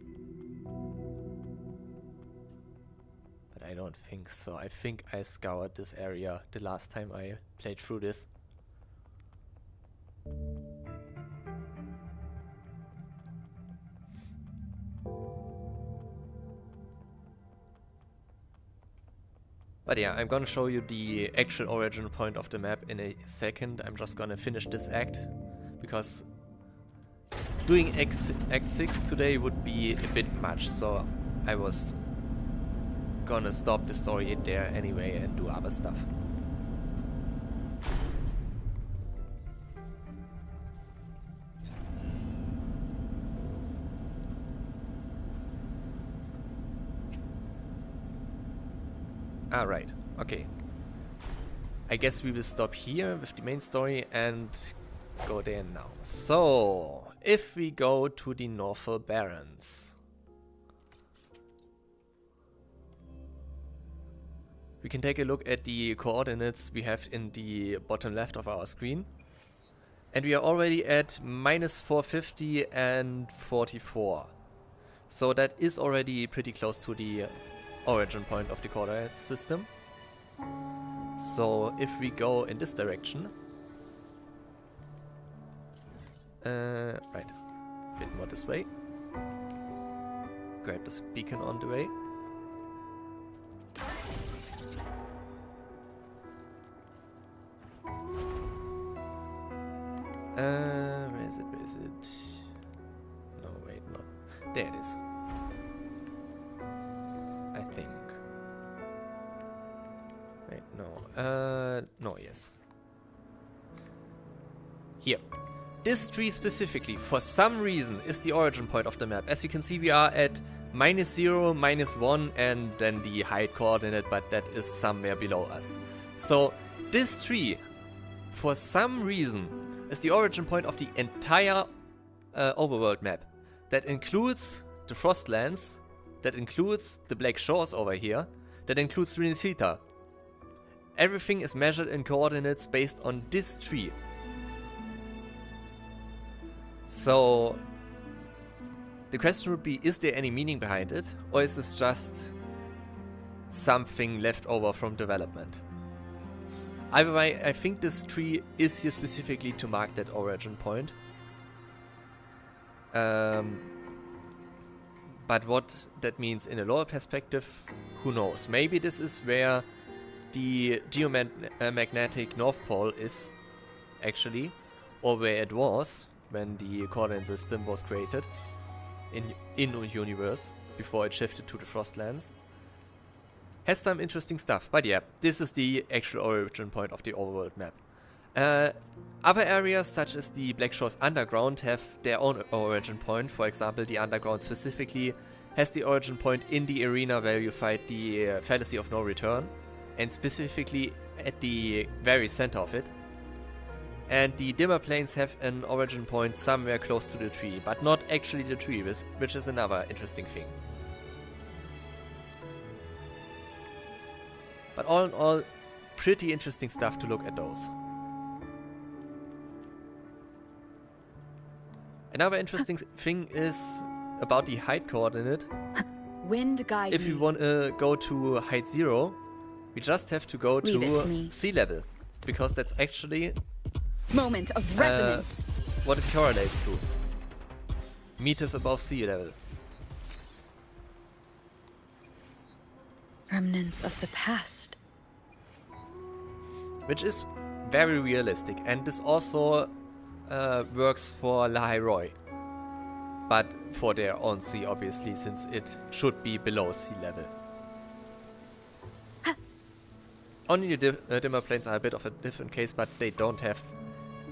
But I don't think so. I think I scoured this area the last time I played through this. But yeah, I'm gonna show you the actual origin point of the map in a second. I'm just gonna finish this act, because doing Act 6 today would be a bit much, so I was gonna stop the story there anyway and do other stuff. Alright, okay. I guess we will stop here with the main story and go there now. So, if we go to the Northern Barrens, we can take a look at the coordinates we have in the bottom left of our screen. And we are already at minus 450 and 44. So that is already pretty close to the origin point of the coordinate system. So if we go in this direction, right, a bit more this way, grab this beacon on the way. Where is it? Where is it? No, wait, not. There it is. I think. Wait, no. No, yes. Here. This tree specifically, for some reason, is the origin point of the map. As you can see, we are at -0, -1, and then the height coordinate, but that is somewhere below us. So, this tree, for some reason, is the origin point of the entire overworld map. That includes the Frostlands, that includes the Black Shores over here, that includes Renisita. Everything is measured in coordinates based on this tree. So, the question would be, is there any meaning behind it? Or is this just something left over from development? Either way, I think this tree is here specifically to mark that origin point. But what that means in a lore perspective, who knows? Maybe this is where the geomagnetic North Pole is, actually, or where it was when the coordinate system was created in the universe before it shifted to the Frostlands. Has some interesting stuff, but yeah, this is the actual origin point of the overworld map. Other areas, such as the Black Shores Underground, have their own origin point. For example, the Underground specifically has the origin point in the arena where you fight the Fallacy of No Return, and specifically at the very center of it. And the Dimmer Plains have an origin point somewhere close to the tree, but not actually the tree, which is another interesting thing. But all in all, pretty interesting stuff to look at those. Another interesting thing is about the height coordinate. Wind guide If we want to go to height 0, we just have to go to sea level, because that's actually moment of resonance. What it correlates to. Meters above sea level. Remnants of the past. Which is very realistic, and this also works for Lahai Roi. But for their own sea, obviously, since it should be below sea level. Only the Dimmer Plains are a bit of a different case, but they don't have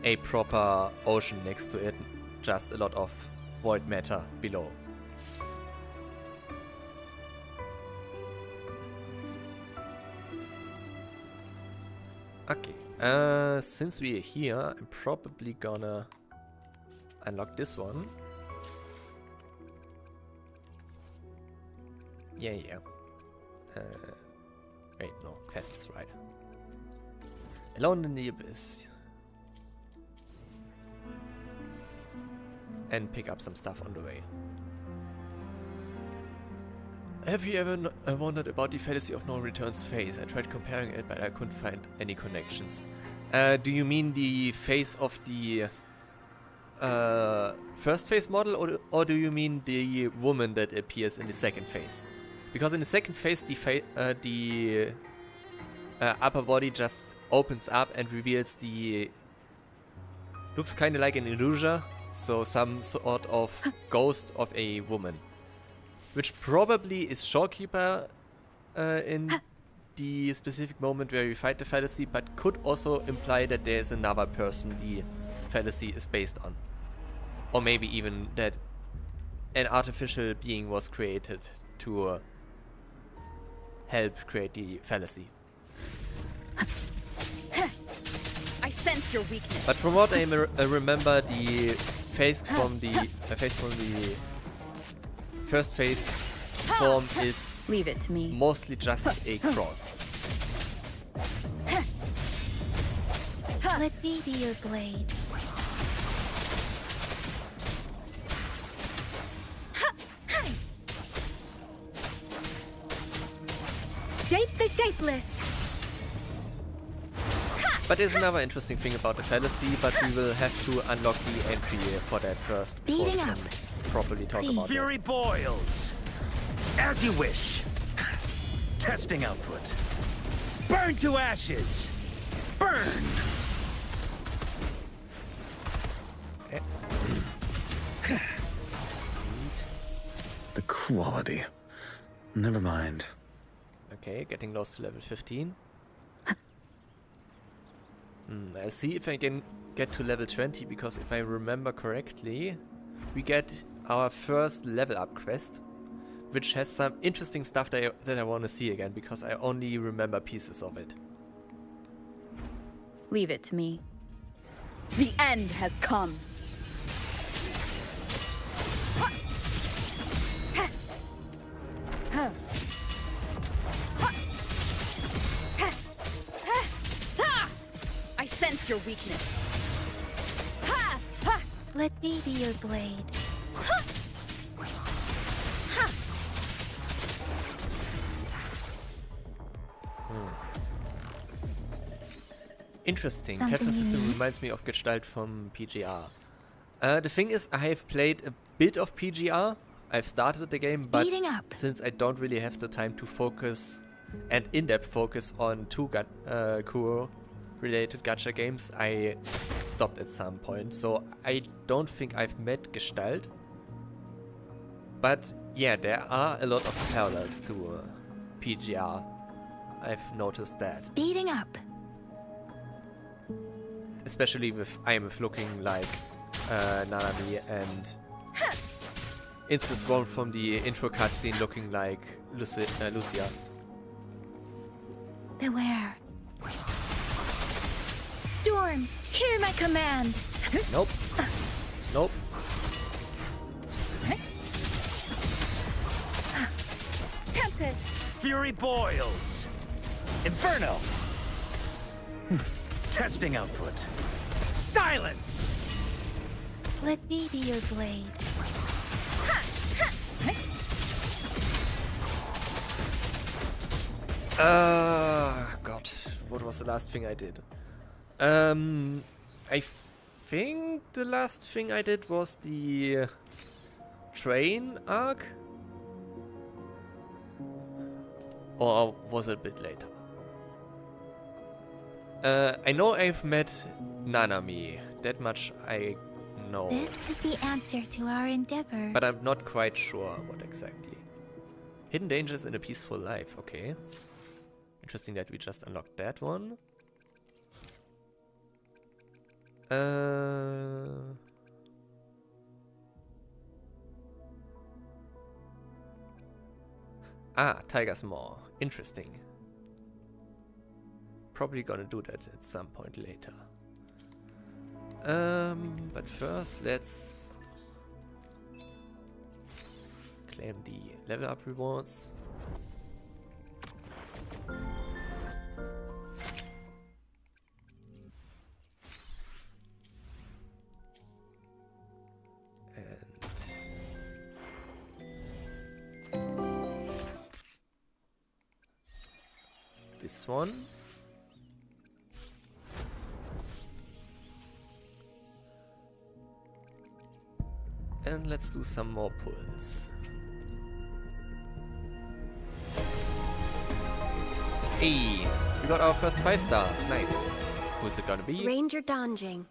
a proper ocean next to it, just a lot of void matter below. Okay, since we're here, I'm probably gonna unlock this one. Yeah. Wait, no, quests, right. Alone in the Abyss. And pick up some stuff on the way. Have you ever wondered about the Fallacy of No Return's face? I tried comparing it, but I couldn't find any connections. Do you mean the face of the first phase model, or do you mean the woman that appears in the second phase? Because in the second phase, the upper body just opens up and reveals the... looks kind of like an illusion, so some sort of ghost of a woman. Which probably is Shorekeeper in the specific moment where we fight the Fallacy, but could also imply that there is another person the Fallacy is based on. Or maybe even that an artificial being was created to help create the Fallacy. I sense your weakness. But from what I remember, the face from the first phase form is leave it to me. Mostly just a cross. Let me be your blade. Shape the shapeless. But there's another interesting thing about the Fallacy, but we will have to unlock the entry for that first before we can properly talk about it. Fury boils. As you wish. Testing output. Burn to ashes. Burn! Quality. Never mind. Okay, getting close to level 15. I'll see if I can get to level 20, because if I remember correctly, we get our first level up quest, which has some interesting stuff that I want to see again, because I only remember pieces of it. Leave it to me. The end has come. I sense your weakness. Let me be your blade. Interesting. Capture system reminds me of Gestalt from PGR. The thing is, I have played a bit of PGR. I've started the game, but since I don't really have the time to focus and in-depth focus on two Kuro-related gacha games, I stopped at some point. So I don't think I've met Gestalt. But yeah, there are a lot of parallels to PGR. I've noticed that. Speeding up. Especially with Ymith looking like Nanami, and Instance 1 from the intro cutscene looking like Lucia. Beware. Storm, hear my command. Nope. Nope. Tempest. Fury boils. Inferno. Testing output. Silence! Let me be your blade. God, what was the last thing I did? I think the last thing I did was the train arc? Or was it a bit later? I know I've met Nanami. That much I know. This is the answer to our endeavor. But I'm not quite sure what exactly. Hidden dangers in a peaceful life. Okay. Interesting that we just unlocked that one. Tiger's Maw. Interesting. Probably gonna do that at some point later. But first let's claim the level up rewards. This one. And let's do some more pulls. Hey, we got our first 5-star. Nice. Who's it gonna be? Ranger Donjing.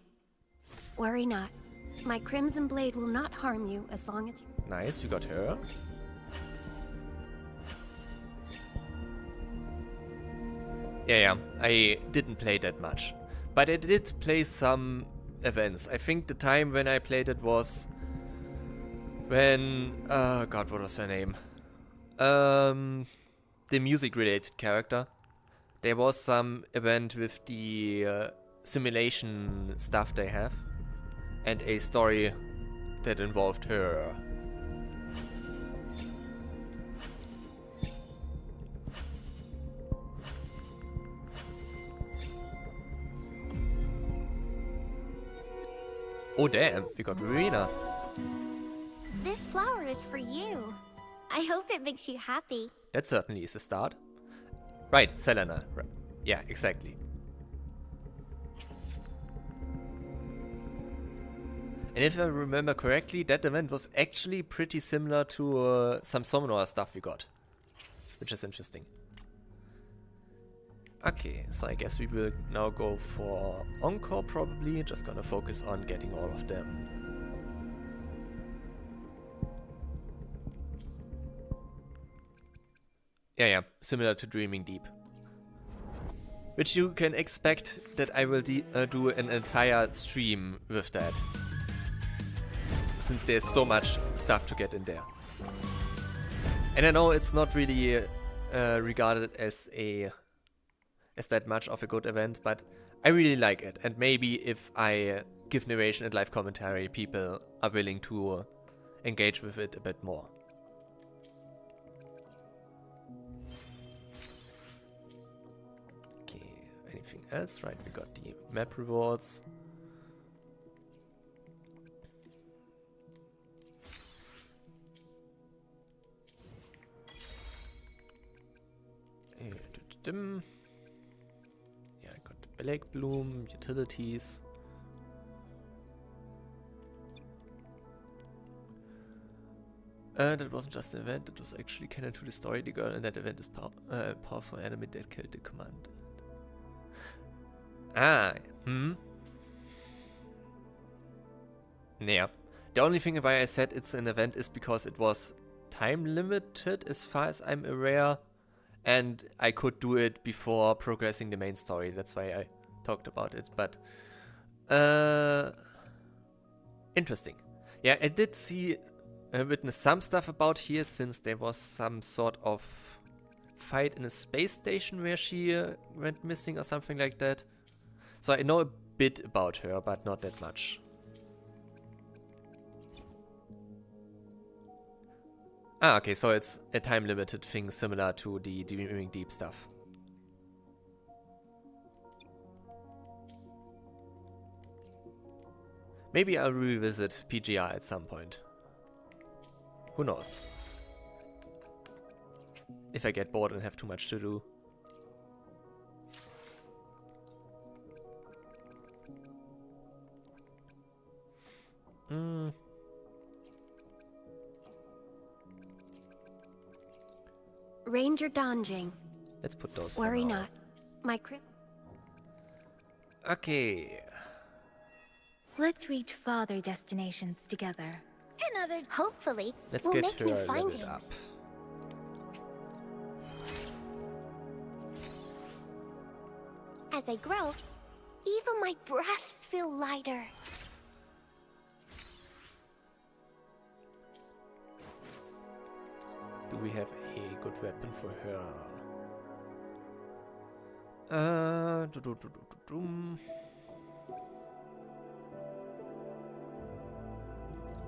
Worry not. My Crimson Blade will not harm you as long as you... Nice, we got her. Yeah, I didn't play that much. But I did play some events. I think the time when I played it was when... God, what was her name? The music-related character. There was some event with the simulation stuff they have. And a story that involved her. Oh damn, we got Verena. This flower is for you. I hope it makes you happy. That certainly is a start. Right, Selena. Right. Yeah, exactly. And if I remember correctly, that event was actually pretty similar to some Summoner stuff we got. Which is interesting. Okay, so I guess we will now go for Encore probably. Just gonna focus on getting all of them. Yeah, similar to Dreaming Deep. Which you can expect that I will do an entire stream with that. Since there's so much stuff to get in there. And I know it's not really regarded as that much of a good event, but I really like it. And maybe if I give narration and live commentary, people are willing to engage with it a bit more. Anything else? Right, we got the map rewards. Yeah, I got the Black Bloom, utilities. That wasn't just an event, it was actually canon to the story. The girl in that event is powerful enemy that killed the command. Yeah. The only thing why I said it's an event is because it was time limited as far as I'm aware. And I could do it before progressing the main story. That's why I talked about it. But interesting. Yeah, I did witness some stuff about here, since there was some sort of fight in a space station where she went missing or something like that. So I know a bit about her, but not that much. Okay, so it's a time-limited thing similar to the Dreaming Deep stuff. Maybe I'll revisit PGR at some point. Who knows? If I get bored and have too much to do. Ranger Donjing. Let's put those. Worry not. My crib. Okay. Let's reach farther destinations together. Another. Hopefully, let's we'll get make her new leveled findings. up. As I grow, even my breaths feel lighter. Do we have a good weapon for her?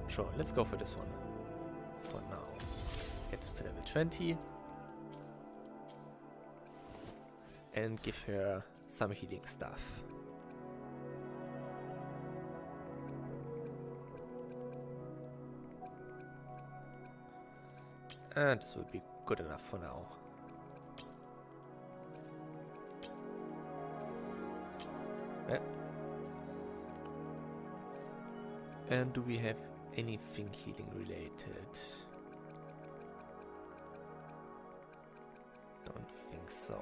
Sure, let's go for this one. For now. Get this to level 20. And give her some healing stuff. And this will be good enough for now. Yeah. And do we have anything healing related? Don't think so.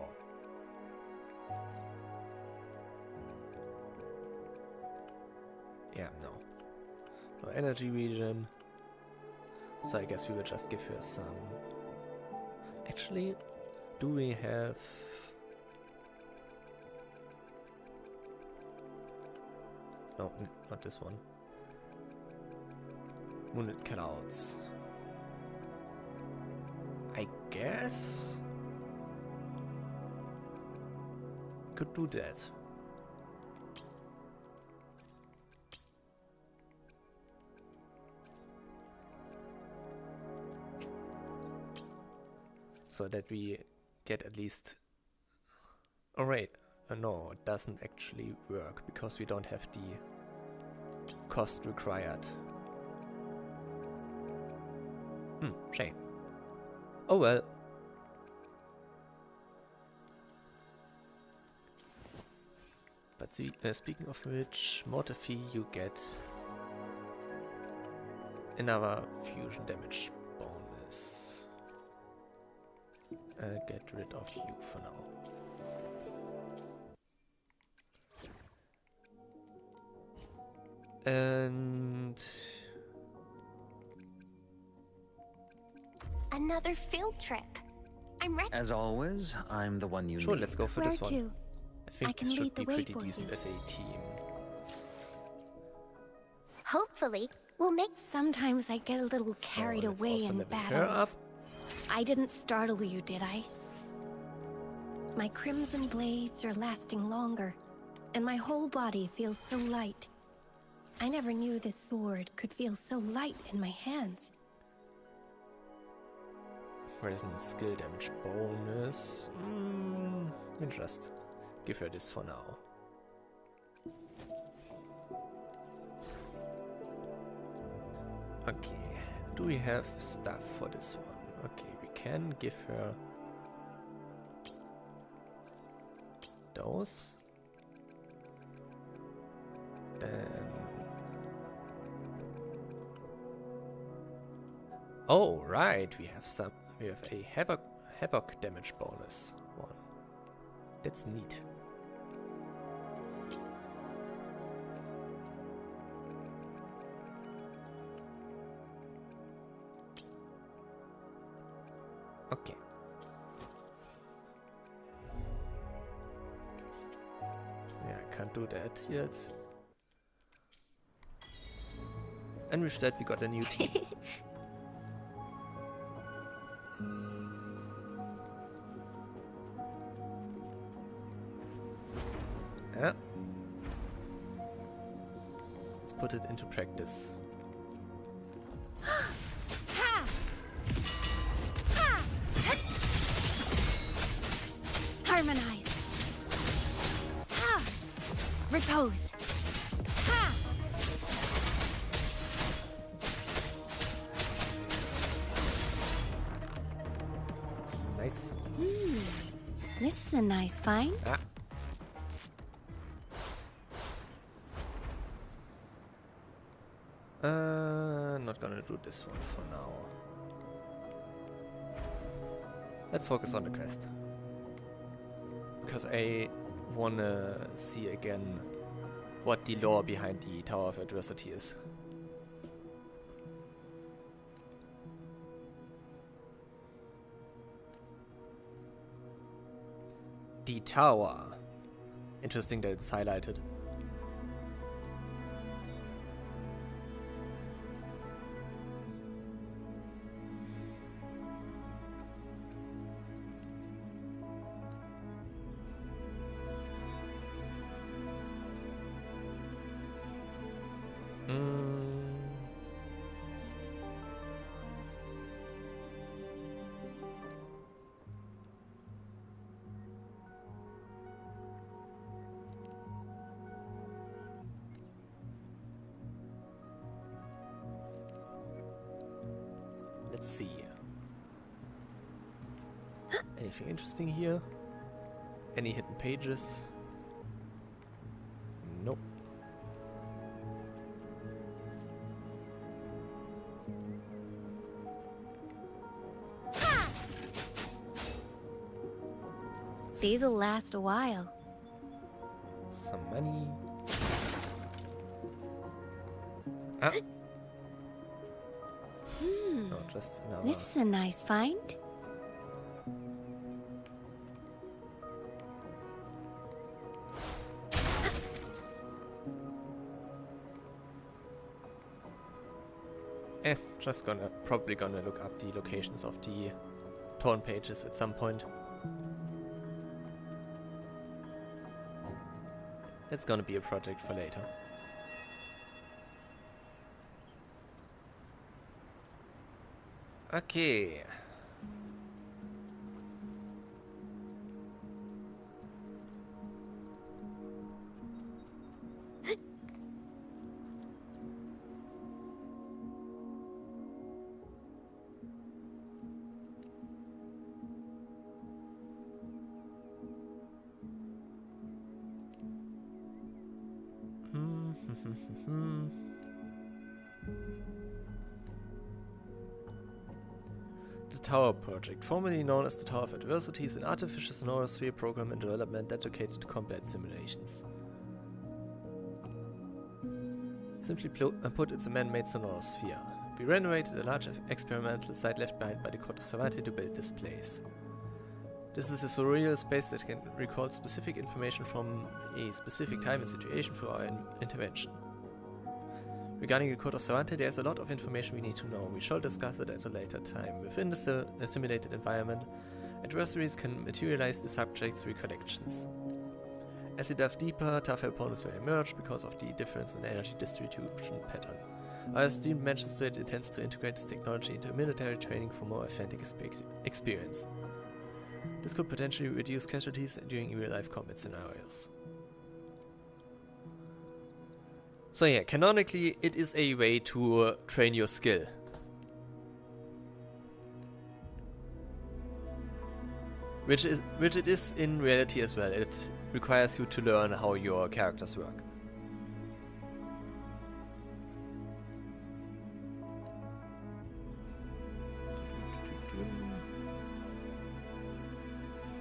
Yeah, no. No energy regen. So I guess we will just give her some... Actually, do we have... No, not this one. Wounded Clouds. I guess... Could do that. So that we get at least... Oh wait, no, it doesn't actually work because we don't have the cost required. Shame. Oh well. But see, speaking of which, mortar fee, you get another fusion damage bonus. I'll get rid of you for now. And... Another field trip. I'm ready. As always, I'm the one you Sure, need. let's go for Where this one. to? I think can this should lead the be way pretty for decent you. as a team. Hopefully, we'll make. Sometimes I get a little carried let's away also in level her up. battles. I didn't startle you, did I? My crimson blades are lasting longer, and my whole body feels so light. I never knew this sword could feel so light in my hands. Present skill damage bonus. We'll just give her this for now. Okay, do we have stuff for this one? Okay, we can give her those. Then oh right, we have a havoc damage bonus one. That's neat. Okay. Yeah, I can't do that yet. And with that we got a new team. Yeah. Let's put it into practice. Ha! Ha! Harmonize. Ha! Repose. Ha! Nice. This is a nice find. Ah. Not gonna do this one for now. Let's focus on the quest. Because I wanna see again what the lore behind the Tower of Adversity is. The tower. Interesting that it's highlighted. Let's see. Anything interesting here? Any hidden pages? Nope. These'll last a while. Some money. Ah. No, just another. This is a nice find. Just probably gonna look up the locations of the torn pages at some point. That's gonna be a project for later. Okay. The Tower Project, formerly known as the Tower of Adversity, is an artificial sonorosphere program in development dedicated to combat simulations. Simply put, it's a man-made sonorosphere. We renovated a large experimental site left behind by the court of Savantae to build this place. This is a surreal space that can recall specific information from a specific time and situation for our intervention. Regarding the code of Savantae, there is a lot of information we need to know. We shall discuss it at a later time. Within the simulated environment, adversaries can materialize the subject's recollections. As you delve deeper, tougher opponents will emerge because of the difference in energy distribution pattern. Our esteemed magistrate intends to integrate this technology into military training for more authentic experience. This could potentially reduce casualties during real-life combat scenarios. So yeah, canonically it is a way to train your skill. Which it is in reality as well. It requires you to learn how your characters work.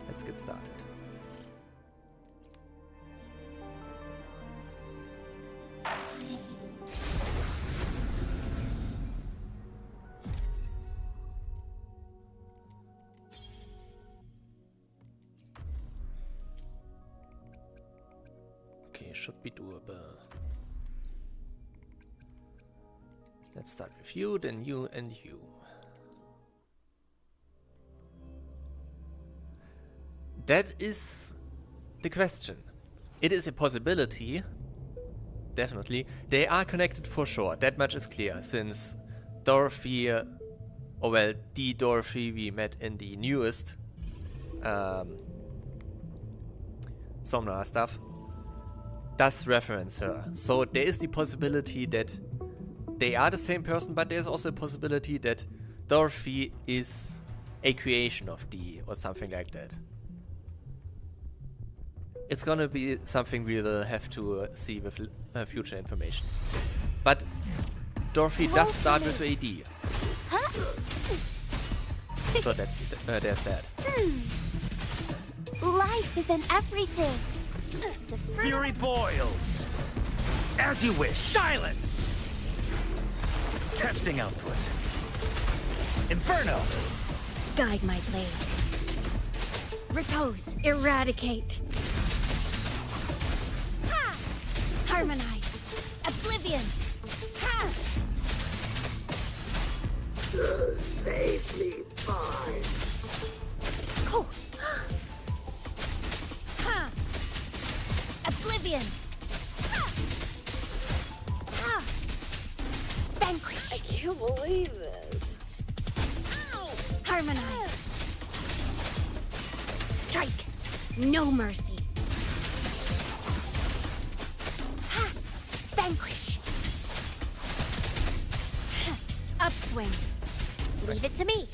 Let's get started. Okay, should be doable. Let's start with you, then you, and you. That is the question. It is a possibility, definitely. They are connected for sure, that much is clear, since Dorothy, the Dorothy we met in the newest Somnoa stuff, does reference her. So there is the possibility that they are the same person, but there's also a possibility that Dorothy is a creation of Dee or something like that. It's gonna be something we will have to see with future information. But Dorothy does start with AD. So that's there's that. Life is in everything. Fury boils. As you wish. Silence! Testing output. Inferno! Guide my blade. Repose. Eradicate. Ha! Harmonize. Oblivion. Ha! Safely fine. Oh. Ha! Oblivion. Ha! Ha! Vanquish. I can't believe this. Ow! Harmonize. Strike. No mercy. Ha! Vanquish. Ha! Upswing. Leave it to me.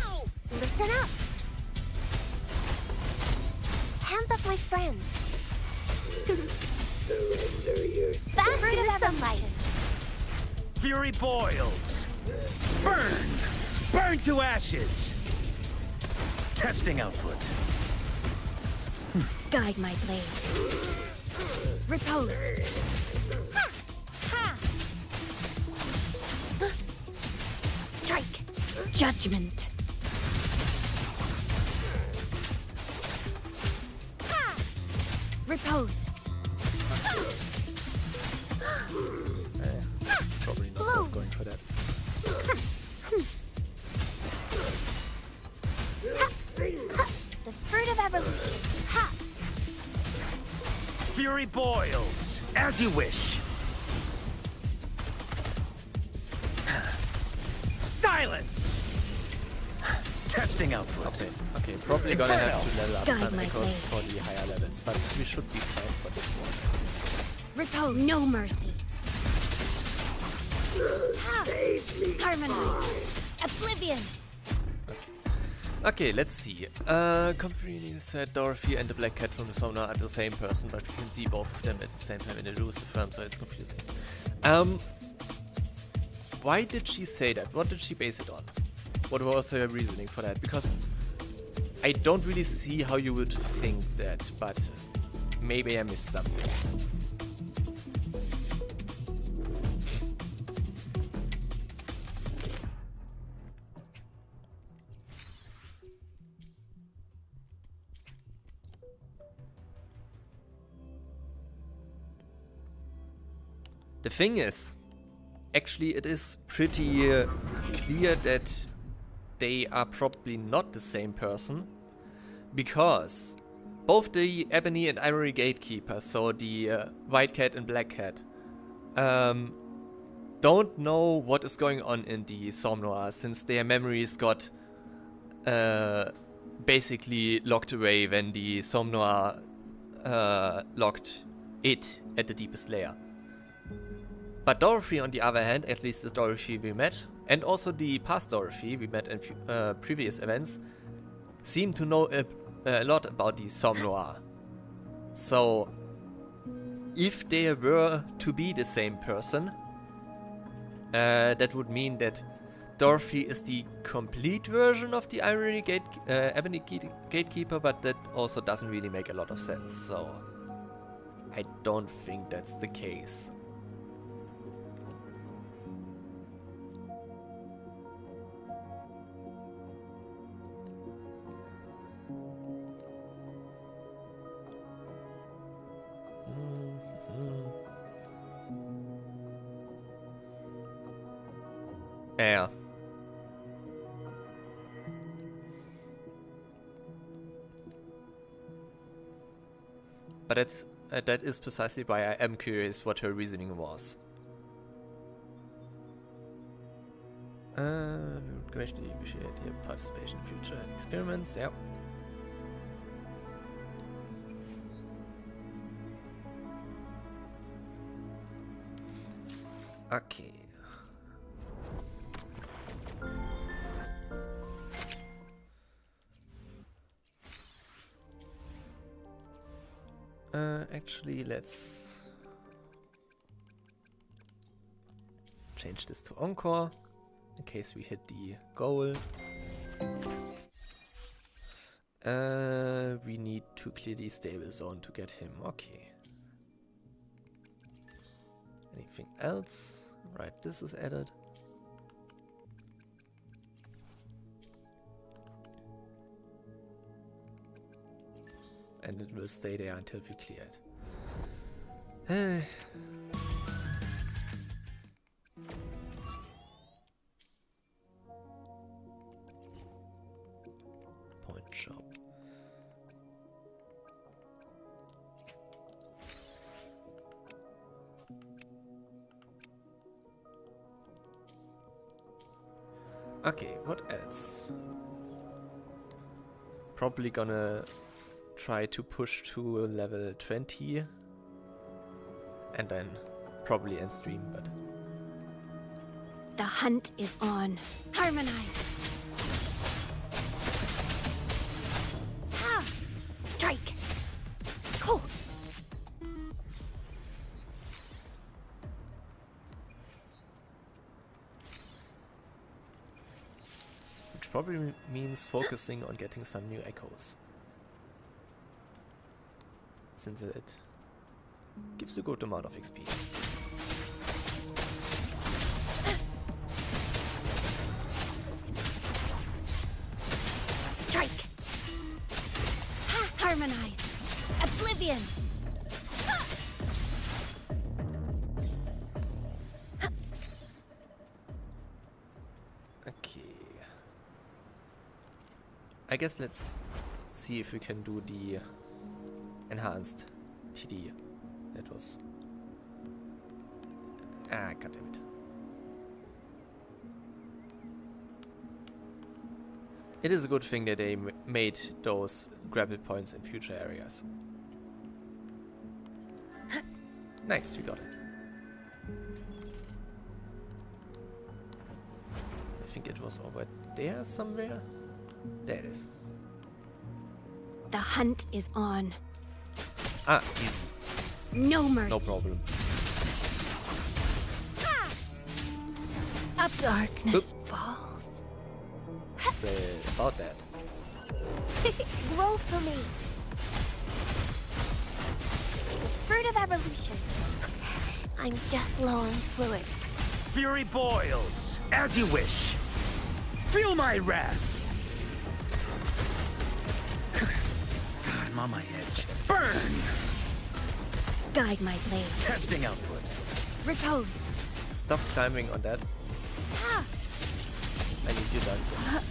Ow! Listen up. Hands off my friend. Surrender yourself. Bask in the sunlight. Fury boils. Burn! Burn to ashes! Testing output. Guide my blade. Repose. Ha! Ha! Strike. Judgment. Ha! Repose. Probably not worth going for that. The fruit of evolution. Ha! Fury boils. As you wish. Silence! Testing output. Okay, probably gonna Inferno. have to level up Guide some my echoes for the higher levels, but we should be fine for this one. Repose. No mercy. Ha! Harmonize. Oblivion. Okay, let's see. Comforting said Dorothy and the Black Cat from the Somnoa are the same person, but we can see both of them at the same time in the elusive form, so it's confusing. Why did she say that? What did she base it on? What was her reasoning for that? Because I don't really see how you would think that, but maybe I missed something. The thing is, actually it is pretty clear that they are probably not the same person, because both the Ebony and Ivory Gatekeeper, so the White Cat and Black Cat, don't know what is going on in the Somme Noir, since their memories got basically locked away when the Somme Noir locked it at the deepest layer. But Dorothy, on the other hand, at least the Dorothy we met, and also the past Dorothy we met in previous events, seem to know a lot about the Somme Noir. So, if they were to be the same person, that would mean that Dorothy is the complete version of the Ebony Gatekeeper, but that also doesn't really make a lot of sense, so I don't think that's the case. Yeah. But that is precisely why I am curious what her reasoning was. Greatly appreciate your participation in future experiments. Yep. Okay. Actually, let's change this to Encore in case we hit the goal. We need to clear the stable zone to get him. Okay. Anything else? Right, this is added. And it will stay there until we clear it. Point shop. Okay, what else? Probably gonna try to push to level 20 and then probably end stream, but the hunt is on. Harmonize. Ha! Strike. Cool. which probably means focusing on getting some new echoes, since it gives a good amount of XP. Strike! Ha! Harmonize! Oblivion! Okay. I guess let's see if we can do the enhanced TD. That was... goddammit. It is a good thing that they made those grapple points in future areas. Nice, we got it. I think it was over there somewhere. There it is. The hunt is on. Ah, easy. No mercy. No problem. Up darkness falls. About that. Grow for me. The fruit of evolution. I'm just low on fluids. Fury boils, as you wish. Feel my wrath. I'm on my edge. Burn! Guide my blade. Testing output. Repose. Stop climbing on that. I need you done. Ah,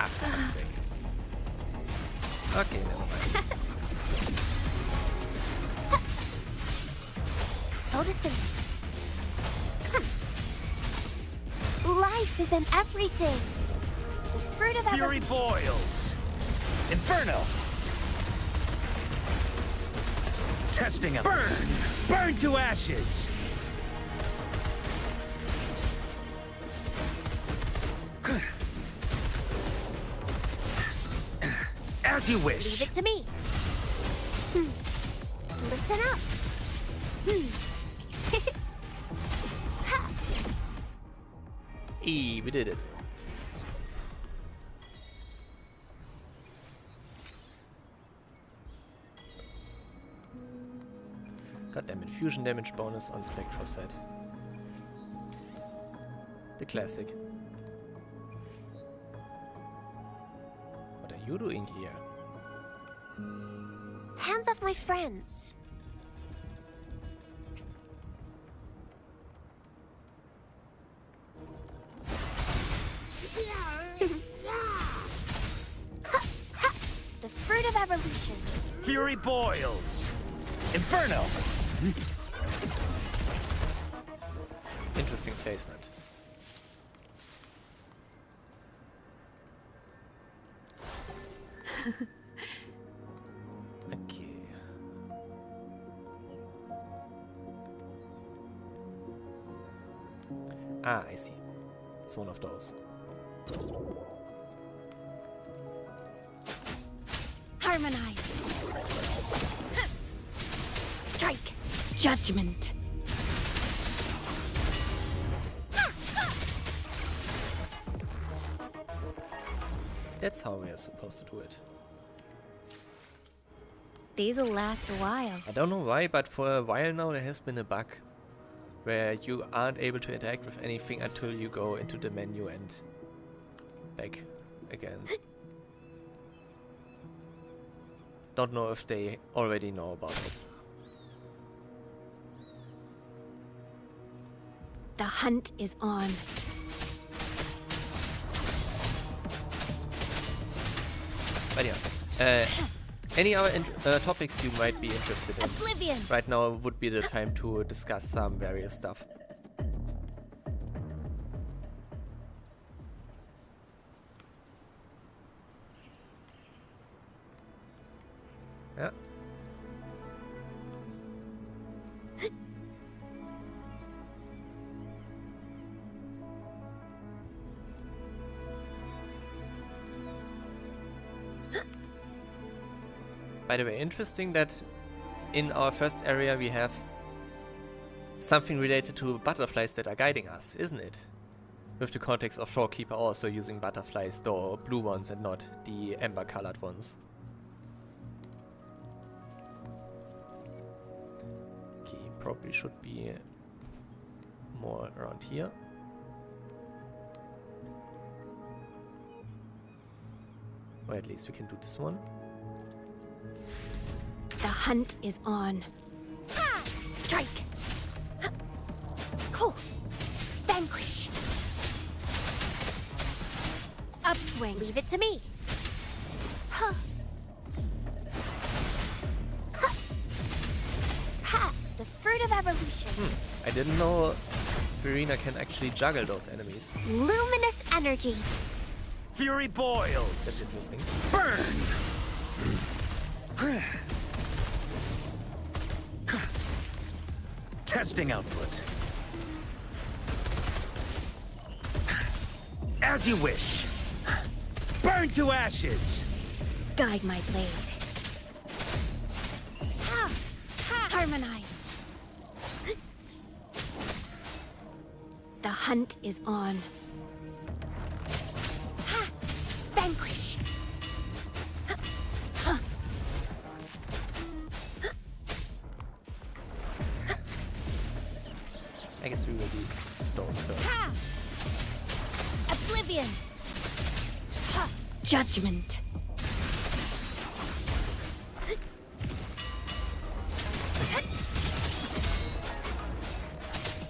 for fuck's sake. Okay, never mind. Photosynthesis. Life is in everything. The fruit of Fury boils. Inferno. Testing up. Burn! Burn to ashes! As you wish. Leave it to me. Listen up. We did it. Goddammit, fusion damage bonus on Spectral set. The classic. What are you doing here? Hands off my friends. The fruit of evolution. Fury boils. Inferno. Interesting placement. Okay. Ah, I see. It's one of those. Harmonize. Strike. Judgment. That's how we are supposed to do it. These'll last a while. I don't know why, but for a while now there has been a bug where you aren't able to interact with anything until you go into the menu and back again. Don't know if they already know about it. The hunt is on. But yeah, any other topics you might be interested in? Oblivion. Right now would be the time to discuss some various stuff. Yeah. By the way, interesting that in our first area we have something related to butterflies that are guiding us, isn't it? With the context of Shorekeeper also using butterflies, though blue ones and not the amber colored ones. Okay, probably should be more around here. Or at least we can do this one. The hunt is on. Strike. Cool. Vanquish. Upswing. Leave it to me. Huh. Ha! The fruit of evolution. I didn't know Verena can actually juggle those enemies. Luminous energy. Fury boils. That's interesting. Burn. Testing output. As you wish. Burn to ashes. Guide my blade. Ha! Ha! Harmonize. The hunt is on. Ha! Vanquish. I guess we will do those first. Ha! Oblivion. Ha! Judgment.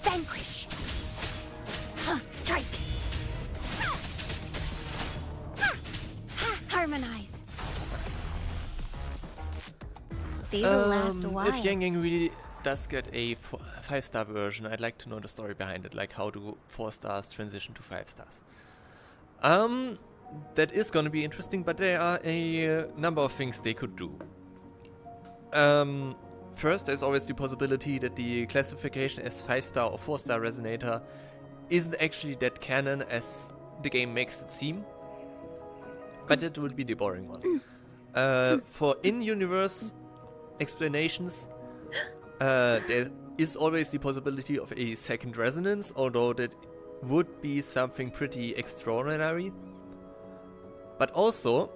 Vanquish! Strike! Harmonize! These will last a while. If Yang Yang really does get a 5-star version, I'd like to know the story behind it, like how do 4 stars transition to 5 stars. That is gonna be interesting, but there are a number of things they could do. First, there's always the possibility that the classification as 5-star or 4-star resonator isn't actually that canon as the game makes it seem. But that would be the boring one. For in-universe explanations, there is always the possibility of a second resonance, although that would be something pretty extraordinary. But also,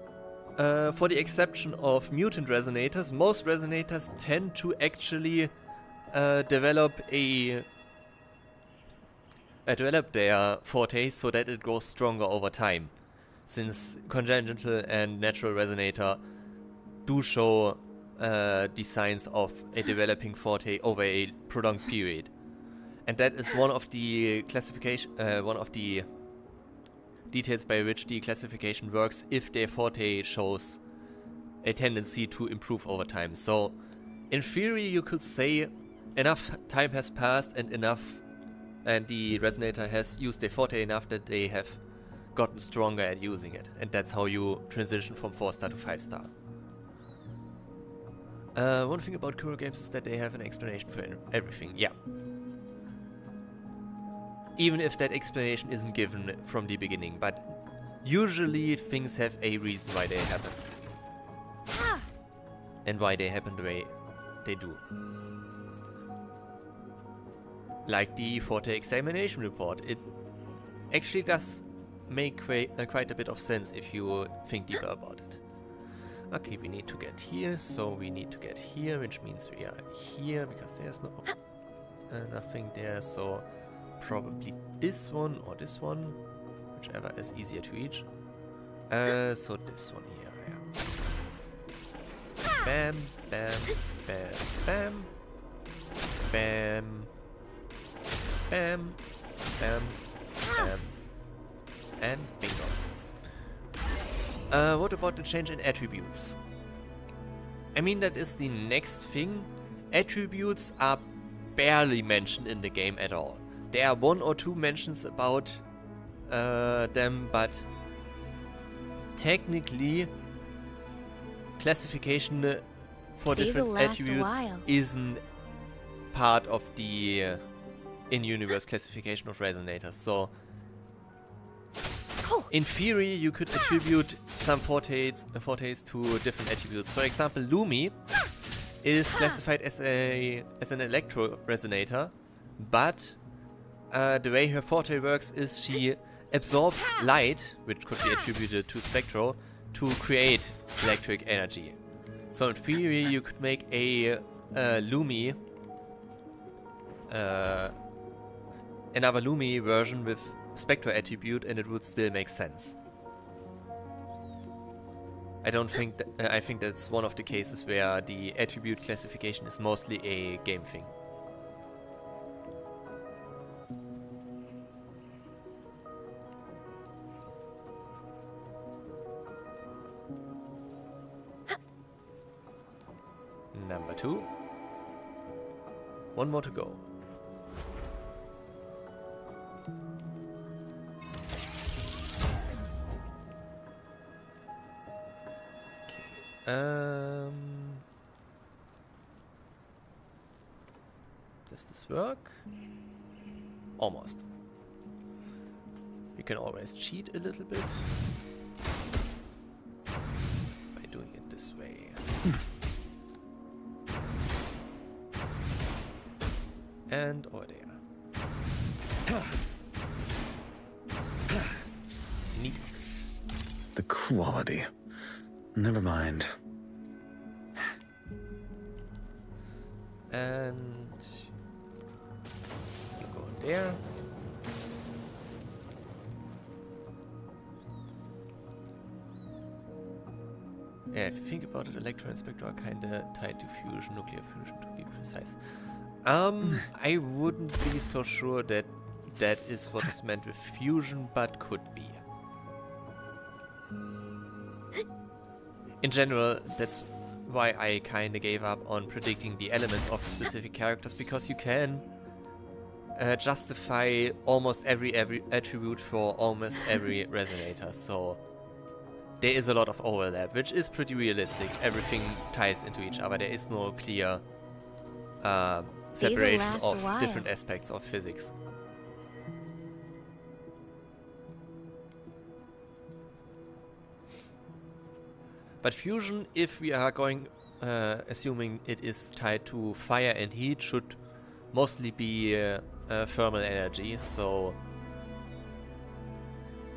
for the exception of mutant resonators, most resonators tend to actually develop their forte so that it grows stronger over time, since congenital and natural resonator do show the signs of a developing forte over a prolonged period, and that is one of the details by which the classification works if their forte shows a tendency to improve over time. So, in theory, you could say enough time has passed and the resonator has used their forte enough that they have gotten stronger at using it, and that's how you transition from 4-star to 5-star. One thing about Kuro games is that they have an explanation for everything. Yeah. Even if that explanation isn't given from the beginning, but usually things have a reason why they happen. And why they happen the way they do. Like the Forte examination report. It actually does make quite a bit of sense if you think deeper about it. Okay, we need to get here, so we need to get here, which means we are here, because there's nothing there, so probably this one or this one, whichever is easier to reach. So this one here, yeah. Bam, bam, bam, bam, bam, bam, bam, bam, and bingo. What about the change in attributes? I mean, that is the next thing. Attributes are barely mentioned in the game at all. There are 1 or 2 mentions about them, but technically classification for different attributes isn't part of the in-universe classification of resonators. So in theory, you could attribute some fortes to different attributes. For example, Lumi is classified as an electro resonator, but the way her forte works is she absorbs light, which could be attributed to Spectro, to create electric energy. So in theory, you could make a Lumi, another Lumi version with Spectro attribute, and it would still make sense. I think that's one of the cases where the attribute classification is mostly a game thing. Number 2. One more to go. Does this work? Almost. We can always cheat a little bit by doing it this way. And over there. Neat. The quality. Never mind. And you go there. Yeah, if you think about it, Electro and Spectro are kinda tied to fusion, nuclear fusion to be precise. I wouldn't be so sure that that is what is meant with fusion, but could be. In general, that's why I kinda gave up on predicting the elements of specific characters, because you can justify almost every attribute for almost every resonator, so there is a lot of overlap, which is pretty realistic. Everything ties into each other. There is no clear separation of different aspects of physics. But fusion, if we are going, assuming it is tied to fire and heat, should mostly be thermal energy. So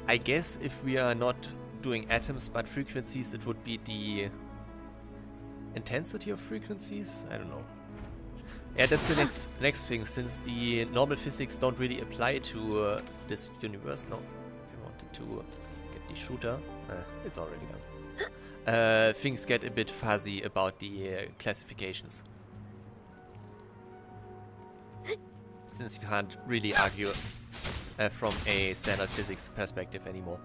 I guess if we are not doing atoms but frequencies, it would be the intensity of frequencies? I don't know. Yeah, that's the next thing, since the normal physics don't really apply to this universe. No, I wanted to get the shooter. It's already gone. Things get a bit fuzzy about the classifications. Since you can't really argue from a standard physics perspective anymore.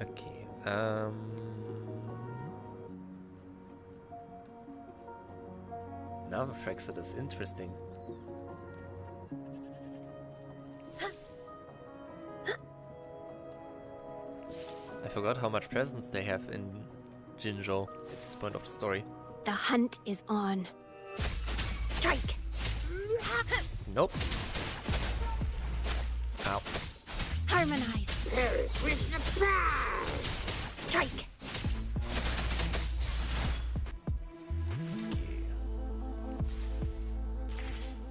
Okay, now the Frexit is interesting. I forgot how much presence they have in Jinzhou at this point of the story. The hunt is on. Strike! Nope. Ow. Harmonize! Perish with the prize! Strike!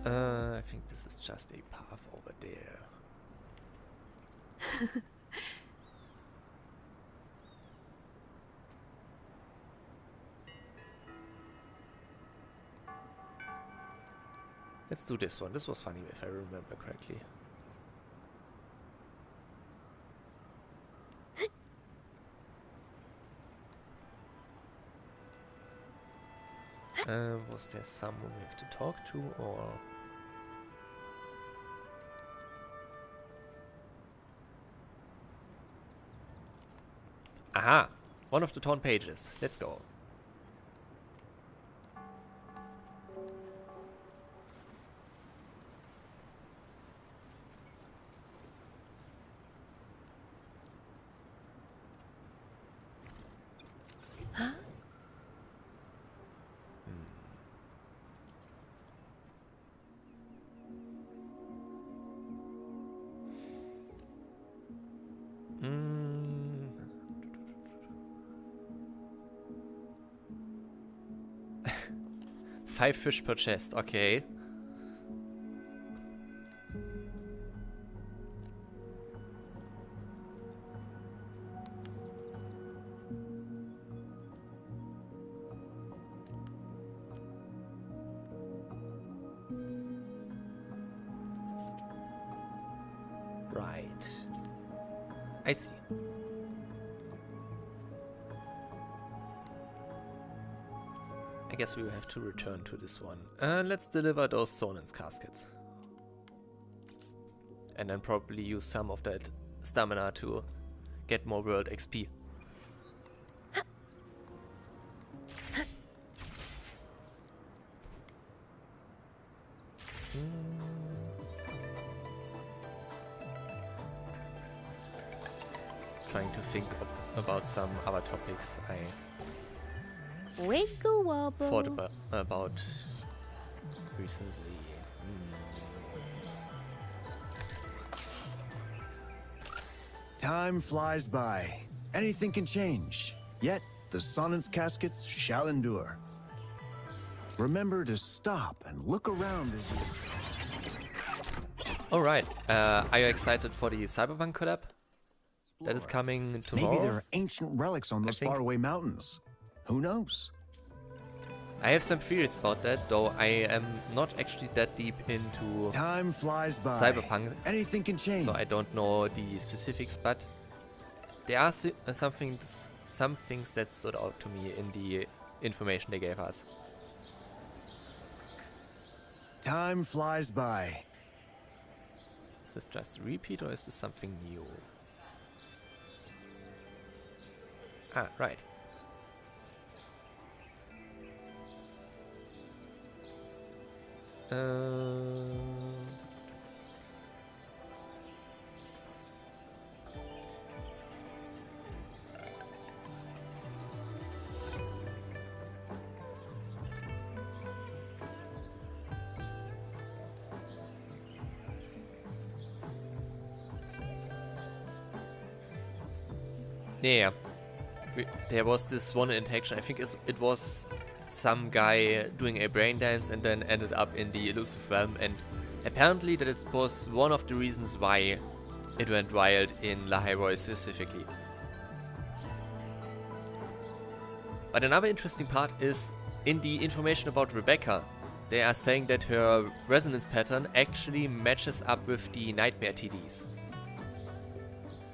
I think this is just a path over there. Let's do this one. This was funny if I remember correctly. Was there someone we have to talk to, or... Aha! One of the torn pages. Let's go. Huh? Five fish per chest, okay. Right. I see. I guess we will have to return to this one. Let's deliver those Sonen's caskets. And then probably use some of that stamina to get more world XP. Trying to think about some other topics I Wiggle wobble. thought about recently. Time flies by. Anything can change. Yet, the Sonen's caskets shall endure. Remember to stop and look around as you... Alright, are you excited for the Cyberpunk collab? That is coming tomorrow? Maybe there are ancient relics on those faraway mountains. Who knows? I have some theories about that, though I am not actually that deep into Time flies by. Cyberpunk. Anything can change. So I don't know the specifics, but there are some things that stood out to me in the information they gave us. Time flies by. Is this just a repeat or is this something new? Ah, right. Yeah, there was this one interaction. I think it was some guy doing a brain dance and then ended up in the elusive realm, and apparently that it was one of the reasons why it went wild in La Hyroy specifically. But another interesting part is in the information about Rebecca. They are saying that her resonance pattern actually matches up with the nightmare TDs.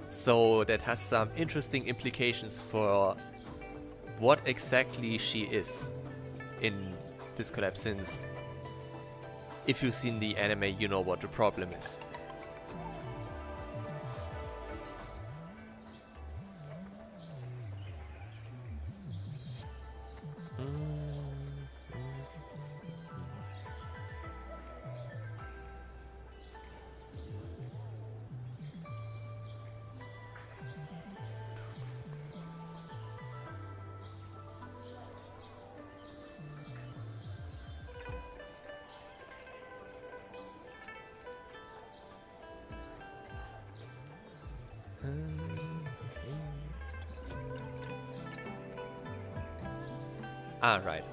So that has some interesting implications for what exactly she is in this collapse, since if you've seen the anime, you know what the problem is. Ah, right.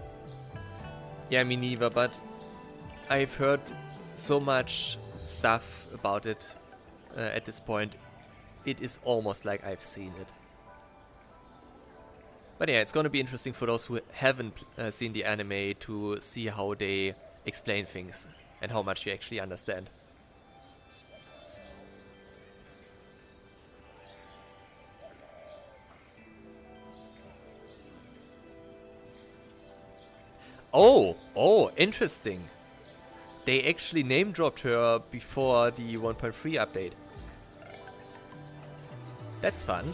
Yeah, me neither, but I've heard so much stuff about it at this point. It is almost like I've seen it. But yeah, it's gonna be interesting for those who haven't seen the anime to see how they explain things and how much you actually understand. Oh, interesting. They actually name dropped her before the 1.3 update. That's fun.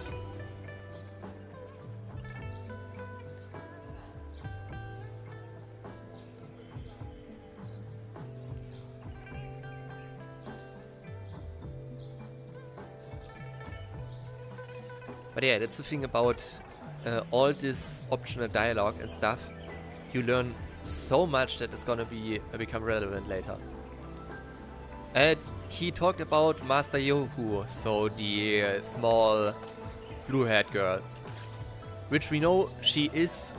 But yeah, that's the thing about all this optional dialogue and stuff. You learn so much that it's gonna become relevant later. He talked about Master Yohu, so the small blue-haired girl, which we know she is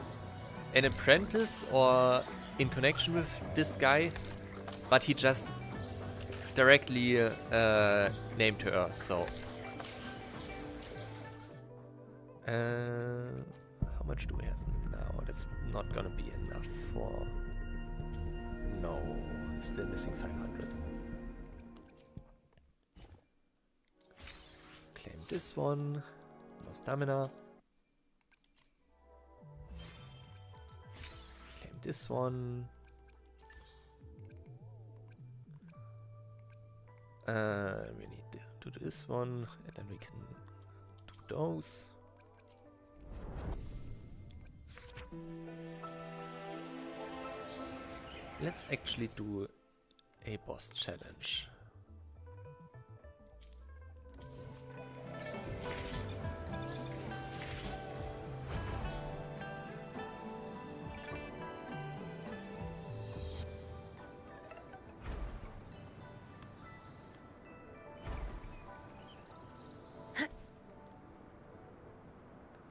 an apprentice or in connection with this guy, but he just directly named her, so. How much do we have now? That's not gonna be enough for... No, still missing 500. Claim this one. More stamina. Claim this one. We need to do this one, and then we can do those. Let's actually do a boss challenge.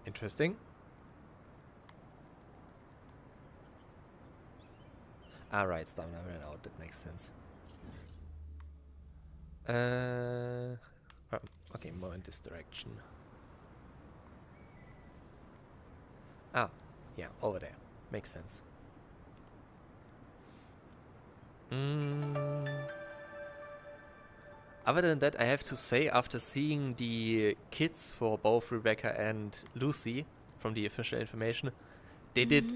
Interesting. Alright, stamina ran out, that makes sense. Okay, more in this direction. Ah, yeah, over there. Makes sense. Other than that, I have to say, after seeing the kits for both Rebecca and Lucy from the official information, they did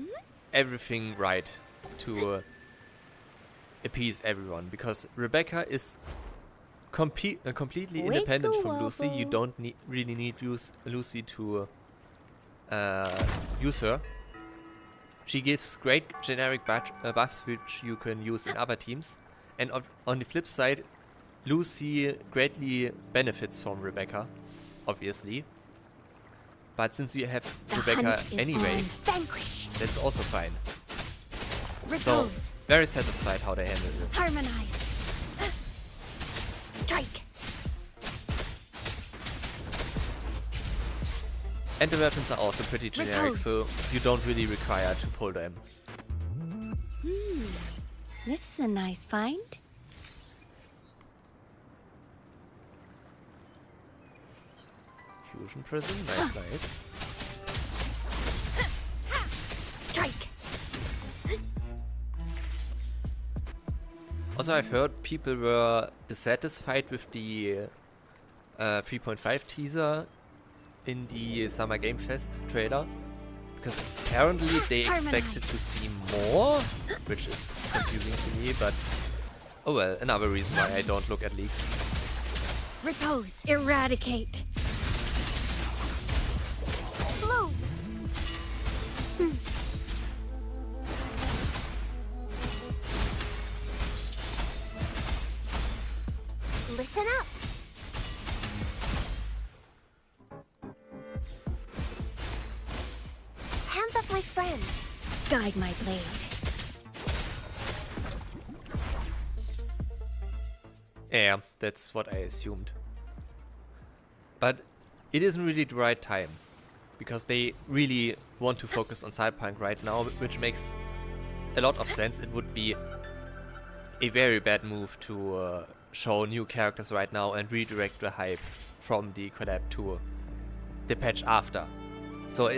everything right to appease everyone, because Rebecca is completely independent from Lucy. You don't really need Lucy to use her. She gives great generic buffs which you can use in other teams, and on the flip side, Lucy greatly benefits from Rebecca, obviously. But since you have Rebecca anyway, that's also fine. So, very satisfied how they handled it. Harmonize. Strike. And the weapons are also pretty generic, so you don't really require to pull them. This is a nice find. Fusion Prism, nice. Strike. Also, I've heard people were dissatisfied with the 3.5 teaser in the Summer Game Fest trailer, because apparently they expected to see more, which is confusing to me, but oh well, another reason why I don't look at leaks. Repose. Eradicate. Blue. Listen up. Hands off my friend. Guide my blade. Yeah, that's what I assumed. But it isn't really the right time, because they really want to focus on Cyberpunk right now, which makes a lot of sense. It would be a very bad move to show new characters right now and redirect the hype from the collab to the patch after. So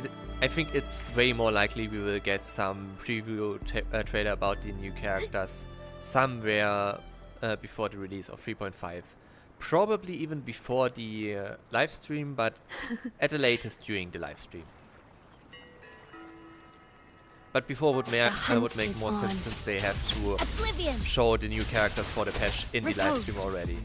I think it's way more likely we will get some preview trailer about the new characters somewhere before the release of 3.5. Probably even before the live stream, but at the latest during the live stream. But before would make more sense, since they have to show the new characters for the patch in the live stream already.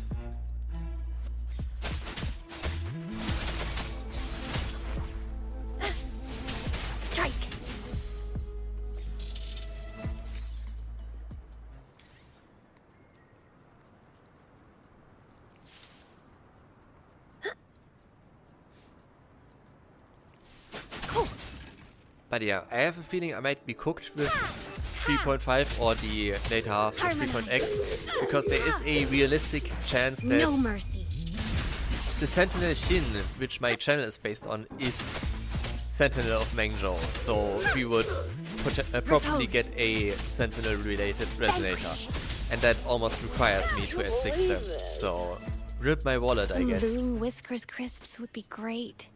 Strike. But yeah, I have a feeling I might be cooked with 3.5 or the later half of 3.x, because there is a realistic chance that No mercy. the Sentinel Shin, which my channel is based on, is Sentinel of Mengzhou, so we would probably get a Sentinel-related Resonator, and that almost requires me to S6 them, so rip my wallet, I guess. Some Whiskers crisps would be great.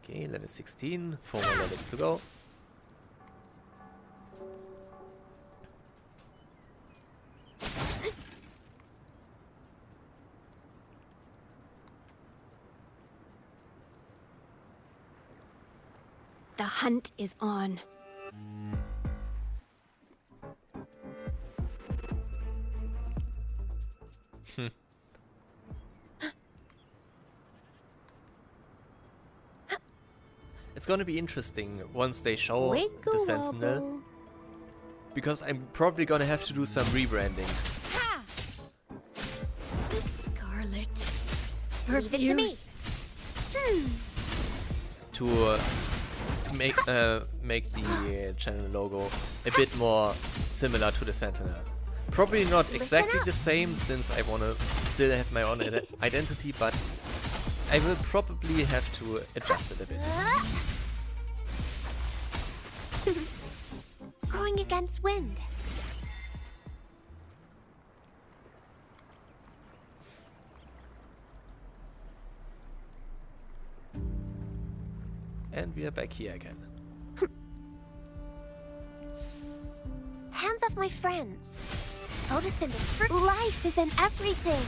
Okay, level 16, 4 more levels to go. The hunt is on. It's gonna be interesting once they show the Sentinel, because I'm probably gonna have to do some rebranding. Scarlet. Leave it to me. To make the channel logo a bit more similar to the Sentinel. Probably not exactly the same, since I wanna still have my own identity, but I will probably have to adjust it a bit. Going against wind. And we are back here again. Hands off my friends. Photosynthesis. Life is in everything.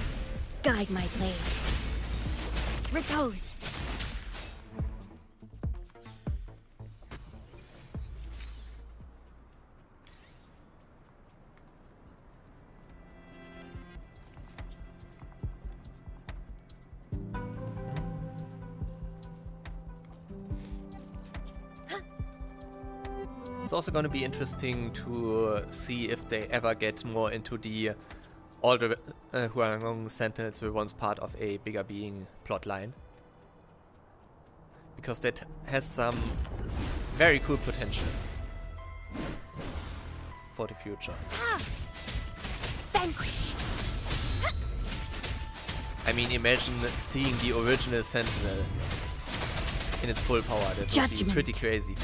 Guide my blade. Repose. It's also going to be interesting to see if they ever get more into the all the Wuthering Sentinels were once part of a bigger being plotline. Because that has some very cool potential for the future. Vanquish. I mean, imagine seeing the original Sentinel in its full power. That would be pretty crazy.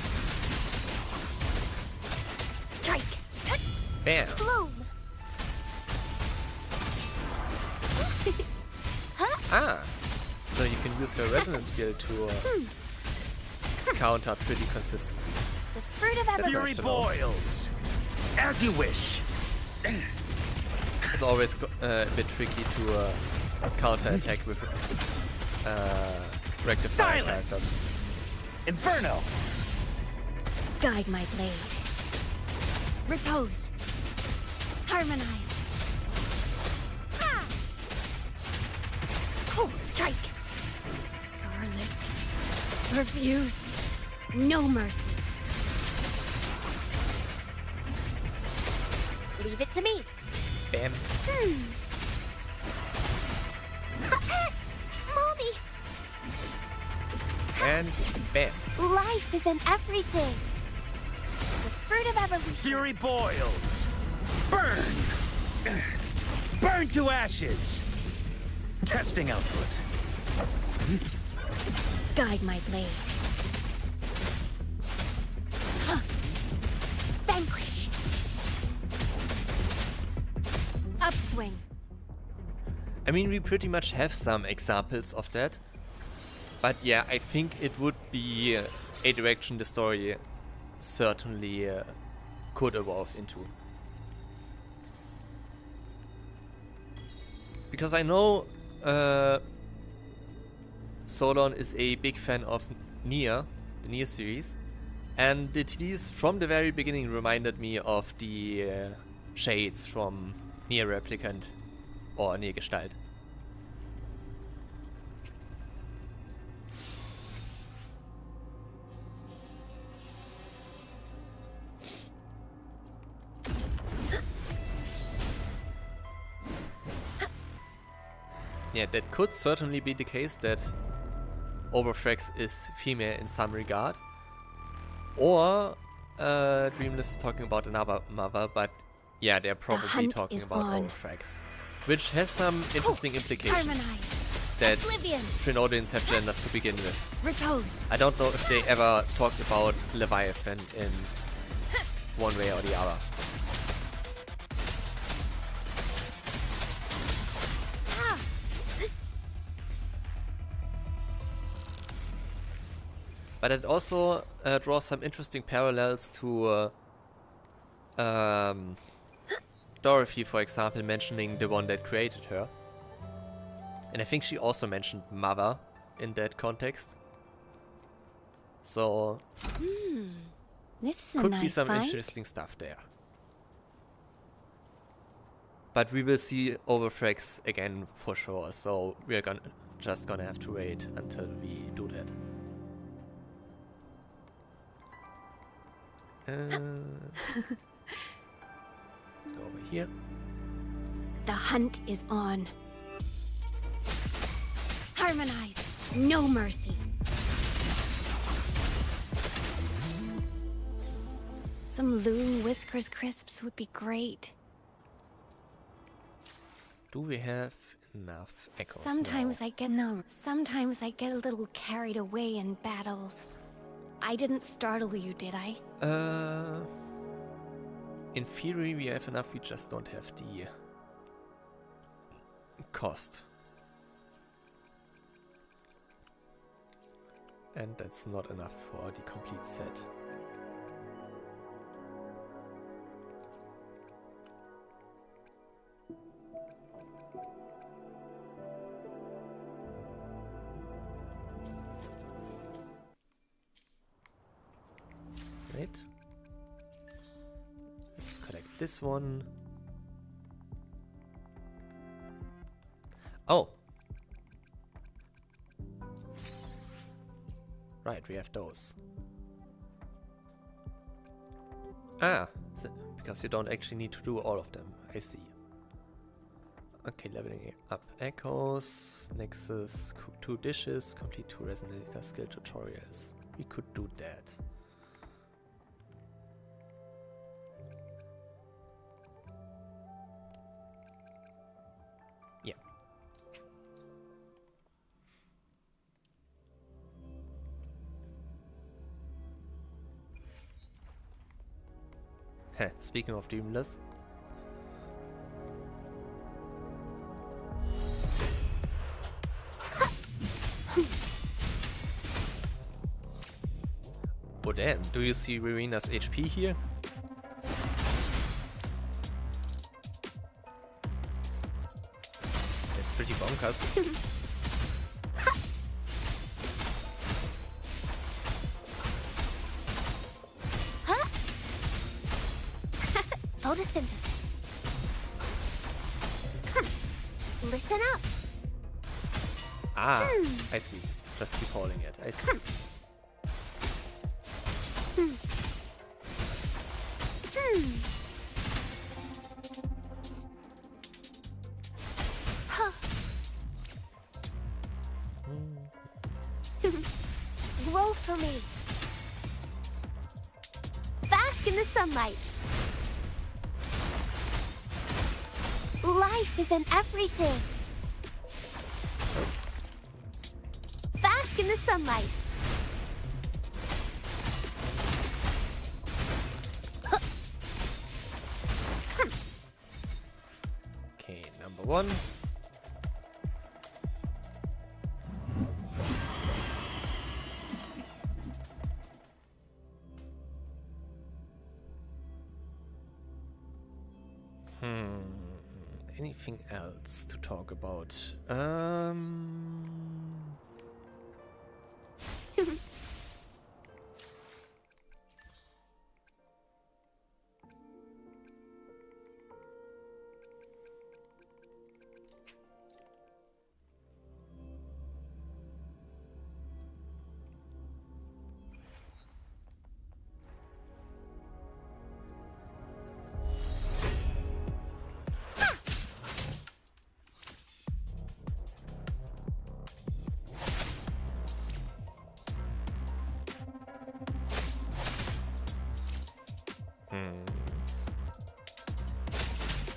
Strike. Bam. Bloom. Ah, so you can use her resonance skill to counter pretty consistently. The fruit of evolution. Fury boils. As you wish. It's always a bit tricky to counter attack with rectifier characters. Inferno. Guide my blade. Repose. Harmonize. Oh, strike. Scarlet. Refuse. No mercy. Leave it to me. Bam. Moldy. And bam. Life is in everything. The fruit of evolution. Fury boils. Burn. Burn to ashes. Testing output. Guide my blade. Vanquish. Upswing. I mean, we pretty much have some examples of that. But yeah, I think it would be a direction the story certainly could evolve into. Because I know Solon is a big fan of Nier, the Nier series, and the TDs from the very beginning reminded me of the shades from Nier Replicant or Nier Gestalt. Yeah, that could certainly be the case, that Overthrex is female in some regard. Or Dreamless is talking about another mother, but yeah, they're probably talking about Overthrex. Which has some interesting implications that Trinodians have genders to begin with. Repose. I don't know if they ever talked about Leviathan in one way or the other. But it also draws some interesting parallels to Dorothy, for example, mentioning the one that created her. And I think she also mentioned Mother in that context. So, this is could a nice be some find. interesting stuff there. But we will see Overthrex again for sure, so we're just gonna have to wait until we do that. Let's go over here. The hunt is on. Harmonize. No mercy. Some Loon Whiskers crisps would be great. Do we have enough echoes Sometimes now? Sometimes I get a little carried away in battles. I didn't startle you, did I? In theory we have enough, we just don't have the cost. And that's not enough for the complete set. Right. Let's collect this one. Oh! Right, we have those. Ah, because you don't actually need to do all of them. I see. Okay, leveling up echoes, Nexus, cook 2 dishes, complete 2 resonator skill tutorials. We could do that. Yeah. Heh, speaking of Dreamless. Oh damn, do you see Rerena's HP here? It's pretty bonkers. Photosynthesis. Listen up. Ah, I see. Just keep holding it. I see. Grow for me. Bask in the sunlight. Life is in everything. Bask in the sunlight. Okay, number 1. Anything else to talk about?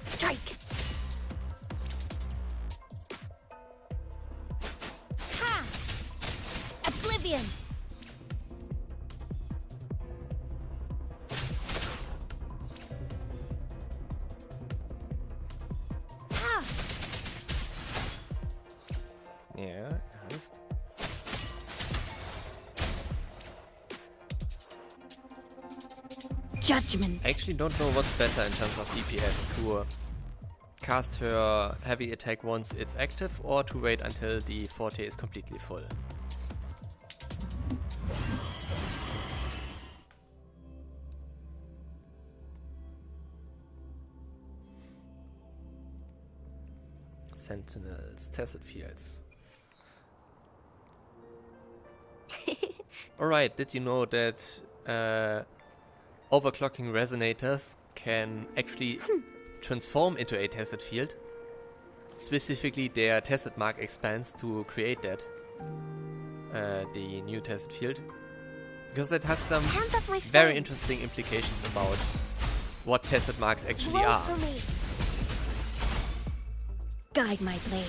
Strike. Ha! Oblivion. Ha! Yeah, heißt. Judgment. I actually don't know what's better in terms of DPS, to cast her heavy attack once it's active or to wait until the forte is completely full. Sentinels, tacit fields. Alright, did you know that overclocking resonators can actually transform into a tacit field? Specifically, their tacit mark expands to create that, the new tacit field, because that has some very interesting implications about what tacit marks actually are. Guide my blade.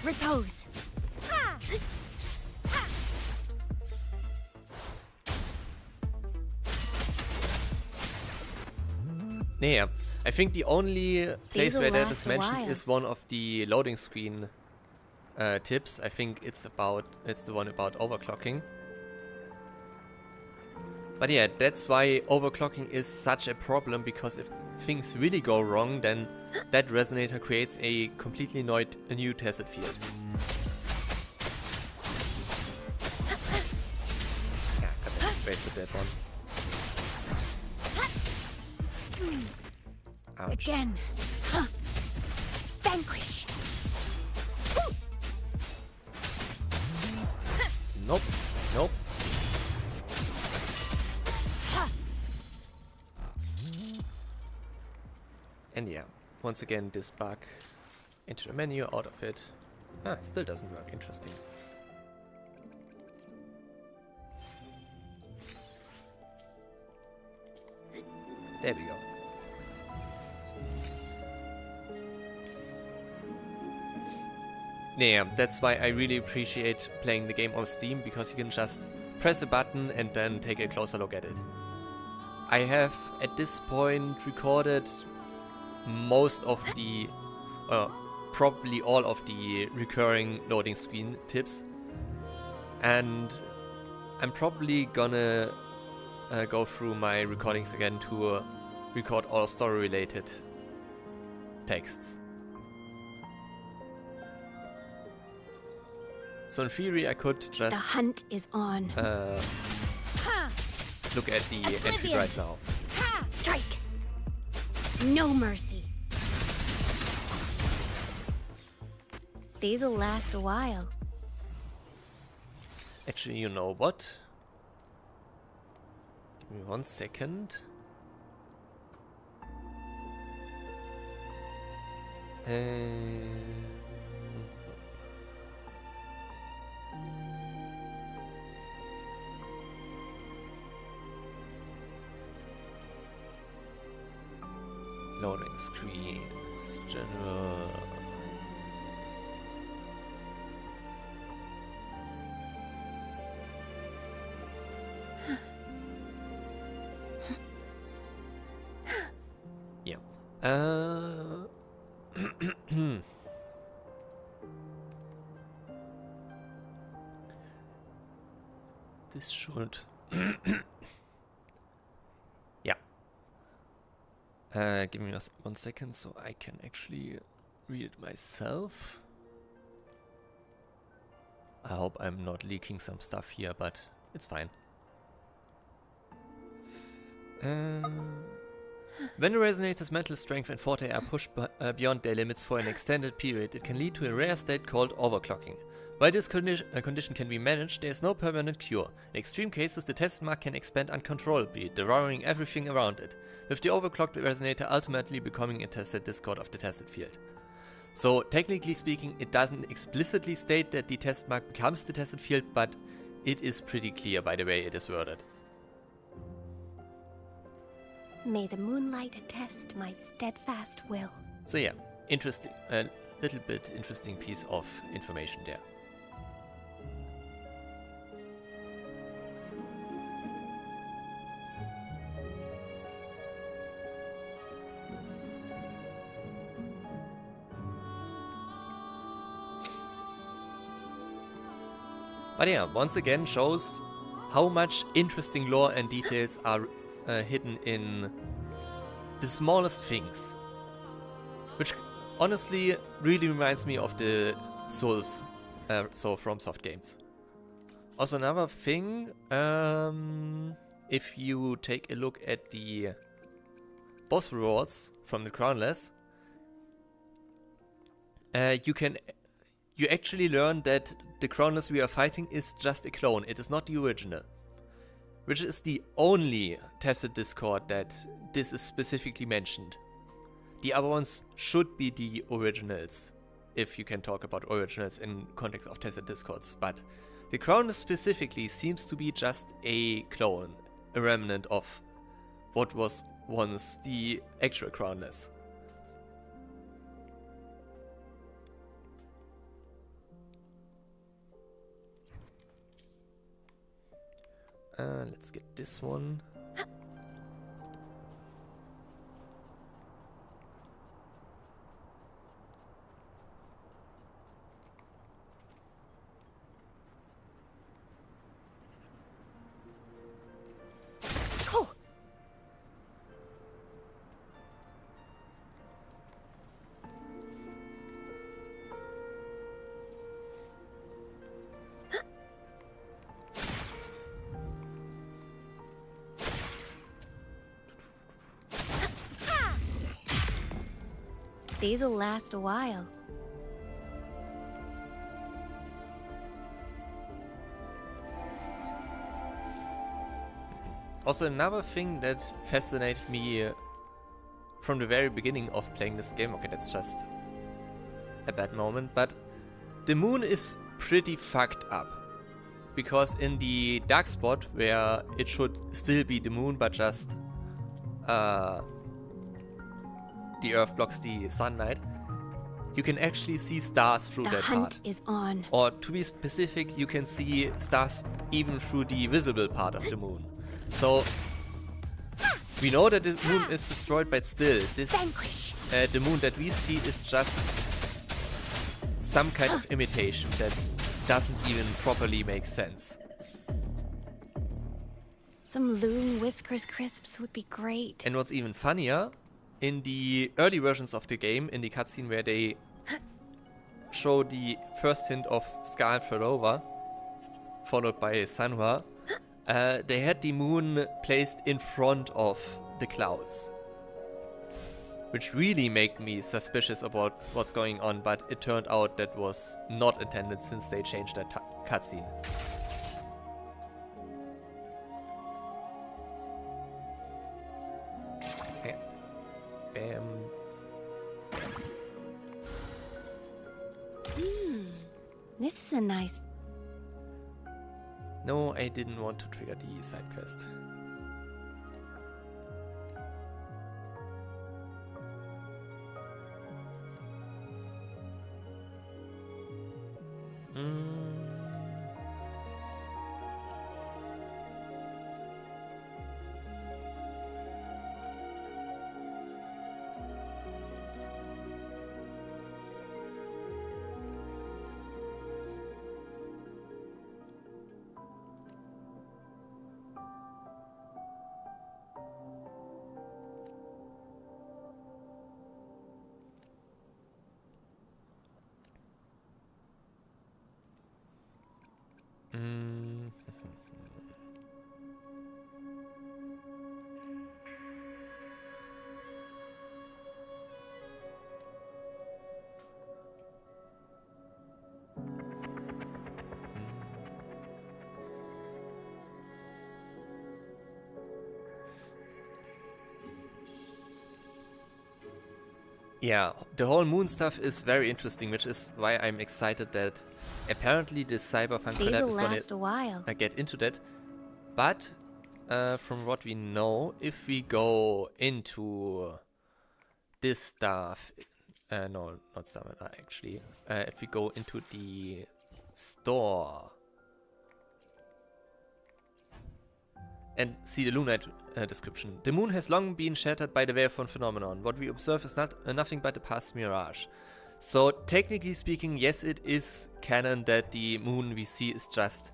Repose. Ha! Ha! Yeah, I think the only place where that is mentioned is one of the loading screen tips. I think it's the one about overclocking. But yeah, that's why overclocking is such a problem, because if things really go wrong, then that resonator creates a completely new tacit field. Yeah, I wasted that one. Ouch. Again. Huh. Vanquish. Nope. Nope. And yeah, once again this bug. Into the menu, out of it. Ah, still doesn't work. Interesting. There we go. Yeah, that's why I really appreciate playing the game on Steam, because you can just press a button and then take a closer look at it. I have at this point recorded most of the, probably all of the recurring loading screen tips, and I'm probably gonna go through my recordings again to record all story related texts. So in theory I could just the hunt is on. Look at the entry right now. Ha! Strike! No mercy. These'll last a while. Actually, you know what? Give me 1 second. Loading screens, general. Yeah. This should. Yeah. Give me 1 second so I can actually read it myself. I hope I'm not leaking some stuff here, but it's fine. When a resonator's mental strength and forte are pushed beyond their limits for an extended period, it can lead to a rare state called overclocking. While this condition can be managed, there is no permanent cure. In extreme cases, the tested mark can expand uncontrollably, devouring everything around it, with the overclocked resonator ultimately becoming a tested discord of the tested field. So, technically speaking, it doesn't explicitly state that the tested mark becomes the tested field, but it is pretty clear by the way it is worded. May the moonlight attest my steadfast will. So yeah, interesting, a little bit interesting piece of information there. But yeah, once again shows how much interesting lore and details are hidden in the smallest things, which honestly really reminds me of the Souls, so FromSoft games. Also another thing, if you take a look at the boss rewards from the Crownless, you actually learn that the Crownless we are fighting is just a clone, it is not the original. Which is the only tested discord that this is specifically mentioned. The other ones should be the originals, if you can talk about originals in context of tested discords, but the Crownless specifically seems to be just a clone, a remnant of what was once the actual Crownless. Let's get this one. These'll last a while. Also, another thing that fascinated me from the very beginning of playing this game, okay, that's just a bad moment, but the moon is pretty fucked up. Because in the dark spot, where it should still be the moon, but just the Earth blocks the sunlight, you can actually see stars through that part. The hunt is on. Or to be specific, you can see stars even through the visible part of the moon. So we know that the moon is destroyed, but still, this the moon that we see is just some kind of imitation that doesn't even properly make sense. Some loon Whiskers crisps would be great. And what's even funnier, in the early versions of the game, in the cutscene where they show the first hint of Scar and Fedora, followed by Sanhua, they had the moon placed in front of the clouds. Which really made me suspicious about what's going on, but it turned out that was not intended since they changed that cutscene. Bam. This is a nice... No, I didn't want to trigger the side quest. Yeah, the whole moon stuff is very interesting, which is why I'm excited that apparently this Cyberpunk collab is going to get into that. But from what we know, if we go into this stuff, no, not Savantae actually, if we go into the store and see the Lunite description. The moon has long been shattered by the Wavefront phenomenon. What we observe is nothing but a past mirage. So technically speaking, yes, it is canon that the moon we see is just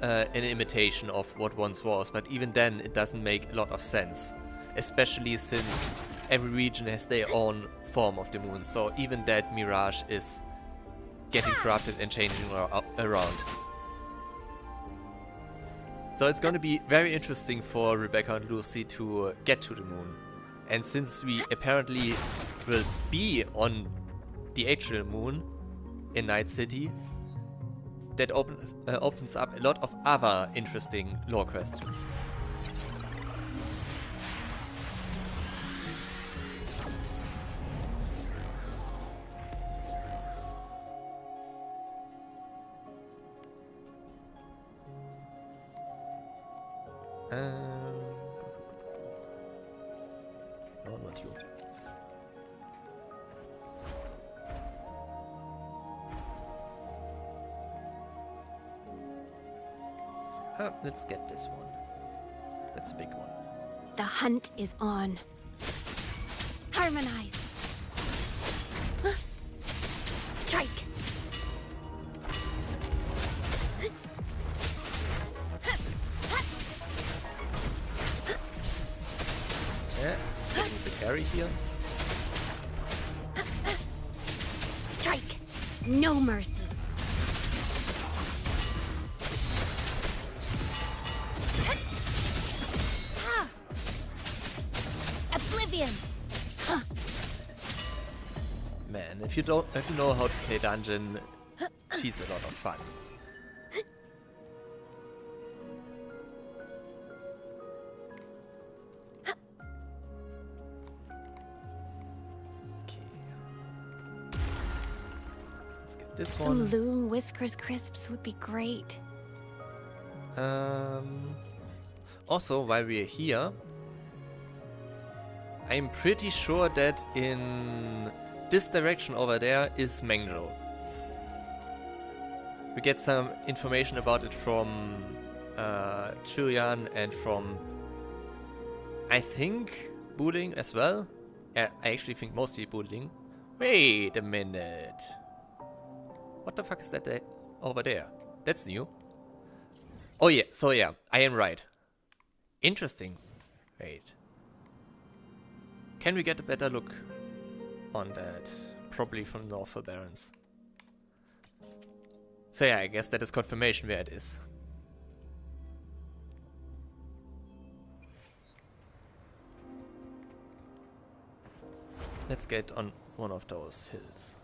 an imitation of what once was, but even then it doesn't make a lot of sense. Especially since every region has their own form of the moon, so even that mirage is getting corrupted and changing around. So it's going to be very interesting for Rebecca and Lucy to get to the moon. And since we apparently will be on the actual moon in Night City, that opens up a lot of other interesting lore questions. No, not you. Let's get this one. That's a big one. The hunt is on. Harmonize. Strike. Yeah, the carry here. Strike. No mercy. Oblivion. If you know how to play dungeon, she's a lot of fun. This one. Some Loon Whiskers crisps would be great. Also, while we're here, I'm pretty sure that in this direction over there is Mengzhou. We get some information about it from Churian and from, I think, Wuthering as well. I actually think mostly Wuthering. Wait a minute. What the fuck is that over there? That's new. Oh yeah, so yeah, I am right. Interesting. Wait. Can we get a better look on that? Probably from Northern Barrens. So yeah, I guess that is confirmation where it is. Let's get on one of those hills.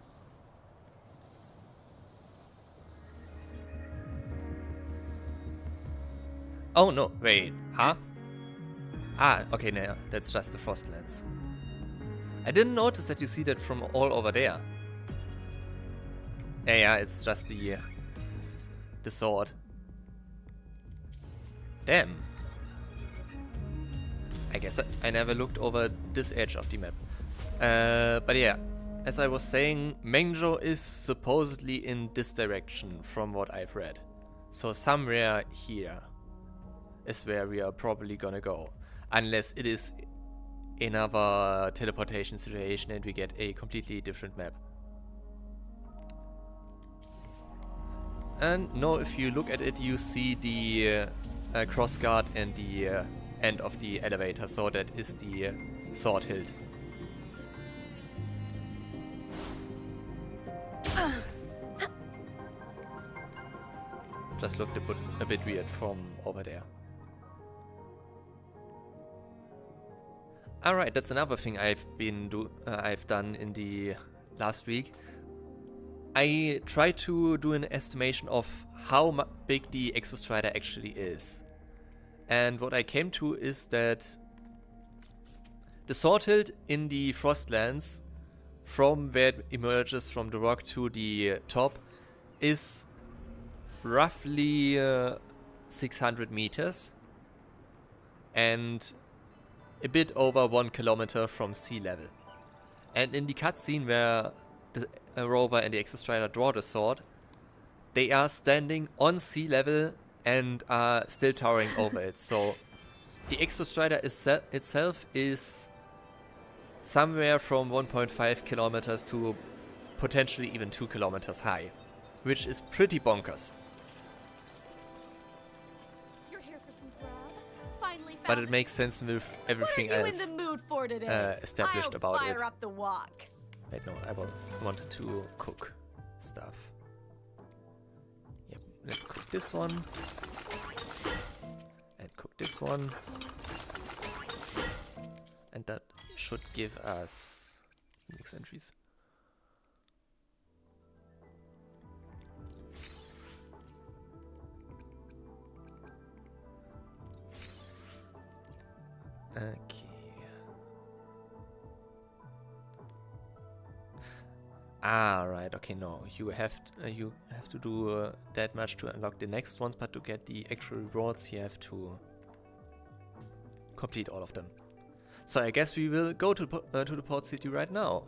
Oh no, wait, huh? Ah, okay, no, that's just the Frostlands. I didn't notice that you see that from all over there. Yeah, it's just the sword. Damn. I guess I never looked over this edge of the map. But yeah, as I was saying, Mengzhou is supposedly in this direction from what I've read. So somewhere here is where we are probably gonna go. Unless it is another teleportation situation and we get a completely different map. And no, if you look at it, you see the crossguard and the end of the elevator, so that is the sword hilt. Just looked a bit weird from over there. Alright, that's another thing I've done in the last week. I tried to do an estimation of how big the Exostrider actually is. And what I came to is that the sword hilt in the Frostlands, from where it emerges from the rock to the top, is roughly 600 meters and a bit over 1 kilometer from sea level. And in the cutscene where the rover and the Exostrider draw the sword, they are standing on sea level and are still towering over it. So the Exostrider itself is somewhere from 1.5 kilometers to potentially even 2 kilometers high, which is pretty bonkers. But it makes sense with everything else established about it. Up the wok. Wait, no, I wanted to cook stuff. Yep, let's cook this one. And cook this one. And that should give us mix entries. Okay. Ah, right. Okay, no. You have to do that much to unlock the next ones, but to get the actual rewards, you have to complete all of them. So I guess we will go to the port city right now.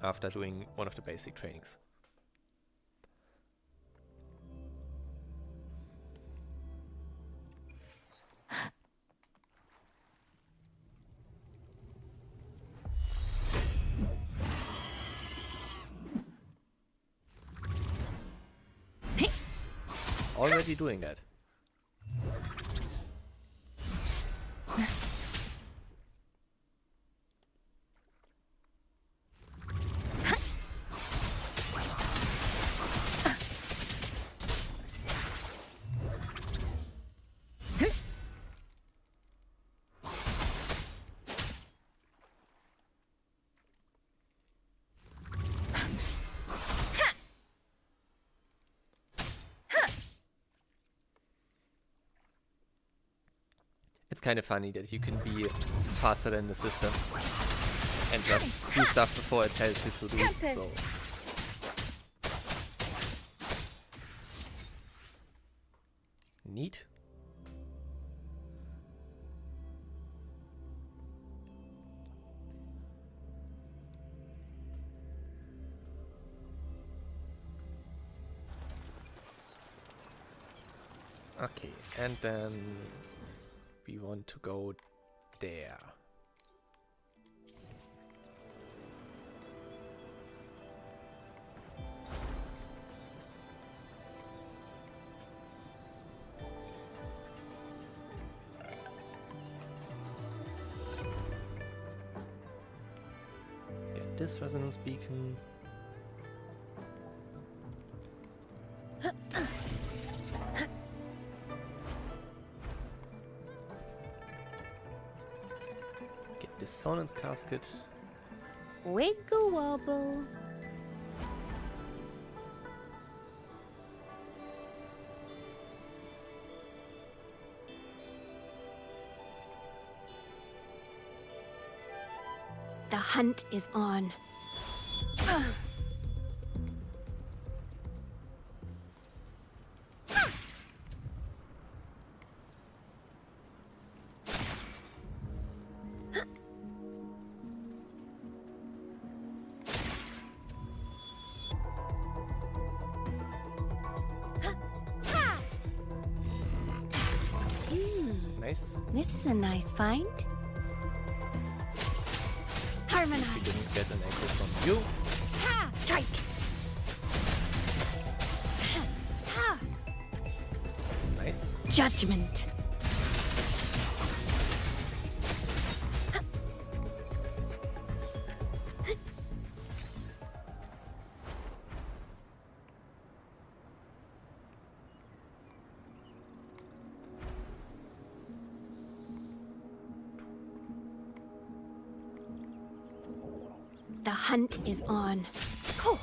After doing one of the basic trainings. Already doing that. It's kind of funny that you can be faster than the system and just do stuff before it tells you to do so. Neat. Okay, and then we want to go there. Get this resonance beacon. Dissonance casket. Wiggle wobble. The hunt is on. Nice. This is a nice find. Harmonize. We didn't get an echo from you. Ha! Strike. Ha! Nice. Judgment. The hunt is on. Cool.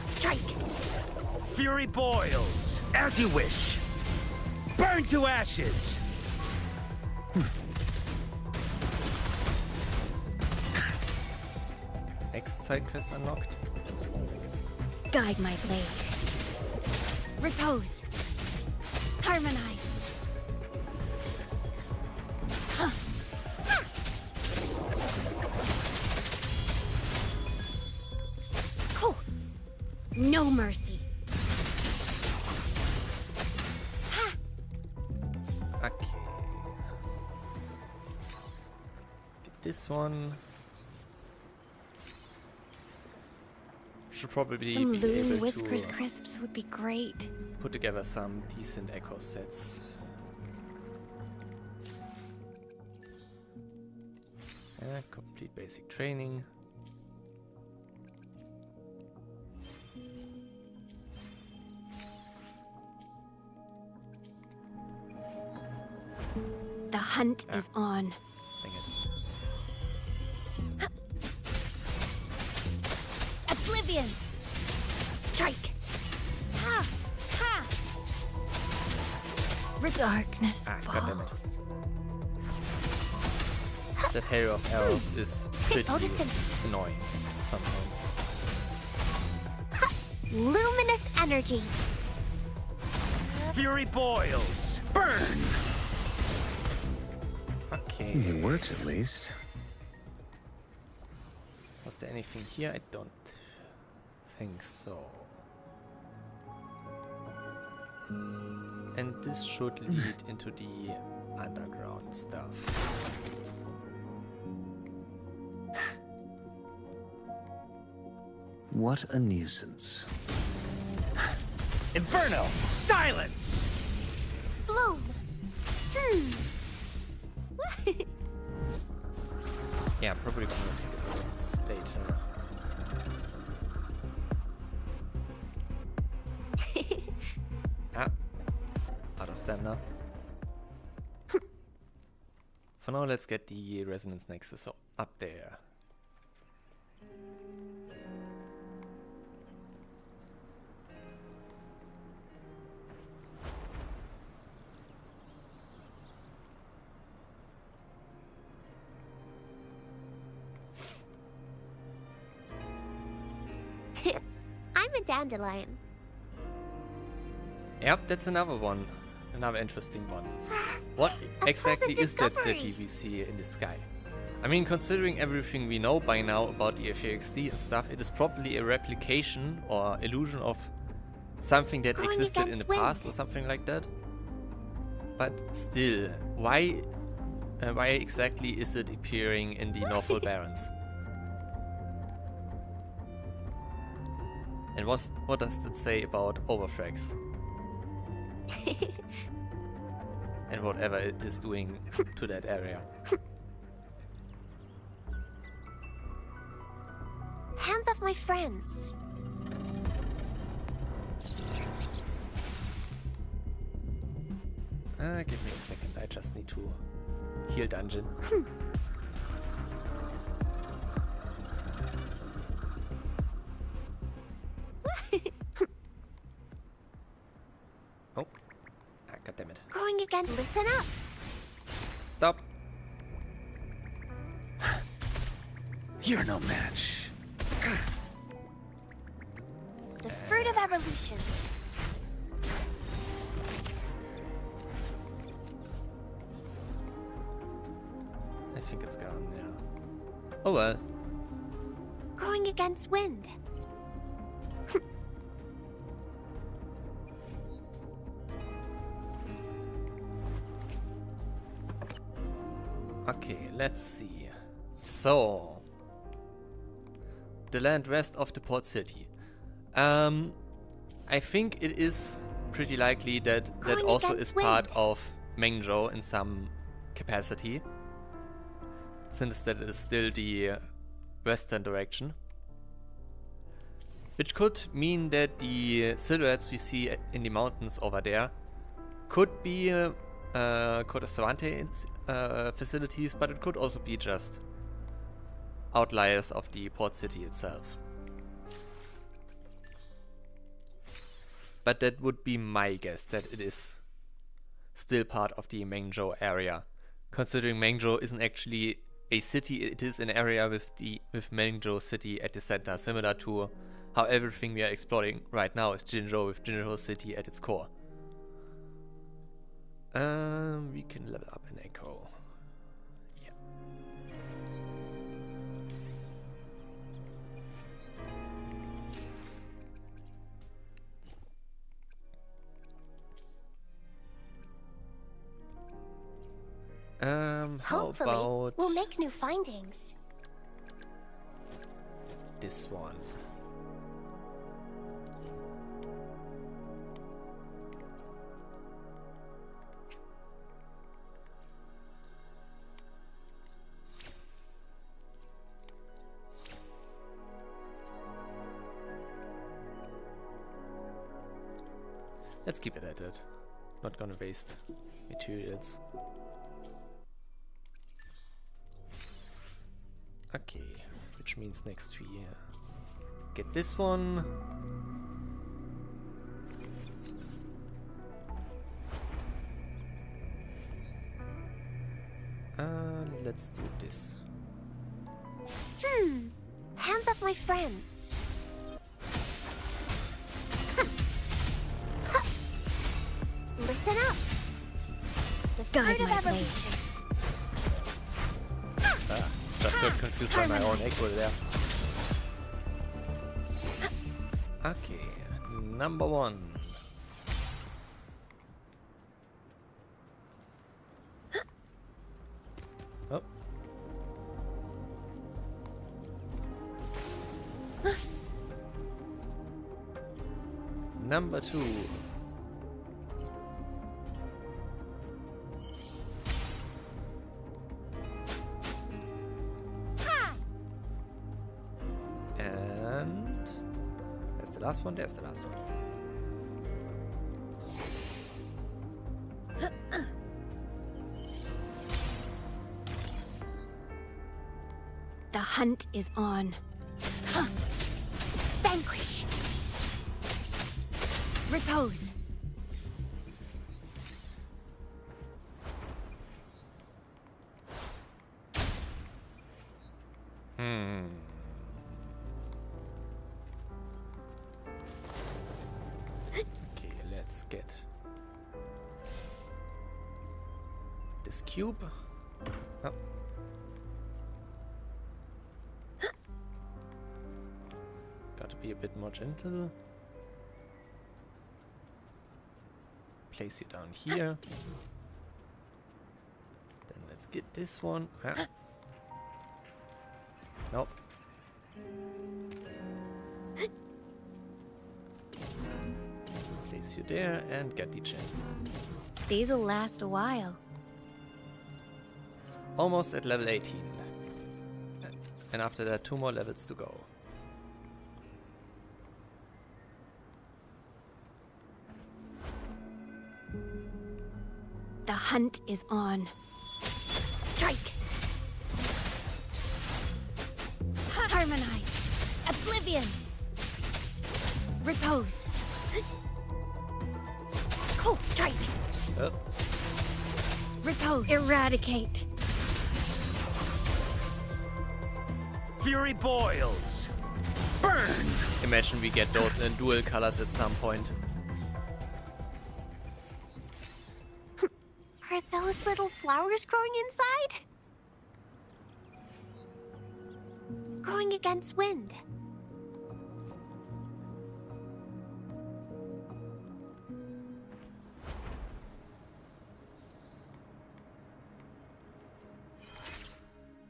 Strike. Fury boils, as you wish. Burn to ashes. Next side quest unlocked. Guide my blade. Repose. Harmonize. No mercy. Ha! Okay. Get this one. Should probably Some be loon able Whiskers to crisps would be great. put together some decent echo sets. Complete basic training. The hunt is on. Dang it. Oblivion! Strike! Ha! Ha! Darkness goddammit. falls. That hair of arrows is pretty annoying sometimes. Luminous energy. Fury boils. Burn! Okay. It works at least. Was there anything here? I don't think so. And this should lead into the underground stuff. What a nuisance. Inferno! Silence! Bloom. Yeah, probably gonna take a look at this later. Out of stamina. For now, let's get the resonance nexus up there. I'm a dandelion. Yep, that's another one. Another interesting one. What exactly is that city we see in the sky? I mean, considering everything we know by now about the FAXD and stuff, it is probably a replication or illusion of something that existed in the past or something like that. But still, why exactly is it appearing in the Northwell Barrens? And what does that say about Overthrax? And whatever it is doing to that area. Hands off my friends. Give me a second, I just need to heal dungeon. Oh, god damn it. Going again, listen up. Stop. You're no match. The fruit of evolution. I think it's gone, yeah. Oh well. Going against wind. Okay, let's see. So, the land west of the port city. I think it is pretty likely that that also is part of Mengzhou in some capacity, since that is still the western direction. Which could mean that the silhouettes we see in the mountains over there could be Savantae facilities, but it could also be just outliers of the port city itself. But that would be my guess, that it is still part of the Mengzhou area. Considering Mengzhou isn't actually a city, it is an area with Mengzhou city at the center, similar to how everything we are exploring right now is Jinzhou with Jinzhou city at its core. We can level up an echo. How Hopefully, about we'll make new findings. this one? Let's keep it at it. Not gonna waste materials. Okay, which means next we get this one. Let's do this. Hands off my friends. Listen up. The fruit of evolution. Just got confused by my own echo there. Okay, number one. Oh. Number two. Last one, there's the last one. The hunt is on. Vanquish. Repose. let's get this cube. Oh. Got to be a bit more gentle. Place you down here. Then let's get this one. Ah. Nope. Place you there and get the chest. These'll last a while. Almost at level 18. And after that, 2 more levels to go. The hunt is on. Strike! Harmonize. Oblivion. Repose. Cold strike. Oh. Repose. Eradicate. Fury boils. Burn! Imagine we get those in dual colors at some point. Are those little flowers growing inside? Growing against wind.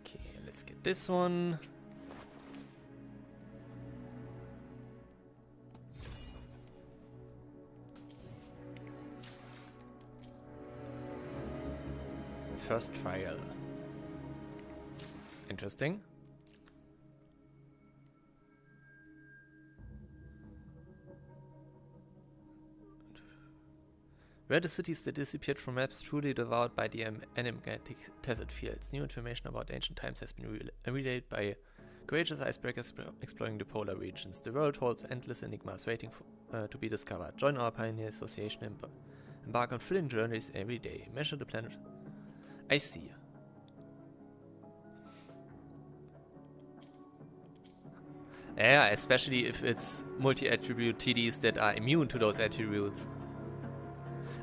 Okay, let's get this one. First trial. Interesting. Were the cities that disappeared from maps truly devoured by the enigmatic desert fields? New information about ancient times has been relayed by courageous icebreakers exploring the polar regions. The world holds endless enigmas waiting to be discovered. Join our Pioneer Association and embark on thrilling journeys every day. Measure the planet. I see. Yeah, especially if it's multi-attribute TDs that are immune to those attributes.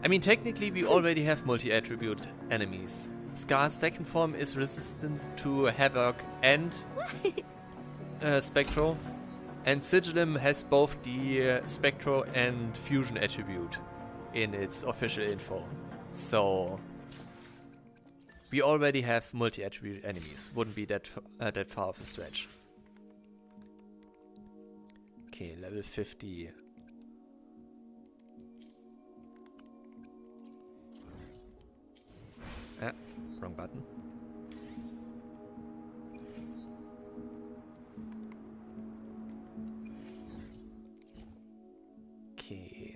I mean, technically we already have multi-attribute enemies. Scar's second form is resistant to Havoc and Spectro. And Sigilum has both the Spectro and Fusion attribute in its official info. So we already have multi-attribute enemies. Wouldn't be that far of a stretch. Okay, level 50. Ah, wrong button. Okay.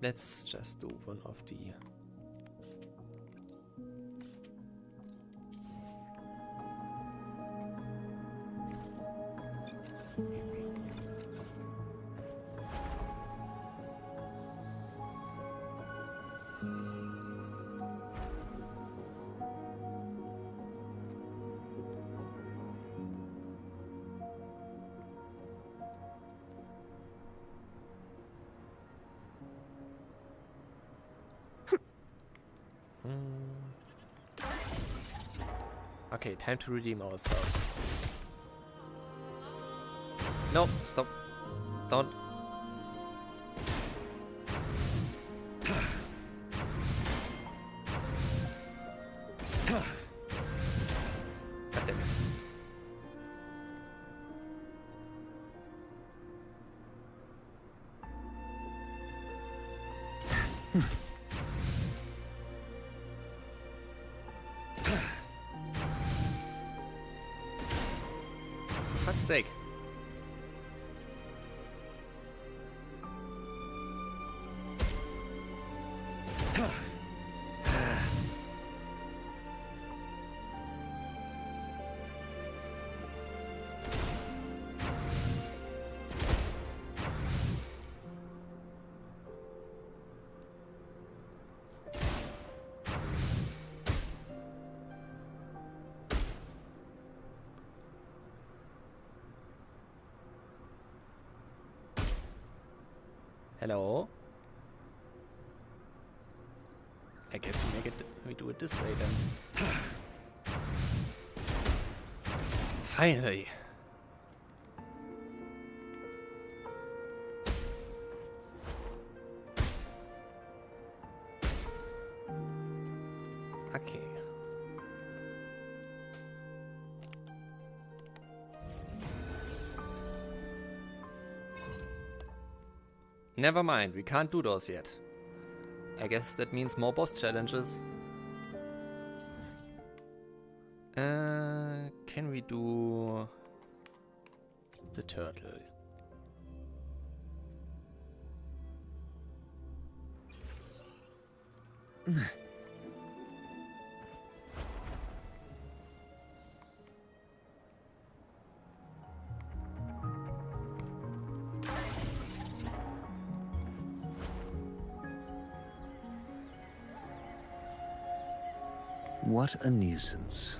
Let's just do one of the Okay, time to redeem ourselves. No, stop. Don't. God damn it. For fuck's sake. Hello. I guess we do it this way then. Finally. Okay. Never mind, we can't do those yet. I guess that means more boss challenges. Can we do the turtle? What a nuisance.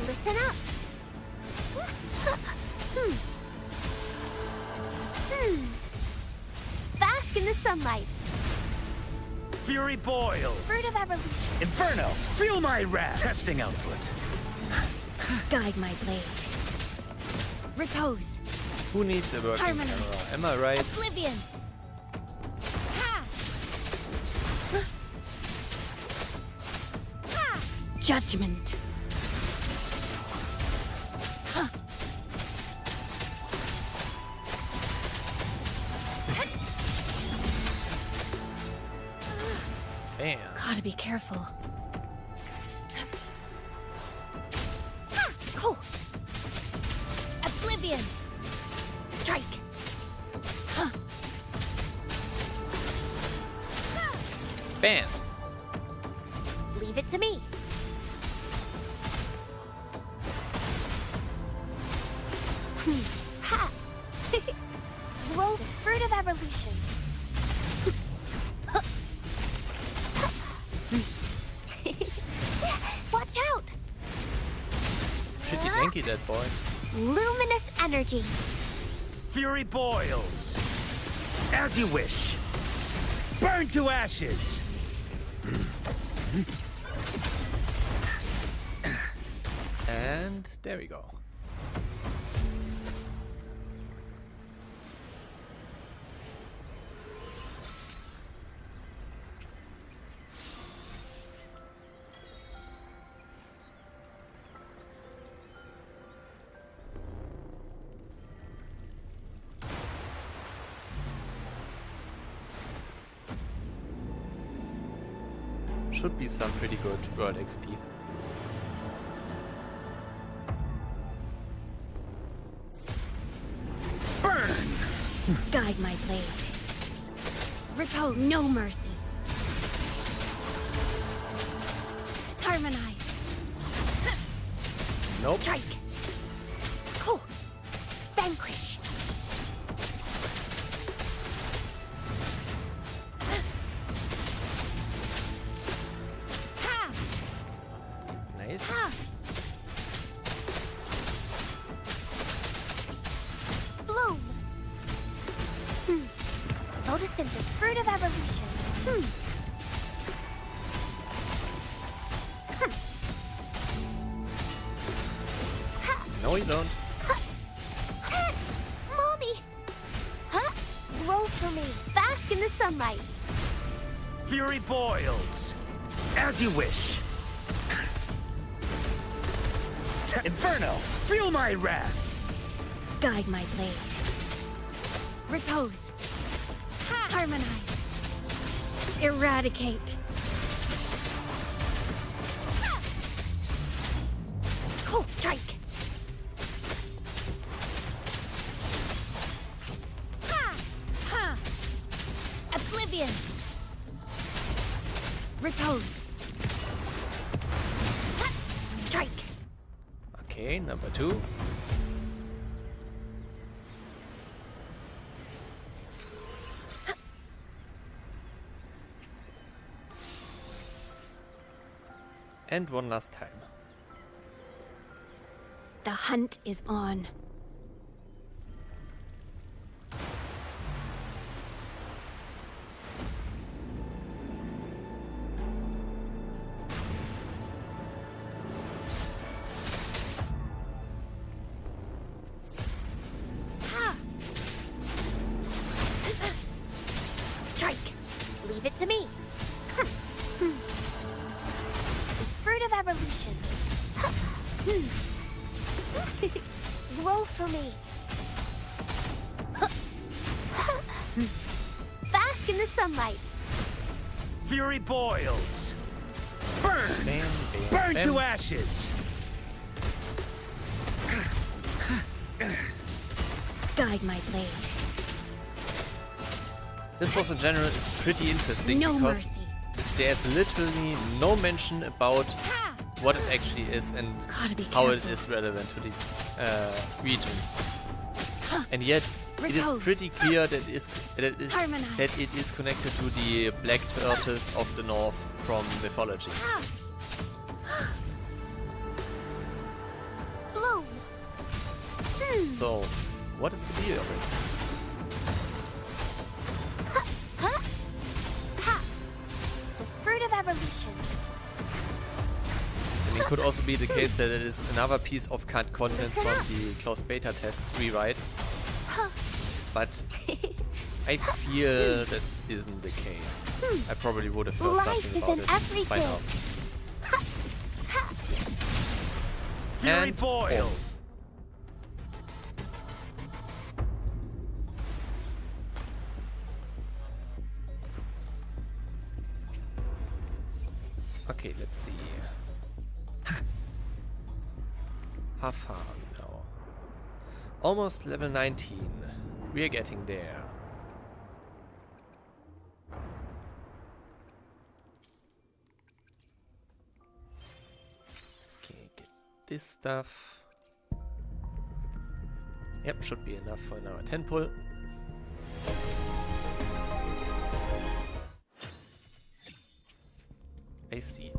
Listen up. Bask in the sunlight. Fury boils. Fruit of evolution. Inferno, feel my wrath. Testing output. Guide my blade. Repose. Who needs a working Harmony. camera? Am I right? Oblivion. Ha! Ha! Judgment. Huh. Bam. Gotta be careful. Ha! Cool. Oblivion. Strike. Huh. Bam. Leave it to me. Ha! Grow the fruit of evolution. Watch out! Pretty tanky, that boy. Luminous energy. Fury boils. As you wish. Burn to ashes. And there we go. Should be some pretty good world XP. Burn! Guide my blade. Repose. No mercy. Harmonize. Nope. Strike. Cool. Vanquish. Ha! Nice. Ha! Bloom. Photosynthesis, fruit of evolution. No, you don't. Mommy! Huh? Grow for me. Bask in the sunlight. Fury boils. As you wish. Inferno, feel my wrath. Guide my blade. Repose. Ha! Harmonize. Eradicate. Ha! Cool. Strike. Ha! Ha! Oblivion. Repose. Ha! Strike. Okay, number 2. And one last time. The hunt is on. Strike! Leave it to me. The fruit of evolution. Grow for me. Bask in the sunlight. Fury boils. Burn! Bam, bam, Burn bam. to ashes! Guide my blade. This boss in general is pretty interesting No because mercy. there's literally no mention about what it actually is and how it is relevant to the region. And yet, it is Repose. pretty clear that it is connected to the black tortoise of the north from mythology. Bloom. So, what is the deal of it? The fruit of evolution. And it could also be the case that it is another piece of cut content from the closed beta test rewrite. But I feel that isn't the case. I probably would have heard Life something is about in it by everything. now. Fury And boil! Okay, let's see. How far are we now? Almost level 19. We're getting there. Okay, get this stuff. Yep, should be enough for now. 10 pull. I see.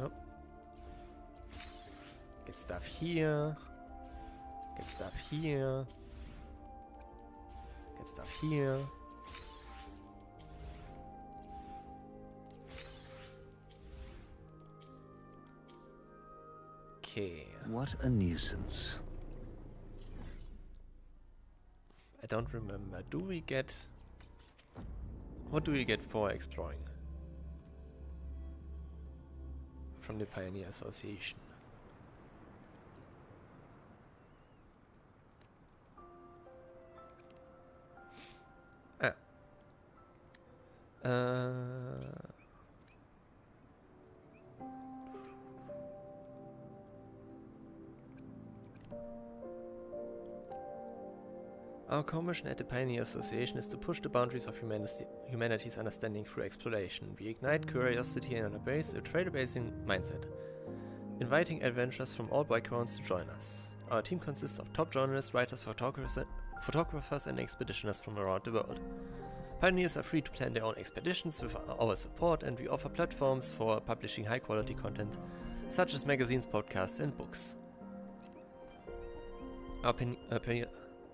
Oh. Get stuff here. Get stuff here. Get stuff here. Okay. What a nuisance. I don't remember. Do we get... What do we get for exploring? From the Pioneer Association. Our core mission at the Pioneer Association is to push the boundaries of humanity's understanding through exploration. We ignite curiosity and embrace a trailblazing mindset, inviting adventurers from all backgrounds to join us. Our team consists of top journalists, writers, photographers and expeditioners from around the world. Pioneers are free to plan their own expeditions with our support, and we offer platforms for publishing high-quality content, such as magazines, podcasts and books.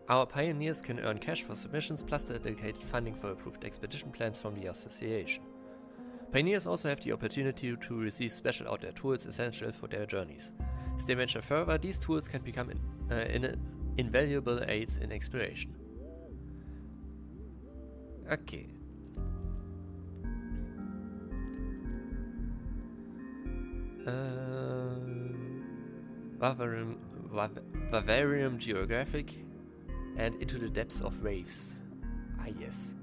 Our pioneers can earn cash for submissions, plus dedicated funding for approved expedition plans from the association. Pioneers also have the opportunity to receive special outdoor tools essential for their journeys. As they venture further, these tools can become invaluable aids in exploration. Okay. Bavarium Geographic and Into the Depths of Waves. Ah, yes.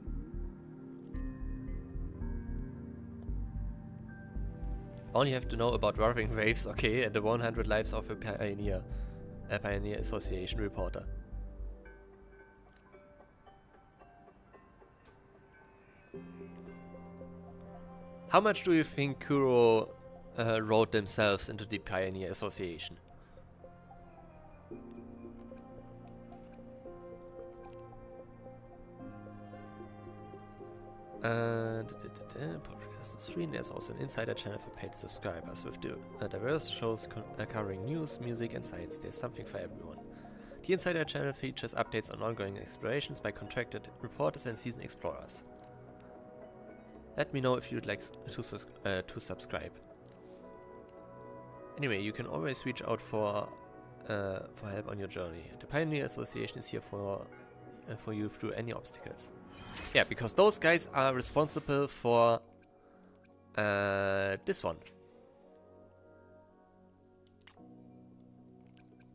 Only have to know about Wuthering Waves, okay, and the 100 lives of a Pioneer Association reporter. How much do you think Kuro wrote themselves into the Pioneer Association? Podcast stream. There's also an insider channel for paid subscribers with diverse shows covering news, music, and science. There's something for everyone. The insider channel features updates on ongoing explorations by contracted reporters and seasoned explorers. Let me know if you'd like to subscribe. Anyway, you can always reach out for help on your journey. The Pioneer Association is here for you through any obstacles. Yeah, because those guys are responsible for this one.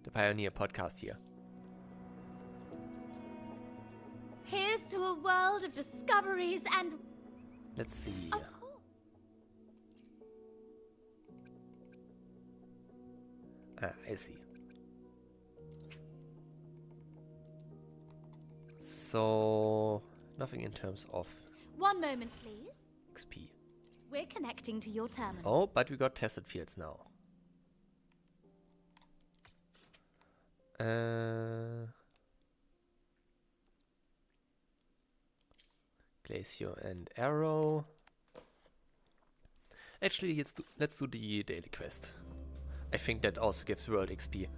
The Pioneer podcast here. Here's to a world of discoveries and... Let's see. Of course. I see. So, nothing in terms of... One moment, please. XP. We're connecting to your terminal. Oh, but we got tested fields now. Glacier and Arrow. Actually, let's do the daily quest. I think that also gives world XP.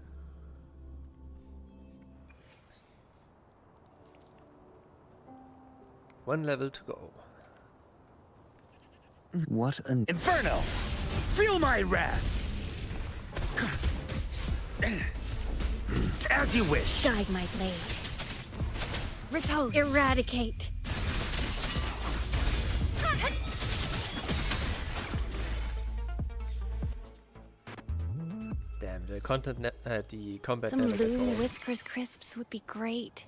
One level to go. What an Inferno! Feel my wrath! As you wish. Guide my blade. Repose. Eradicate. Damn, the combat Some never gets Loon old. Whiskers crisps would be great.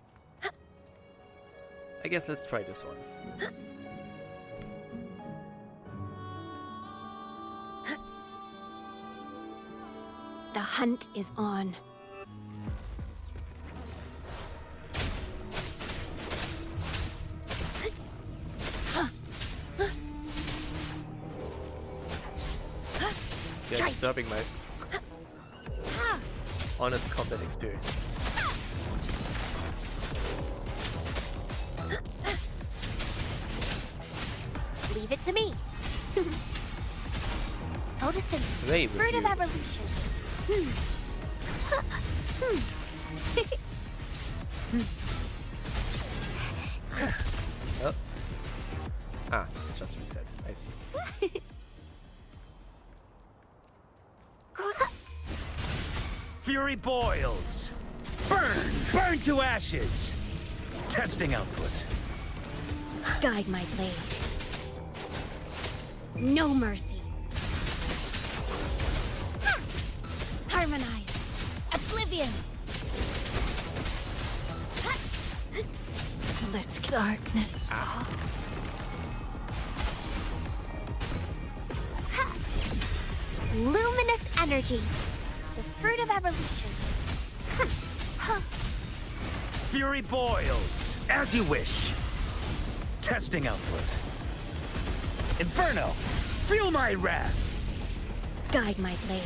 I guess let's try this one. The hunt is on. You're disturbing my honest combat experience. Leave it to me. Photosynthesis, Ray, fruit of you. evolution. Oh. Ah, just reset. I see. Fury boils. Burn! Burn to ashes! Testing output. Guide my blade. No mercy. Harmonize. Oblivion. Let's darkness fall. Luminous energy, the fruit of evolution. Fury boils. As you wish. Testing output. Inferno! Feel my wrath! Guide my blade.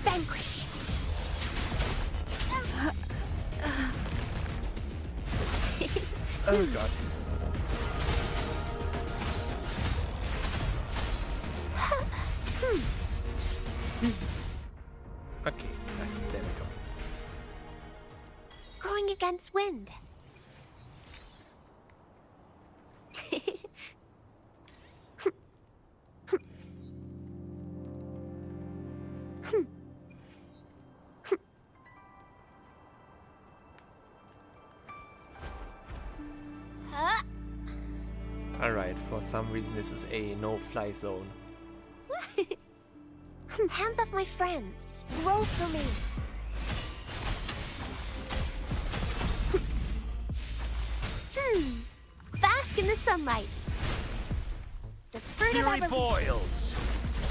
Vanquish. Oh god. Okay, nice. There we go. Going against wind. Alright, for some reason this is a no-fly zone. Hands off my friends. Roll for me. Bask in the sunlight. The fruit Fury of evolution. boils.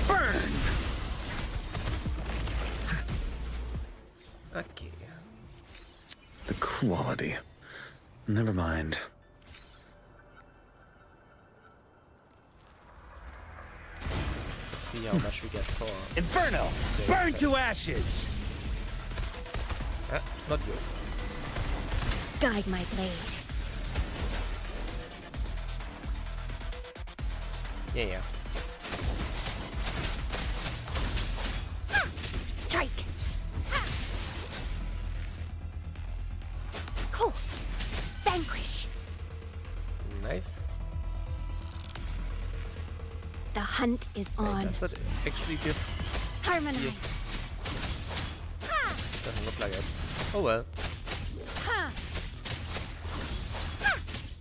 Burn! Okay. the quality. Never mind. Let's see how much we get for... Inferno! Burn to ashes! Not good. Guide my blade. Yeah. Strike! Cool! Vanquish! Nice. The hunt is on. Does that actually give... Harmonize! Doesn't look like it. Oh well.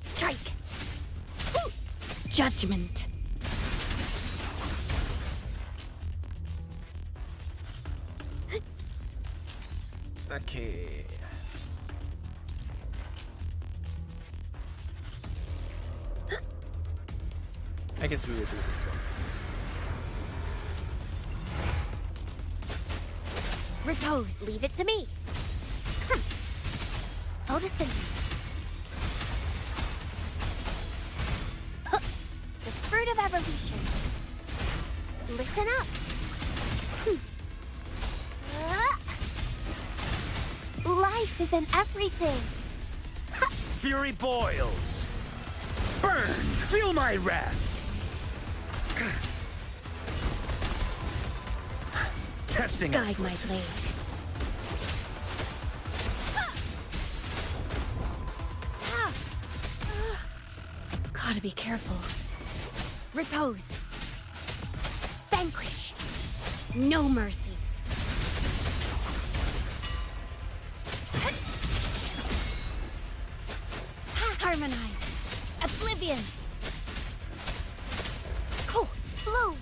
Strike! Judgment. Okay. I guess we will do this one. Repose. Leave it to me. Photosynthesis. The fruit of evolution. Listen up. Life is in everything. Fury boils. Burn! Feel my wrath! Testing Guide my blade. Gotta be careful. Repose. Vanquish. No mercy. Harmonize. Oblivion. Cool. Bloom.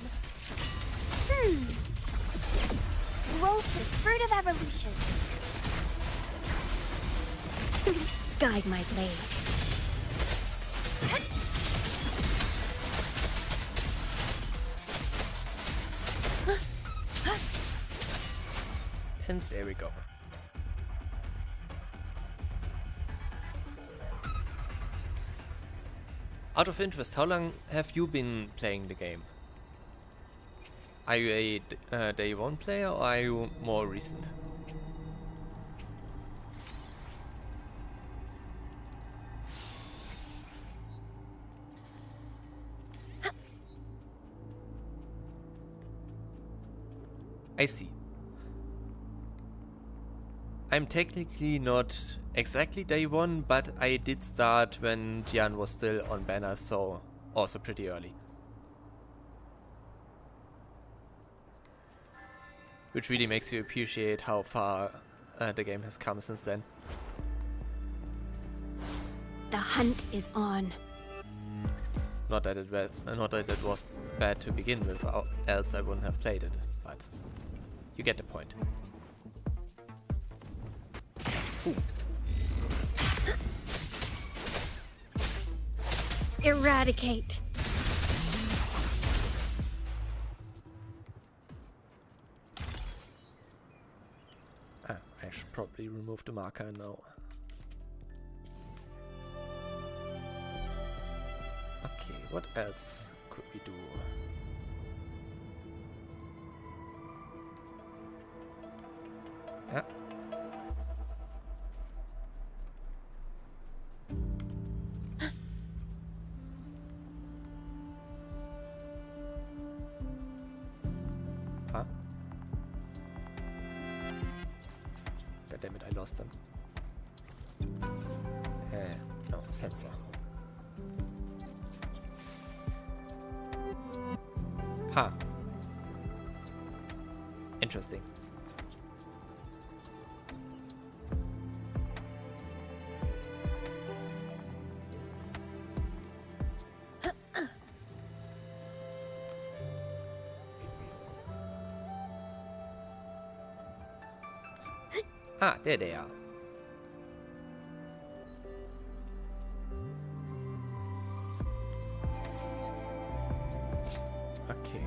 Growth is fruit of evolution. Guide my blade. And there we go. Out of interest, how long have you been playing the game? Are you a day one player or are you more recent? I see. I'm technically not exactly day one, but I did start when Gian was still on banners, so also pretty early. Which really makes you appreciate how far the game has come since then. The hunt is on. Not that it was bad to begin with, else I wouldn't have played it, but you get the point. Ooh. Eradicate. I should probably remove the marker now. Okay, what else could we do? Yeah. Huh? God damn it, I lost them. No, sensor. Huh. Interesting. Ah, there they are. Okay.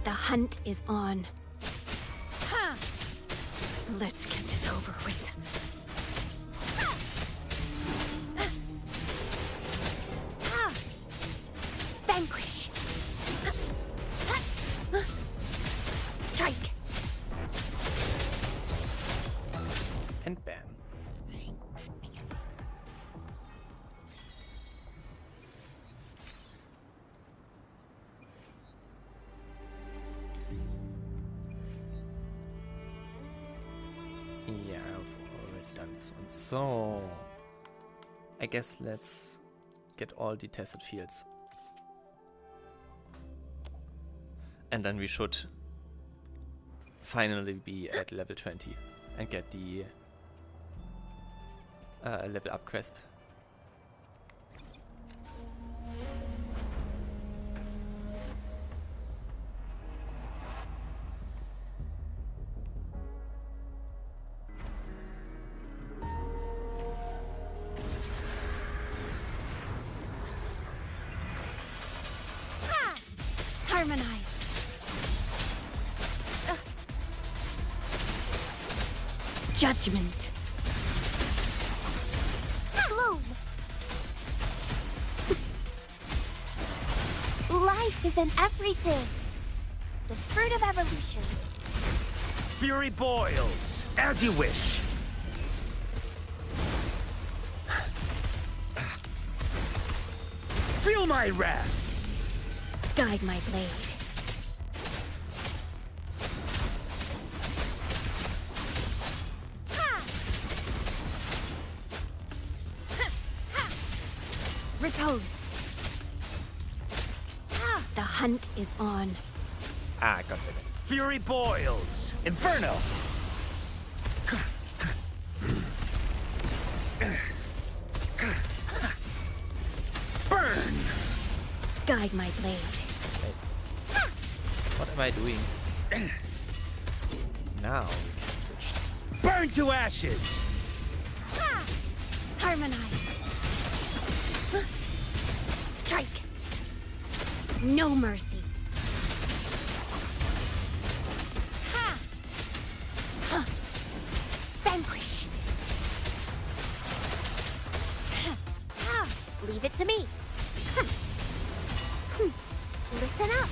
The hunt is on. Ha! Let's get this over with. Vanquish. Strike. And bam. this one. So I guess let's get all the tested fields. And then we should finally be at level 20 and get the level up quest. Harmonize. Judgment. Bloom. Life is in everything. The fruit of evolution. Fury boils, as you wish. Feel my wrath. Guide my blade. Repose. The hunt is on. Ah, got it. Fury boils. Inferno. Burn. Guide my blade. What am I doing? Now we can switch. Burn to ashes. Harmonize. Strike. No mercy. Vanquish. Leave it to me. Listen up.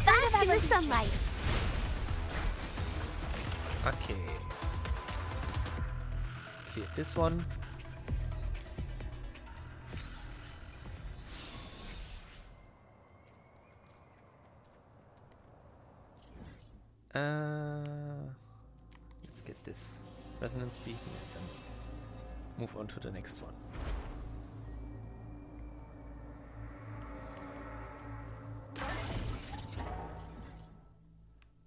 Bask in the sunlight. Okay. Clear this one. Let's get this resonance speaking and then move on to the next one.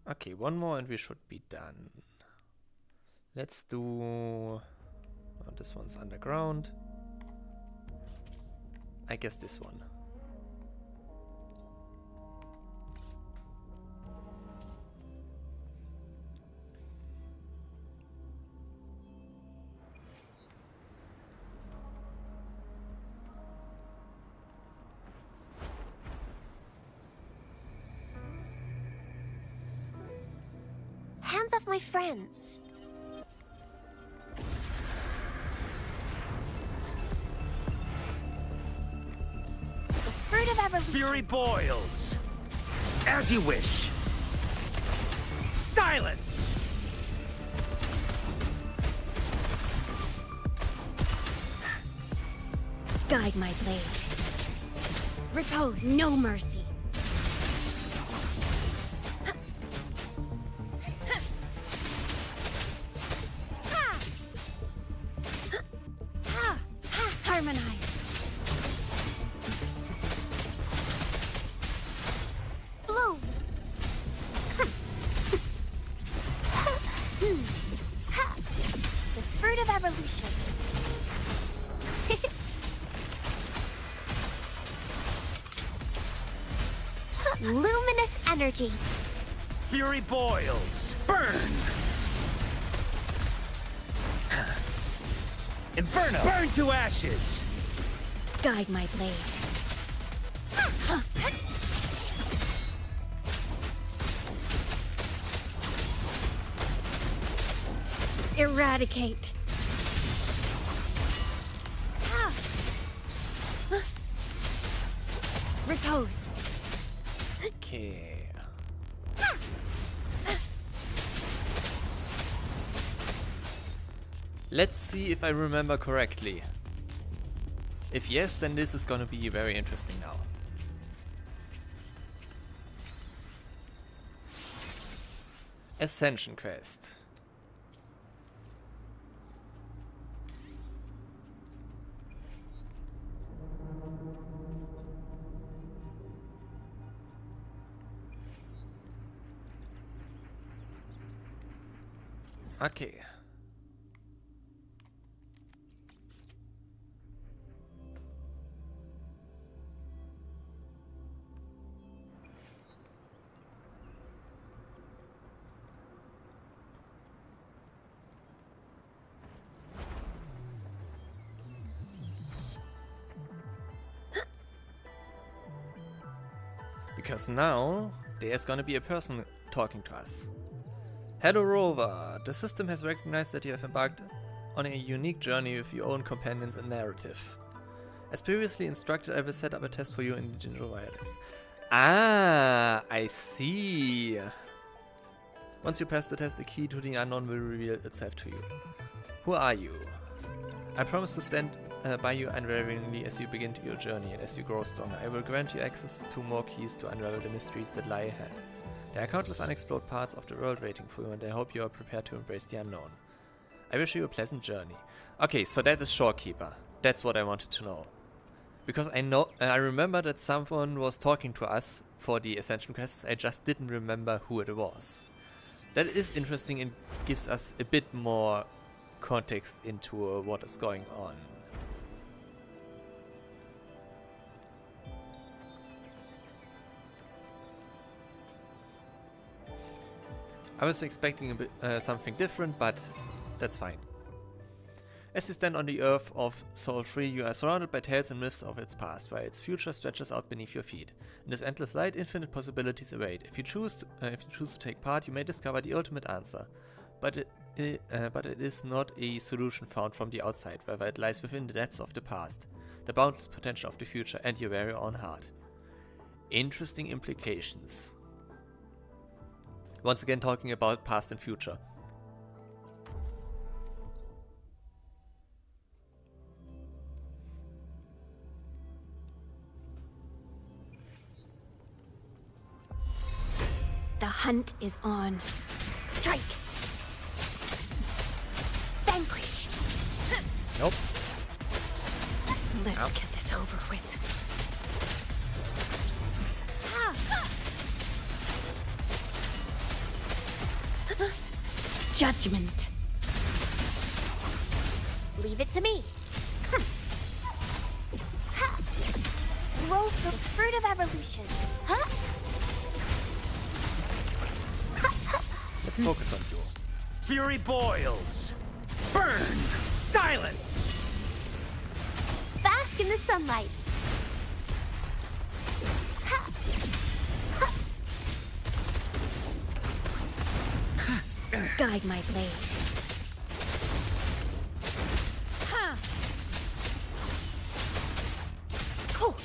Okay, one more and we should be done. Let's do... oh, this one's underground. I guess this one. Hands off my friends. The fruit of evolution. Fury boils. As you wish. Silence! Guide my blade. Repose. No mercy. Harmonize. Bloom. The fruit of evolution. Luminous energy. Fury boils. Burn! Inferno! Burn to ashes! Guide my blade. Eradicate. Repose. Okay. Let's see if I remember correctly. If yes, then this is gonna be very interesting now. Ascension quest. Okay. Because now there's gonna be a person talking to us. Hello Rover, the system has recognized that you have embarked on a unique journey with your own companions and narrative. As previously instructed, I will set up a test for you in the Jinjo Wireless. Ah, I see. Once you pass the test, the key to the unknown will reveal itself to you. Who are you? I promise to stand by you unwaveringly as you begin your journey, and as you grow stronger, I will grant you access to more keys to unravel the mysteries that lie ahead. There are countless unexplored parts of the world waiting for you, and I hope you are prepared to embrace the unknown. I wish you a pleasant journey. Okay, so that is Shorekeeper. That's what I wanted to know. Because I remember that someone was talking to us for the Ascension quests, I just didn't remember who it was. That is interesting and gives us a bit more context into what is going on. I was expecting a bit, something different, but that's fine. As you stand on the earth of Soul 3, you are surrounded by tales and myths of its past, while its future stretches out beneath your feet. In this endless light, infinite possibilities await. If you choose to take part, you may discover the ultimate answer. But it is not a solution found from the outside, rather it lies within the depths of the past, the boundless potential of the future, and your very own heart. Interesting implications. Once again talking about past and future. The hunt is on. Strike! Vanquish! Nope. Let's get this over with. Judgment. Leave it to me. Roll for fruit of evolution. Let's focus on you. Fury boils. Burn. Silence. Bask in the sunlight. Guide my blade. Cool.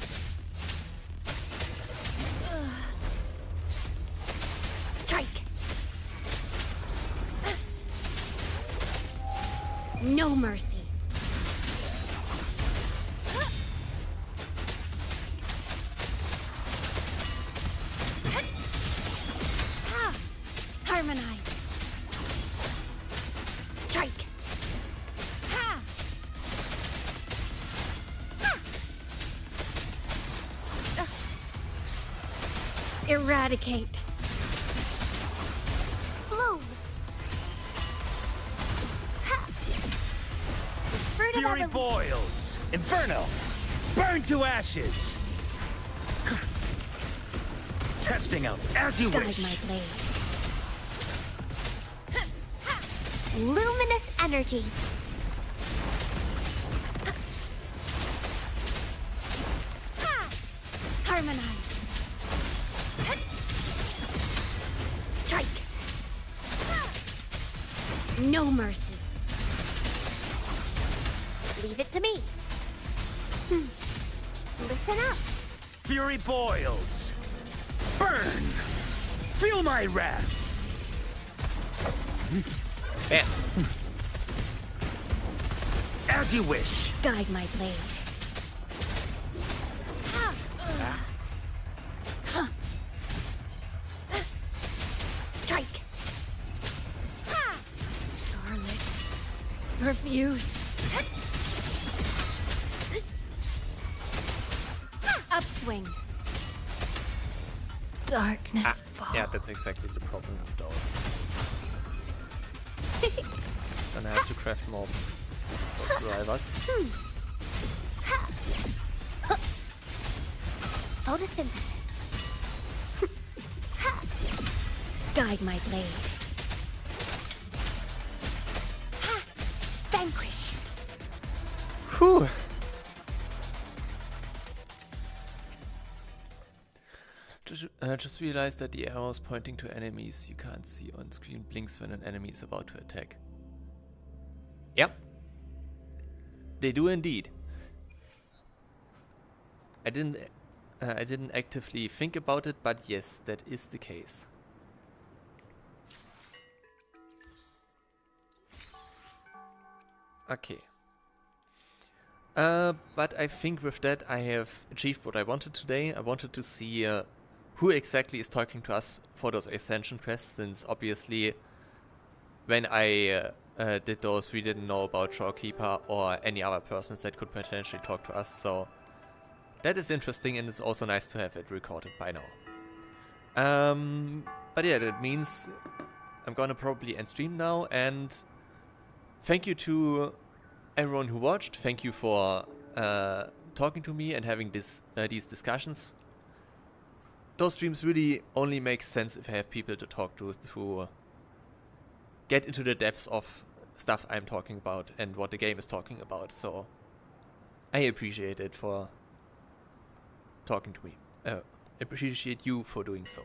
Strike. No mercy. Harmonize. Strike. Ha! Ha! Eradicate. Bloom. Fruit of Fury evolution. boils. Inferno. Burn to ashes. Testing out as you Guide wish. my blade. Luminous energy. Harmonize. Strike. No mercy. Leave it to me. Listen up. Fury boils. Burn. Feel my wrath. Bam. As you wish. Guide my blade. Strike. Scarlet. Refuse. Upswing. Darkness falls. Yeah, that's exactly the problem with those. Gonna have to craft more drivers. Photosynthesis. Guide my blade. Vanquish. Whew. Just realized that the arrows pointing to enemies you can't see on screen blinks when an enemy is about to attack. Yep. They do indeed. I didn't actively think about it, but yes, that is the case. Okay. But I think with that I have achieved what I wanted today. I wanted to see who exactly is talking to us for those ascension quests, since obviously when I did those we didn't know about Shorekeeper or any other persons that could potentially talk to us, so that is interesting, and it's also nice to have it recorded by now. But yeah, that means I'm gonna probably end stream now, and thank you to everyone who watched. Thank you for talking to me and having these discussions. Those streams really only make sense if I have people to talk to get into the depths of stuff I'm talking about and what the game is talking about. So I appreciate it for talking to me. Appreciate you for doing so.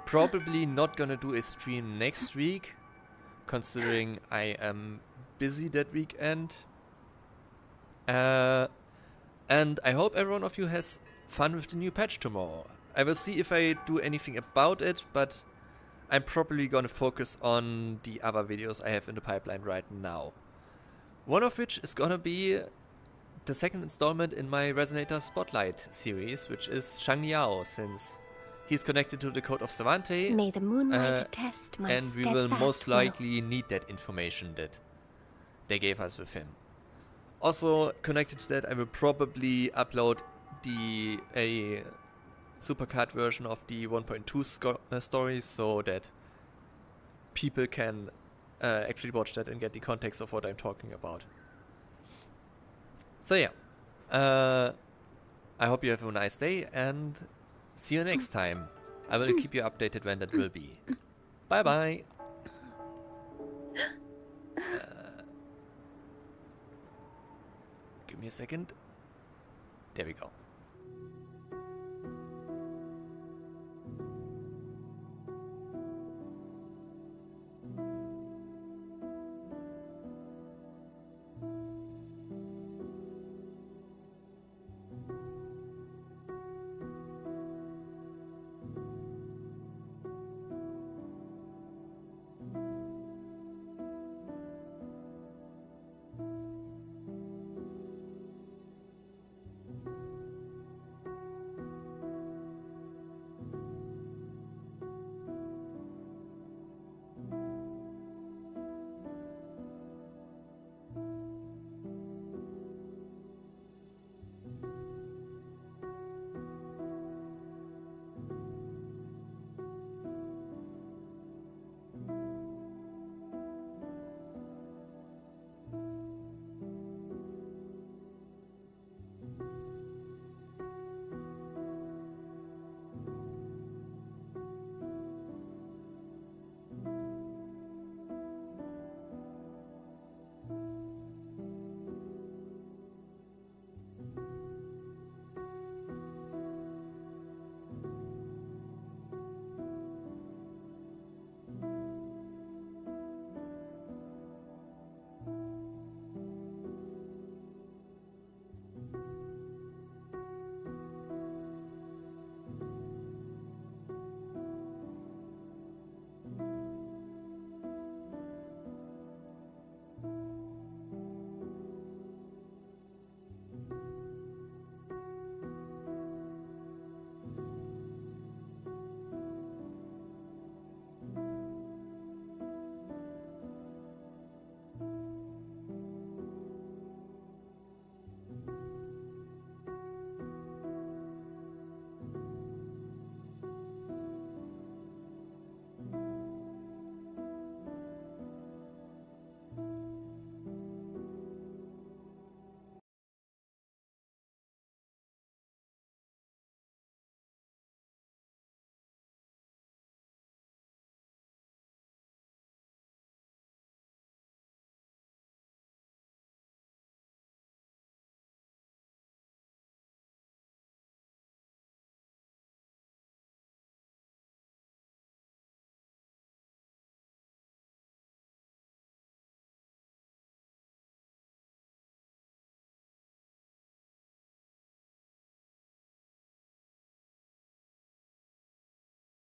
Probably not gonna do a stream next week, considering I am busy that weekend. And I hope every one of you has fun with the new patch tomorrow. I will see if I do anything about it, but I'm probably gonna focus on the other videos I have in the pipeline right now. One of which is gonna be the second installment in my Resonator Spotlight series, which is Shang Yao, since he's connected to the Code of Savantae. May the moonlight attest my and we will most steadfast will. likely need that information that they gave us with him. Also connected to that, I will probably upload a supercut version of the 1.2 stories, so that people can actually watch that and get the context of what I'm talking about. So yeah, I hope you have a nice day, and see you next time. I will keep you updated when that will be. Bye bye. Give me a second. There we go.